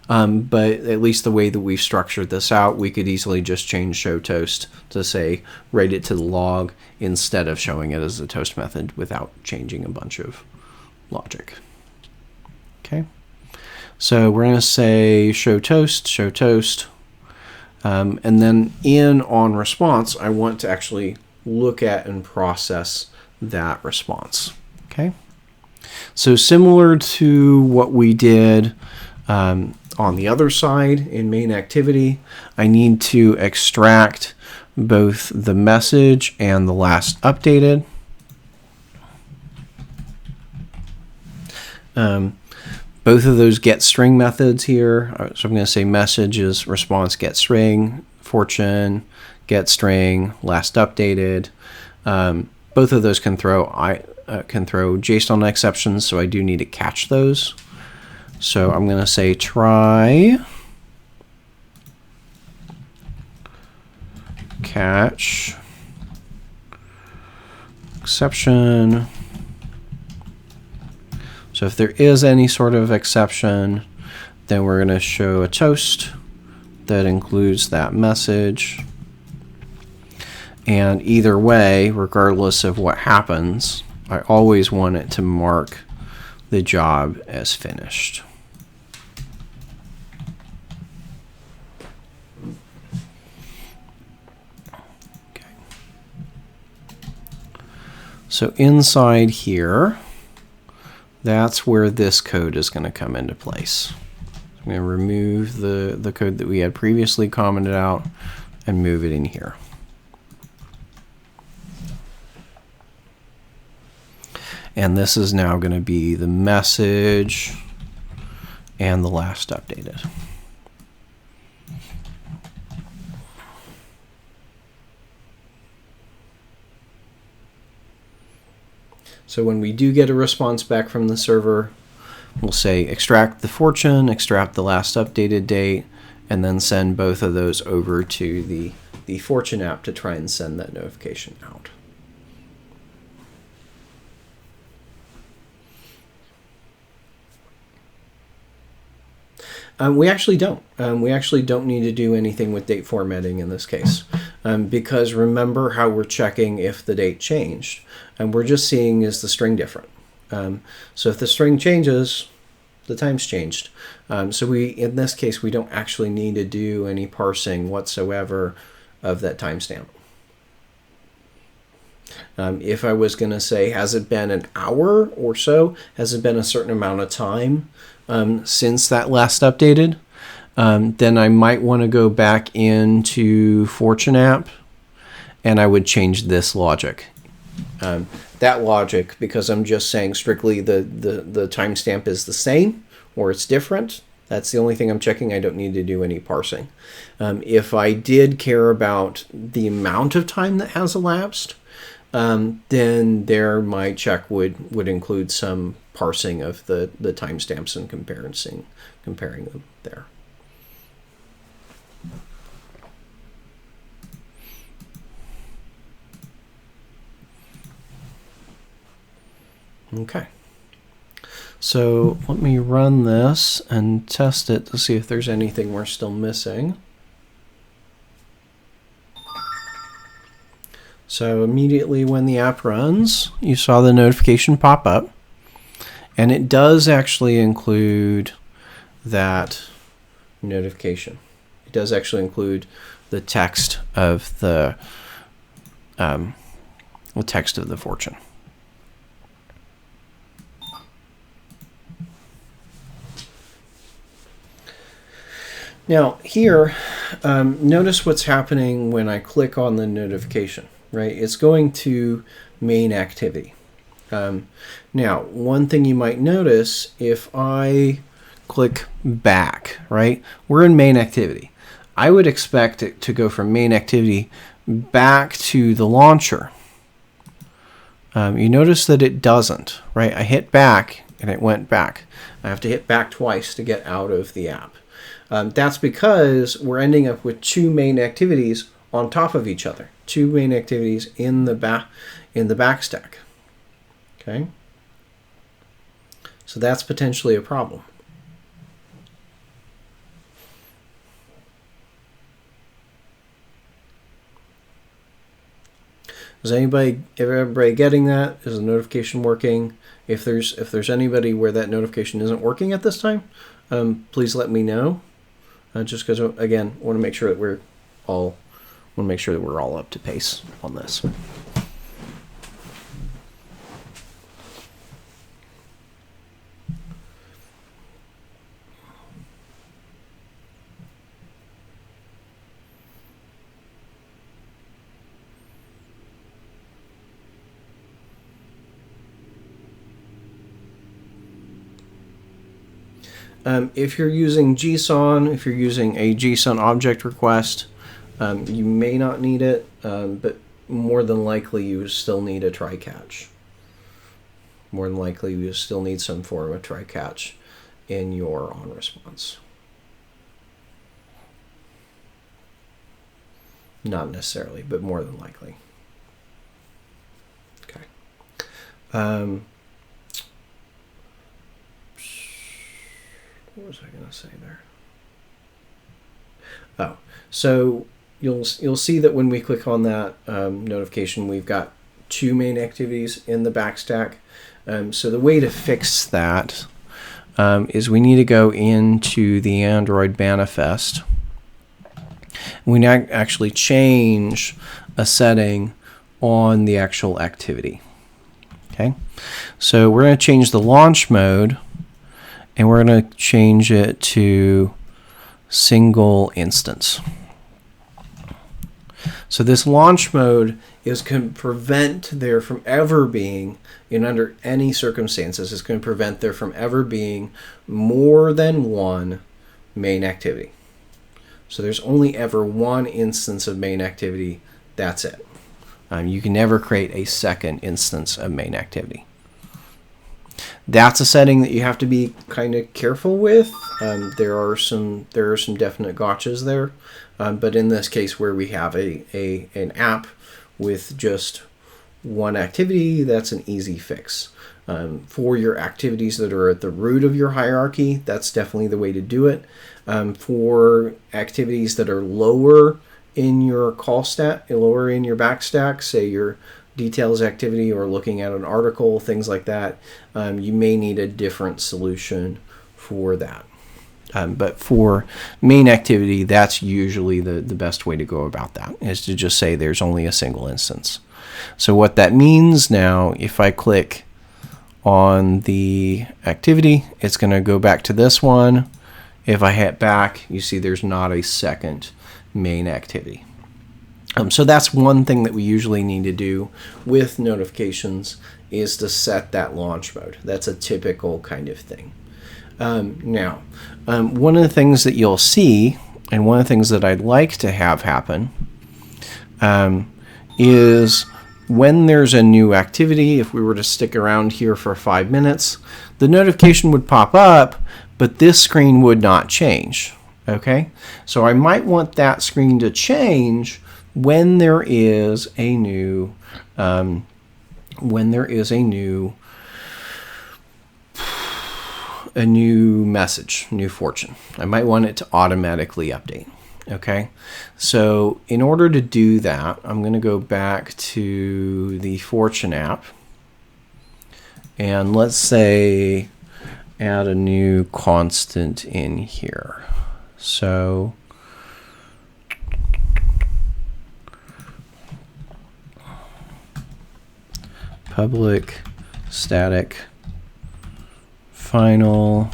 but at least the way that we've structured this out, we could easily just change show toast to say write it to the log instead of showing it as a toast method without changing a bunch of logic. Okay, so we're going to say show toast, and then in on response, I want to actually look at and process that response. Okay. So similar to what we did on the other side in main activity, I need to extract both the message and the last updated. Both of those get string methods here. So I'm going to say message is response get string, fortune get string, last updated. Both of those can throw JSON exceptions, so I do need to catch those. So I'm going to say try catch exception. So if there is any sort of exception, then we're going to show a toast that includes that message. And either way, regardless of what happens, I always want it to mark the job as finished. Okay. So inside here, that's where this code is going to come into place. I'm going to remove the code that we had previously commented out and move it in here. And this is now going to be the message and the last updated. So when we do get a response back from the server, we'll say extract the fortune, extract the last updated date, and then send both of those over to the fortune app to try and send that notification out. We actually don't. We actually don't need to do anything with date formatting in this case, because remember how we're checking if the date changed, and we're just seeing is the string different. So if the string changes, the time's changed. So in this case, we don't actually need to do any parsing whatsoever of that timestamp. If I was going to say, has it been an hour or so? Has it been a certain amount of time since that last updated? Then I might want to go back into Fortune app, and I would change this logic. That logic, because I'm just saying strictly the timestamp is the same or it's different. That's the only thing I'm checking. I don't need to do any parsing. If I did care about the amount of time that has elapsed, then there my check would include some parsing of the timestamps and comparing them there. Okay. So let me run this and test it to see if there's anything we're still missing. So immediately when the app runs, you saw the notification pop up, and it does actually include that notification. It does actually include the text of the fortune. Now here, notice what's happening when I click on the notification, right? It's going to main activity. Now, one thing you might notice, if I click back, right? We're in main activity. I would expect it to go from main activity back to the launcher. You notice that it doesn't, right? I hit back and it went back. I have to hit back twice to get out of the app. That's because we're ending up with two main activities on top of each other. Two main activities in the back stack. Okay? So that's potentially a problem. Is everybody getting that? Is the notification working? If there's anybody where that notification isn't working at this time, please let me know. Just because, again, I want to make sure that we're all up to pace on this. If you're using JSON, if you're using a JSON object request, you may not need it, but more than likely you still need a try-catch. More than likely you still need some form of try-catch in your on response. Not necessarily, but more than likely. Okay. What was I going to say there? Oh, so you'll see that when we click on that notification, we've got two main activities in the backstack. So the way to fix that is we need to go into the Android manifest. We now actually change a setting on the actual activity. Okay, so we're going to change the launch mode. and we're going to change it to single instance. So this launch mode can prevent there from ever being, under any circumstances, it's going to prevent there from ever being more than one main activity. So there's only ever one instance of main activity. That's it. You can never create a second instance of main activity. That's a setting that you have to be kind of careful with. There are some definite gotchas there, but in this case where we have an app with just one activity, that's an easy fix. For your activities that are at the root of your hierarchy, that's definitely the way to do it. For activities that are lower in your call stack, lower in your backstack, say your details activity or looking at an article, things like that, you may need a different solution for that. But for main activity, that's usually the best way to go about that, is to just say there's only a single instance. So what that means now, if I click on the activity, it's going to go back to this one. If I hit back, you see there's not a second main activity. So that's one thing that we usually need to do with notifications, is to set that launch mode. That's a typical kind of thing. Now, one of the things that you'll see, and one of the things that I'd like to have happen, is when there's a new activity, if we were to stick around here for 5 minutes, the notification would pop up, but this screen would not change. Okay? So I might want that screen to change when there is a new message, new fortune. I might want it to automatically update. Okay, so in order to do that, I'm going to go back to the Fortune app, and let's say add a new constant in here. So public static final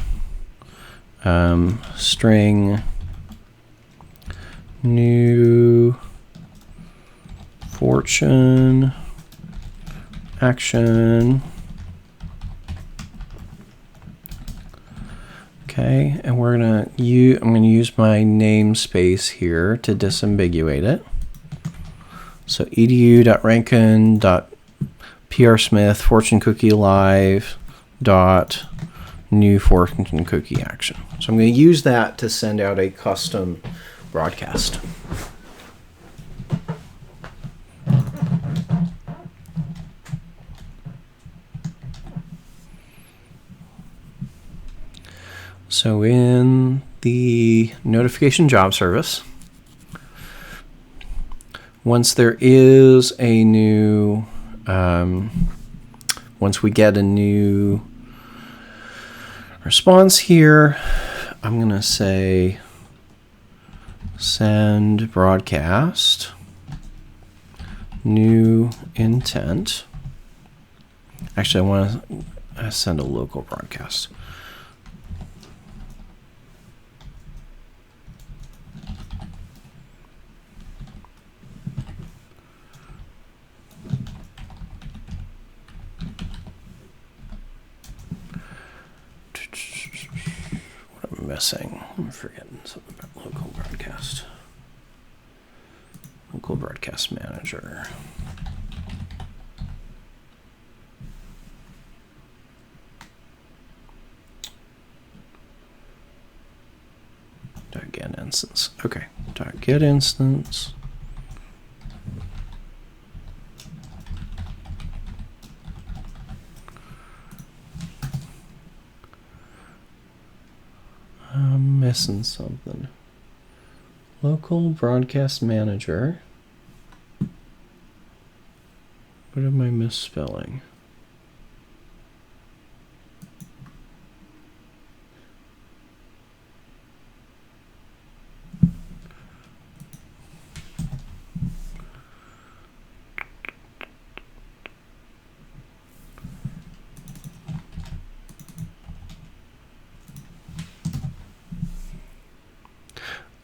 string new fortune action. Okay, and I'm going to use my namespace here to disambiguate it. So edu.rankin.prsmith fortune cookie live dot new fortune cookie action. So I'm going to use that to send out a custom broadcast. So in the notification job service, once there is a new, once we get a new response here, I'm going to say send broadcast new intent. Actually, I want to send a local broadcast. Missing. I'm forgetting something about local broadcast. Local broadcast manager. .get instance. Okay. .get instance. I'm missing something. Local broadcast manager. What am I misspelling?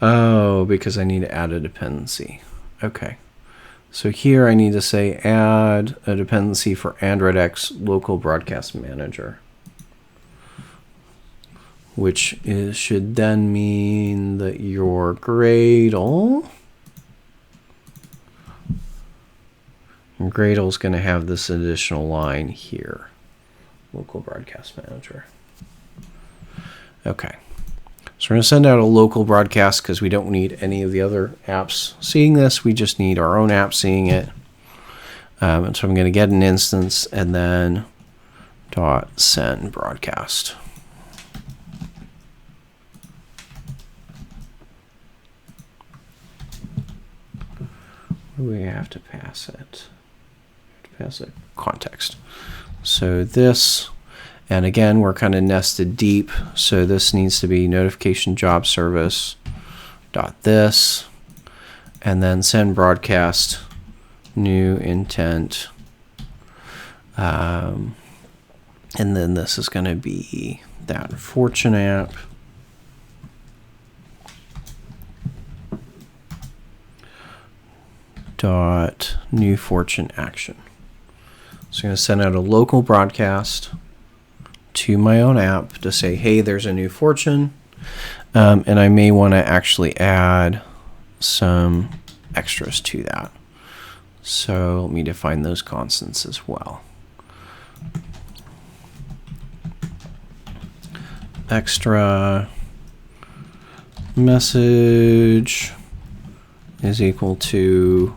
Oh, because I need to add a dependency. Okay. So here I need to say add a dependency for Android X local broadcast manager, which should then mean that your Gradle is going to have this additional line here, local broadcast manager. Okay. So we're going to send out a local broadcast because we don't need any of the other apps seeing this. We just need our own app seeing it. And so I'm going to get an instance and then .send broadcast. We have to pass it. Pass it context. So this. And again, we're kind of nested deep, so this needs to be notification job service dot this, and then send broadcast new intent, and then this is going to be that Fortune app. Dot new Fortune action. So I'm going to send out a local broadcast to my own app to say, hey, there's a new Fortune, and I may want to actually add some extras to that. So let me define those constants as well. Extra message is equal to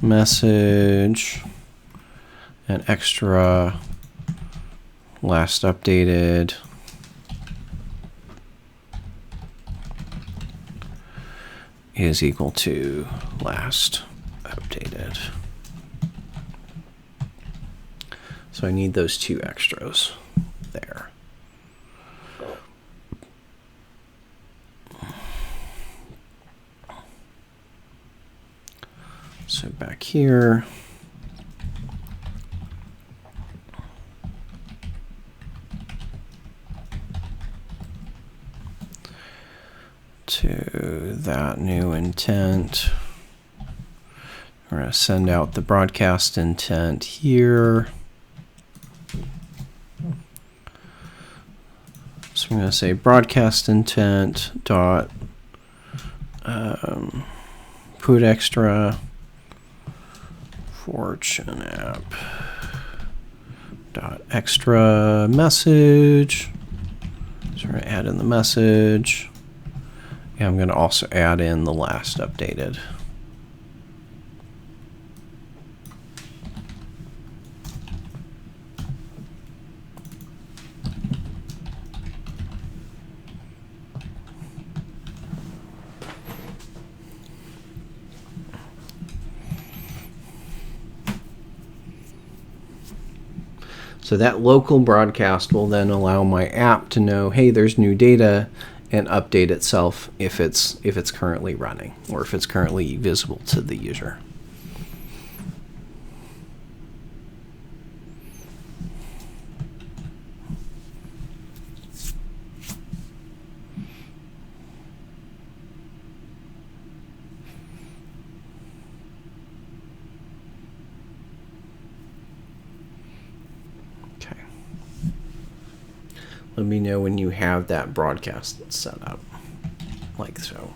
message and extra last updated is equal to last updated. So I need those two extras there. So back here, to that new intent, we're going to send out the broadcast intent here. So I'm going to say broadcast intent dot put extra Fortune app dot extra message. So we're going to add in the message. And I'm going to also add in the last updated. So that local broadcast will then allow my app to know, hey, there's new data, and update itself if it's currently running or if it's currently visible to the user. Let me know when you have that broadcast set up, like so.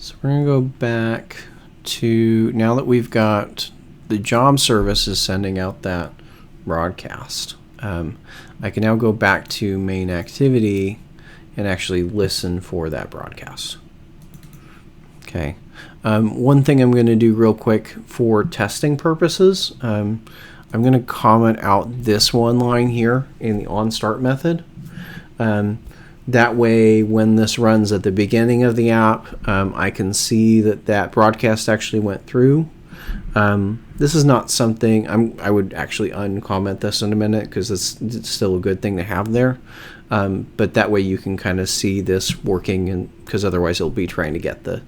So we're going to go back to, now that we've got the job service is sending out that broadcast, I can now go back to main activity and actually listen for that broadcast. Okay. One thing I'm going to do real quick for testing purposes, I'm going to comment out this one line here in the onStart method. That way, when this runs at the beginning of the app, I can see that that broadcast actually went through. This is not something I would actually uncomment this in a minute because it's still a good thing to have there. But that way you can kind of see this working, and because otherwise it'll be trying to get the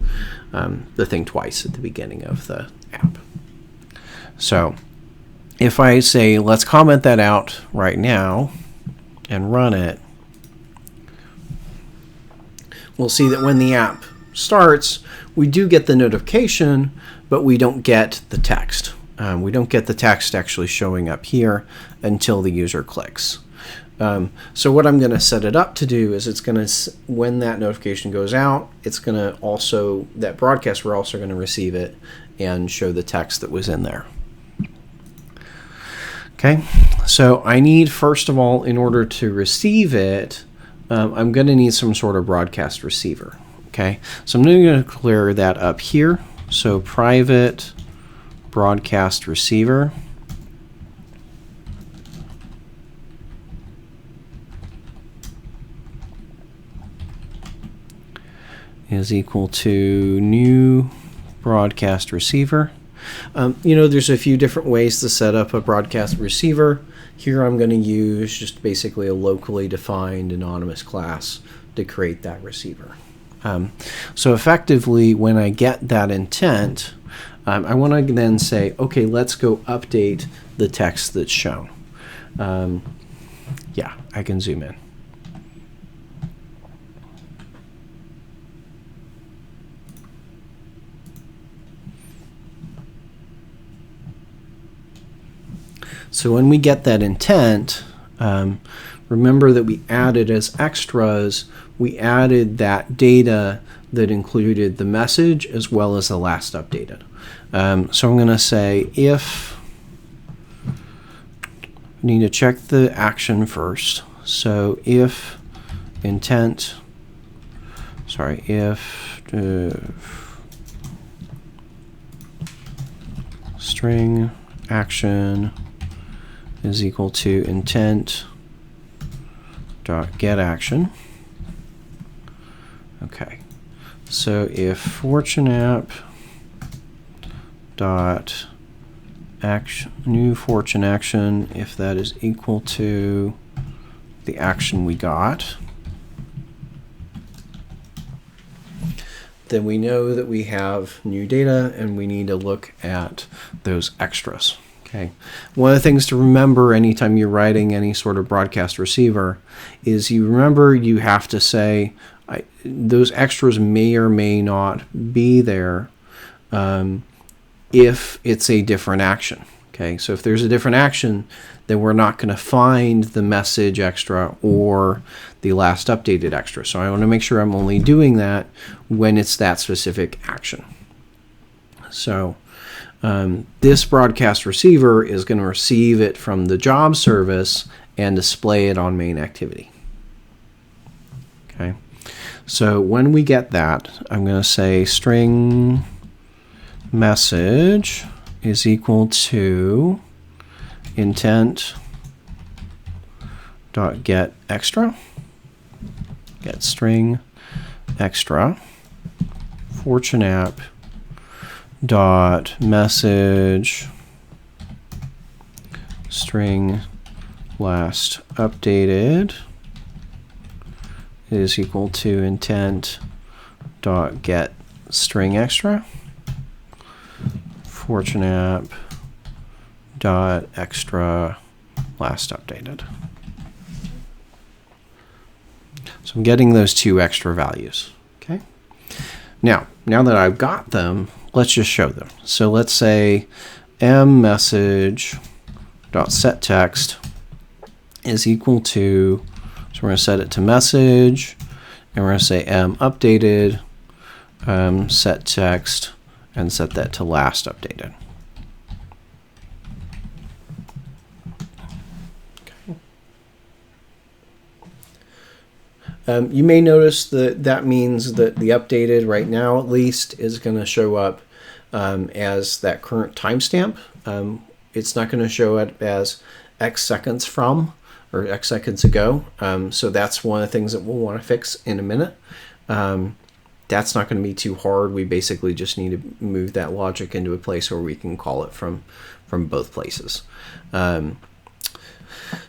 thing twice at the beginning of the app. So if I say let's comment that out right now and run it, we'll see that when the app starts, we do get the notification, but we don't get the text. We don't get the text actually showing up here until the user clicks. So what I'm going to set it up to do is it's going to, when that notification goes out, it's going to also, that broadcast, we're also going to receive it and show the text that was in there. Okay, so I need, first of all, in order to receive it, I'm going to need some sort of broadcast receiver. Okay, so I'm going to clear that up here. So private broadcast receiver is equal to new broadcast receiver. There's a few different ways to set up a broadcast receiver. Here I'm going to use just basically a locally defined anonymous class to create that receiver. So effectively, when I get that intent, I want to then say, okay, let's go update the text that's shown. Yeah, I can zoom in. So when we get that intent, remember that we added as extras, we added that data that included the message as well as the last updated. So I'm going to say if, I need to check the action first. So if intent, if string action is equal to intent dot get action. Okay, so if fortune app dot action, new fortune action, if that is equal to the action we got, then we know that we have new data and we need to look at those extras. Okay. One of the things to remember anytime you're writing any sort of broadcast receiver is you remember you have to say those extras may or may not be there if it's a different action. Okay, so if there's a different action, then we're not going to find the message extra or the last updated extra. So I want to make sure I'm only doing that when it's that specific action. So this broadcast receiver is going to receive it from the job service and display it on main activity. Okay, so when we get that, I'm going to say string message is equal to intent dot get extra, get string extra, fortune app dot message string last updated is equal to intent dot get string extra, fortune app dot extra last updated. So I'm getting those two extra values. Okay. Now that I've got them, let's just show them. So let's say message.setText is equal to, so we're going to set it to message, and we're going to say updated set text, and set that to last updated. You may notice that that means that the updated right now at least is going to show up as that current timestamp. it's not going to show it as X seconds from or X seconds ago. So that's one of the things that we'll want to fix in a minute. That's not going to be too hard. We basically just need to move that logic into a place where we can call it from both places.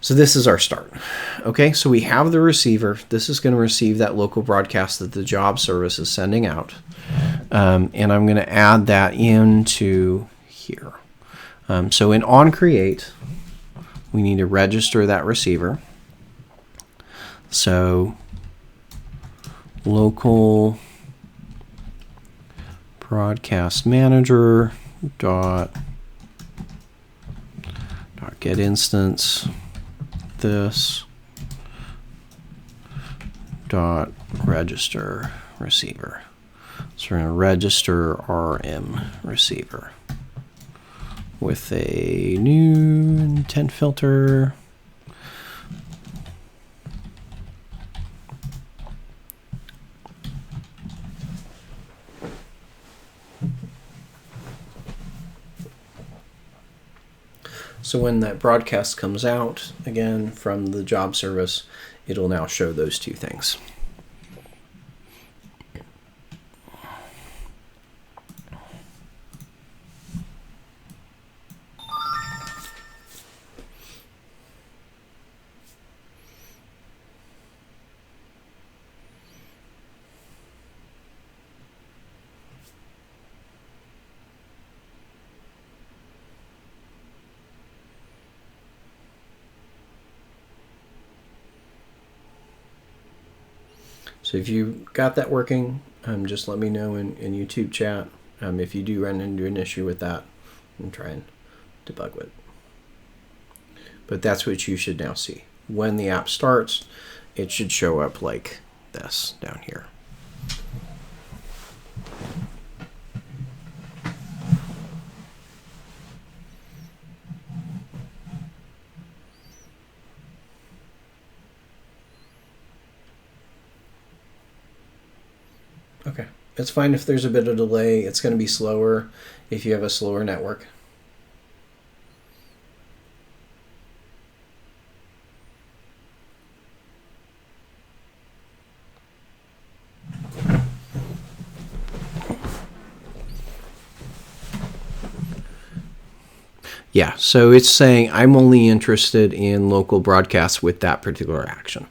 So this is our start. Okay, so we have the receiver. This is going to receive that local broadcast that the job service is sending out. And I'm going to add that into here. So in onCreate, we need to register that receiver. So local broadcast manager dot get instance this dot register receiver. So we're going to register RM receiver with a new intent filter. So when that broadcast comes out, again, from the job service, it'll now show those two things. So if you got that working, just let me know in YouTube chat if you do run into an issue with that, and try and debug it. But that's what you should now see. When the app starts, it should show up like this down here. Okay, it's fine if there's a bit of delay. It's going to be slower if you have a slower network. Yeah, so it's saying I'm only interested in local broadcasts with that particular action.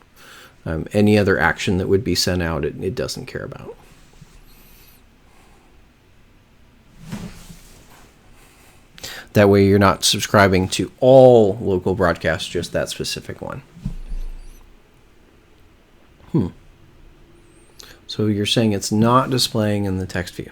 Any other action that would be sent out, it doesn't care about. That way you're not subscribing to all local broadcasts, just that specific one. So you're saying it's not displaying in the text view.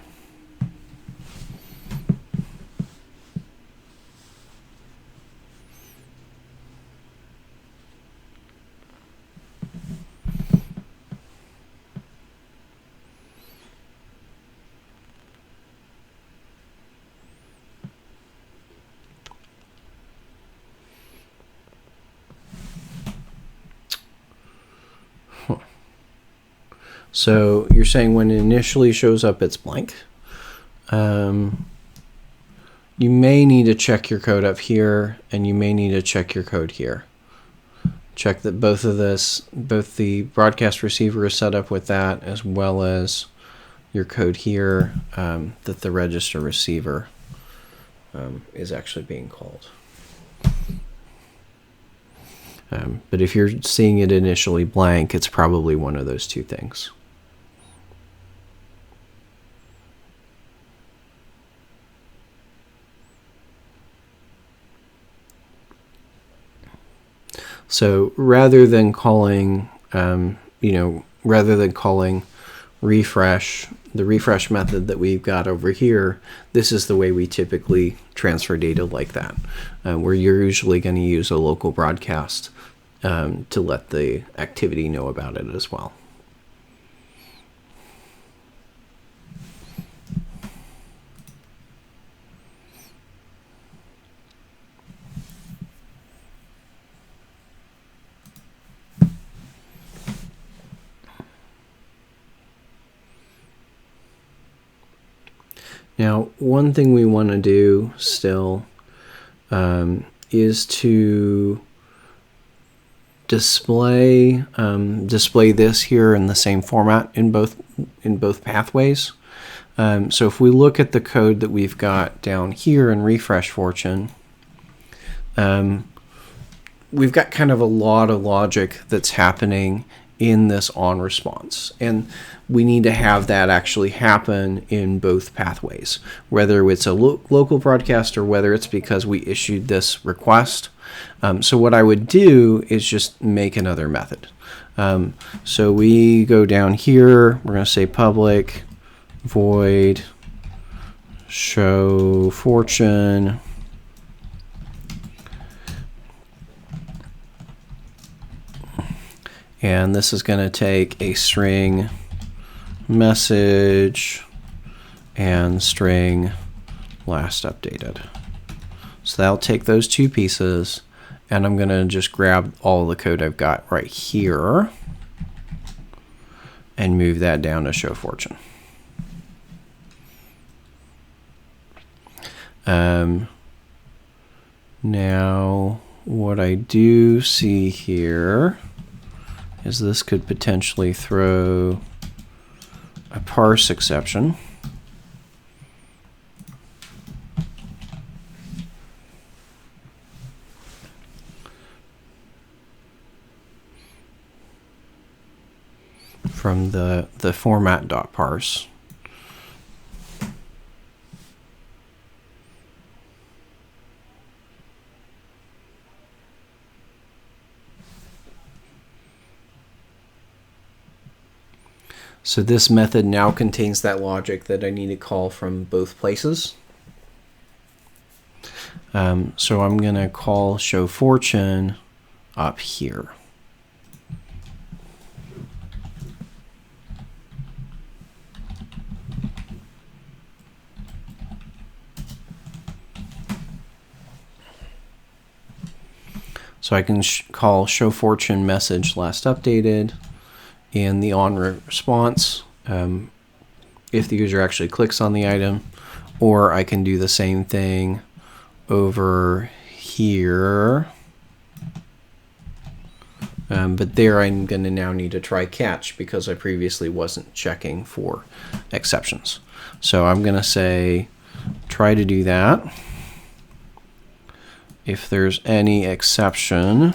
So you're saying when it initially shows up, it's blank. You may need to check your code up here, and you may need to check your code here. Check that both the broadcast receiver is set up with that, as well as your code here, that the register receiver is actually being called. But if you're seeing it initially blank, it's probably one of those two things. So rather than calling, refresh, the refresh method that we've got over here, this is the way we typically transfer data like that, where you're usually going to use a local broadcast to let the activity know about it as well. Now, one thing we want to do still is to display this here in the same format in both pathways. So if we look at the code that we've got down here in refresh fortune, we've got kind of a lot of logic that's happening in this on response, and we need to have that actually happen in both pathways, whether it's a local broadcast or whether it's because we issued this request. So what I would do is just make another method. So we go down here, we're going to say public void show fortune, and this is going to take a string message and string last updated. So that'll take those two pieces, and I'm going to just grab all the code I've got right here and move that down to show fortune. Now what I do see here is this could potentially throw a parse exception. From the format.parse. So this method now contains that logic that I need to call from both places. So I'm going to call show fortune up here. So I can call show fortune message last updated in the on response if the user actually clicks on the item, or I can do the same thing over here. But there I'm going to now need to try catch because I previously wasn't checking for exceptions. So I'm going to say try to do that. If there's any exception,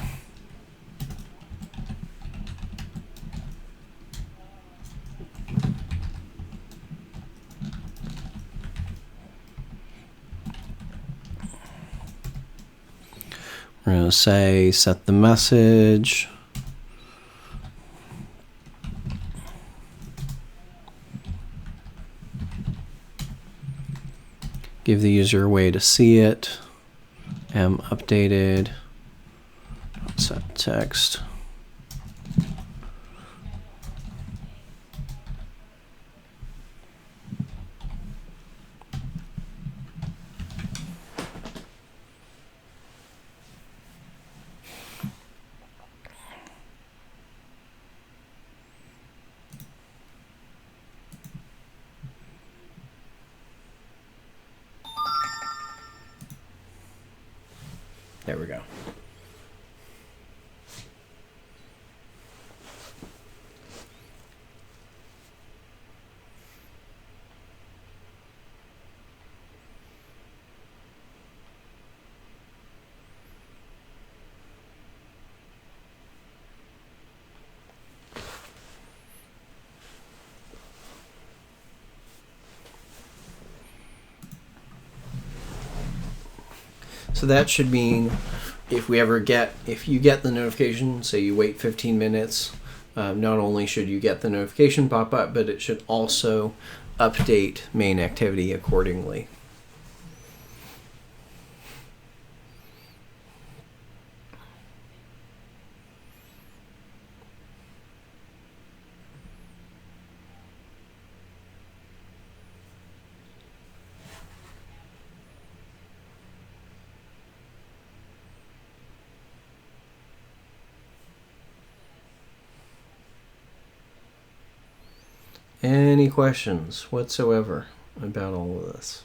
we're going to say set the message. Give the user a way to see it. Updated. Set text. There we go. So that should mean if you get the notification, say you wait 15 minutes, not only should you get the notification pop up, but it should also update main activity accordingly. Any questions whatsoever about all of this?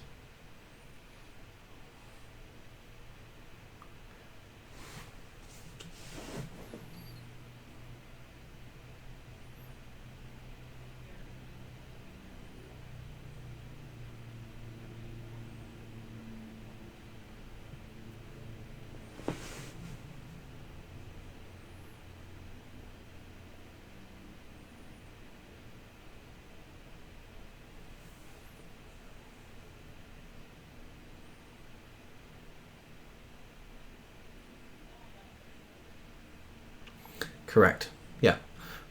Correct. Yeah.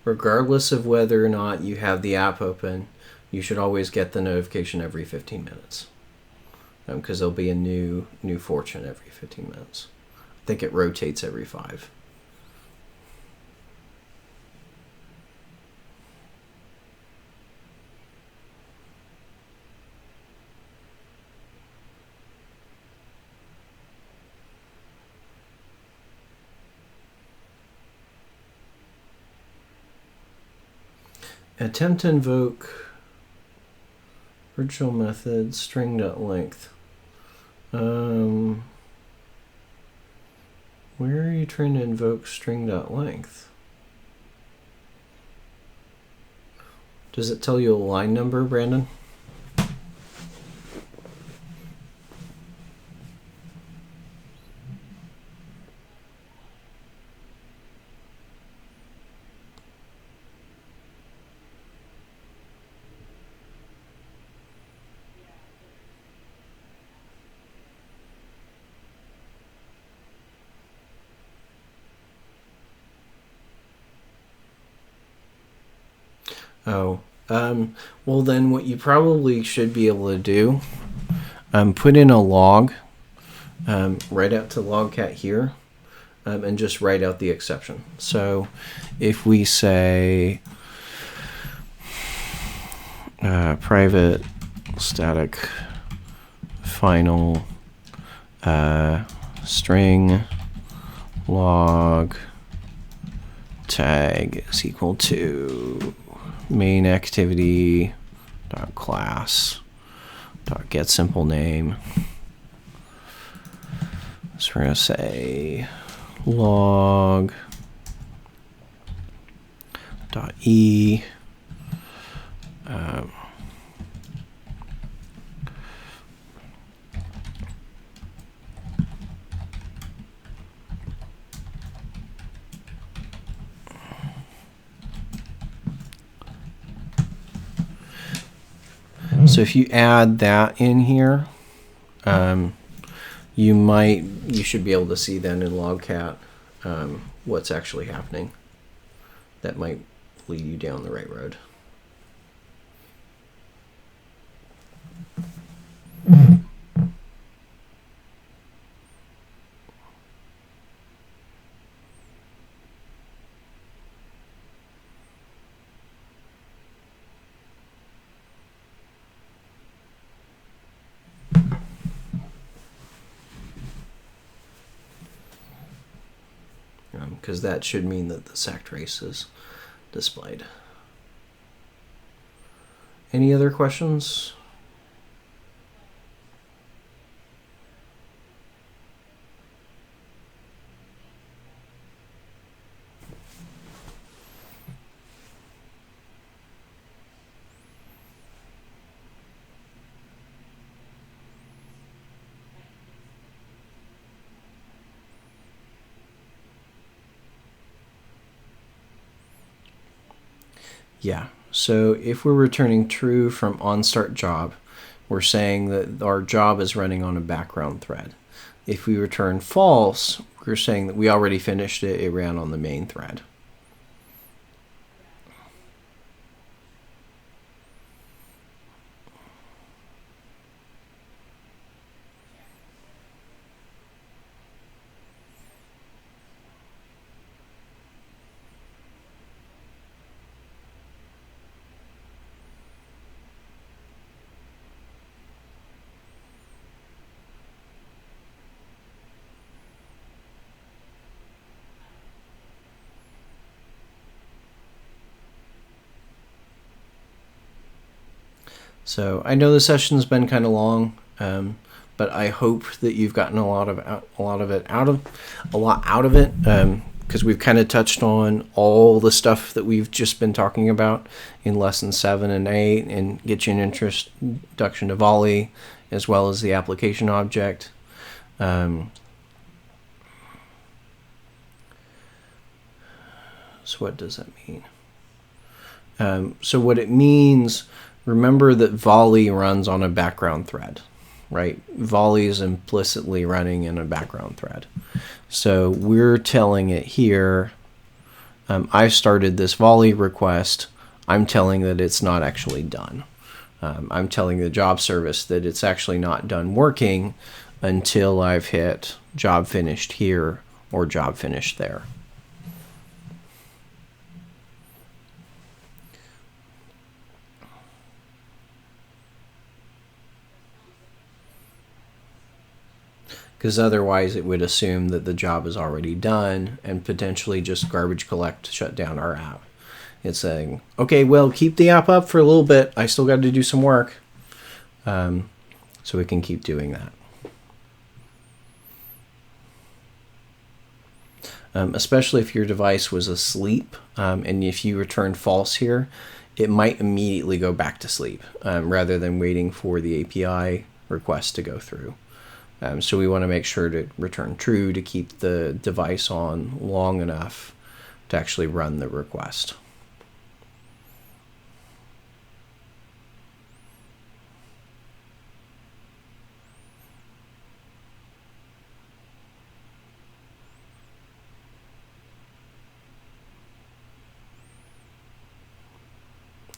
Regardless of whether or not you have the app open, you should always get the notification every 15 minutes. Because there'll be a new fortune every 15 minutes. I think it rotates every 5. Attempt to invoke virtual method string.length. Where are you trying to invoke string.length? Does it tell you a line number, Brandon? Oh, well then what you probably should be able to do, put in a log, write out to logcat here, and just write out the exception. So if we say private static final string log tag is equal to main activity dot class dot get simple name. So we're gonna say log dot e so if you add that in here, you should be able to see then in logcat what's actually happening. That might lead you down the right road. Because that should mean that the stack trace is displayed. Any other questions? Yeah, so if we're returning true from onStart job, we're saying that our job is running on a background thread. If we return false, we're saying that we already finished it, it ran on the main thread. So I know the session's been kind of long, but I hope that you've gotten a lot out of it, because we've kind of touched on all the stuff that we've just been talking about in lesson 7 and 8, and get you an introduction to Volley as well as the application object. So what does that mean? So what it means, remember that Volley runs on a background thread, right? Volley is implicitly running in a background thread. So we're telling it here I've started this Volley request. I'm telling that it's not actually done. I'm telling the job service that it's actually not done working until I've hit job finished here or job finished there. Because otherwise it would assume that the job is already done and potentially just garbage collect, shut down our app. It's saying, okay, well, keep the app up for a little bit. I still got to do some work. So we can keep doing that. Especially if your device was asleep, and if you return false here, it might immediately go back to sleep rather than waiting for the API request to go through. So we want to make sure to return true to keep the device on long enough to actually run the request.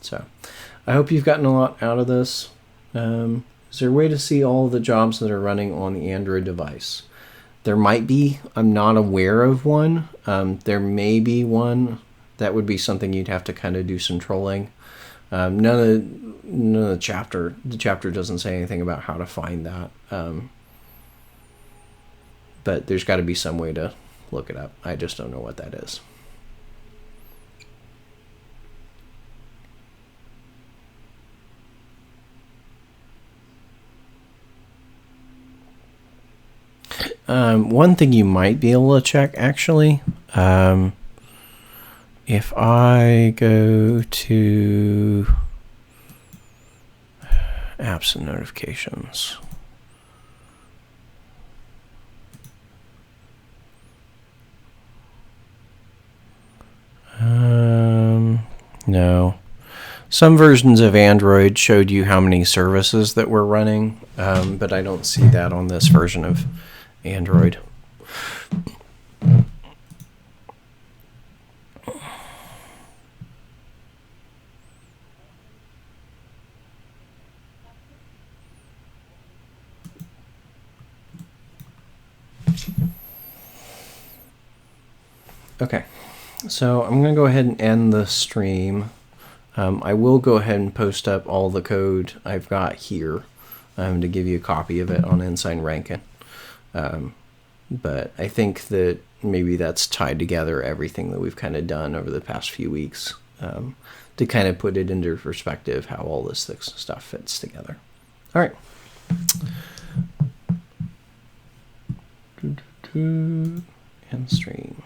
So I hope you've gotten a lot out of this. Is there a way to see all of the jobs that are running on the Android device? There might be. I'm not aware of one. There may be one. That would be something you'd have to kind of do some trolling. None of the chapter doesn't say anything about how to find that. But there's got to be some way to look it up. I just don't know what that is. One thing you might be able to check, actually, if I go to apps and notifications, no. Some versions of Android showed you how many services that were running, but I don't see that on this version of Android. Okay, so I'm going to go ahead and end the stream. I will go ahead and post up all the code I've got here to give you a copy of it on Ensign Rankin. But I think that maybe that's tied together everything that we've kind of done over the past few weeks to kind of put it into perspective how all this stuff fits together. All right. End stream.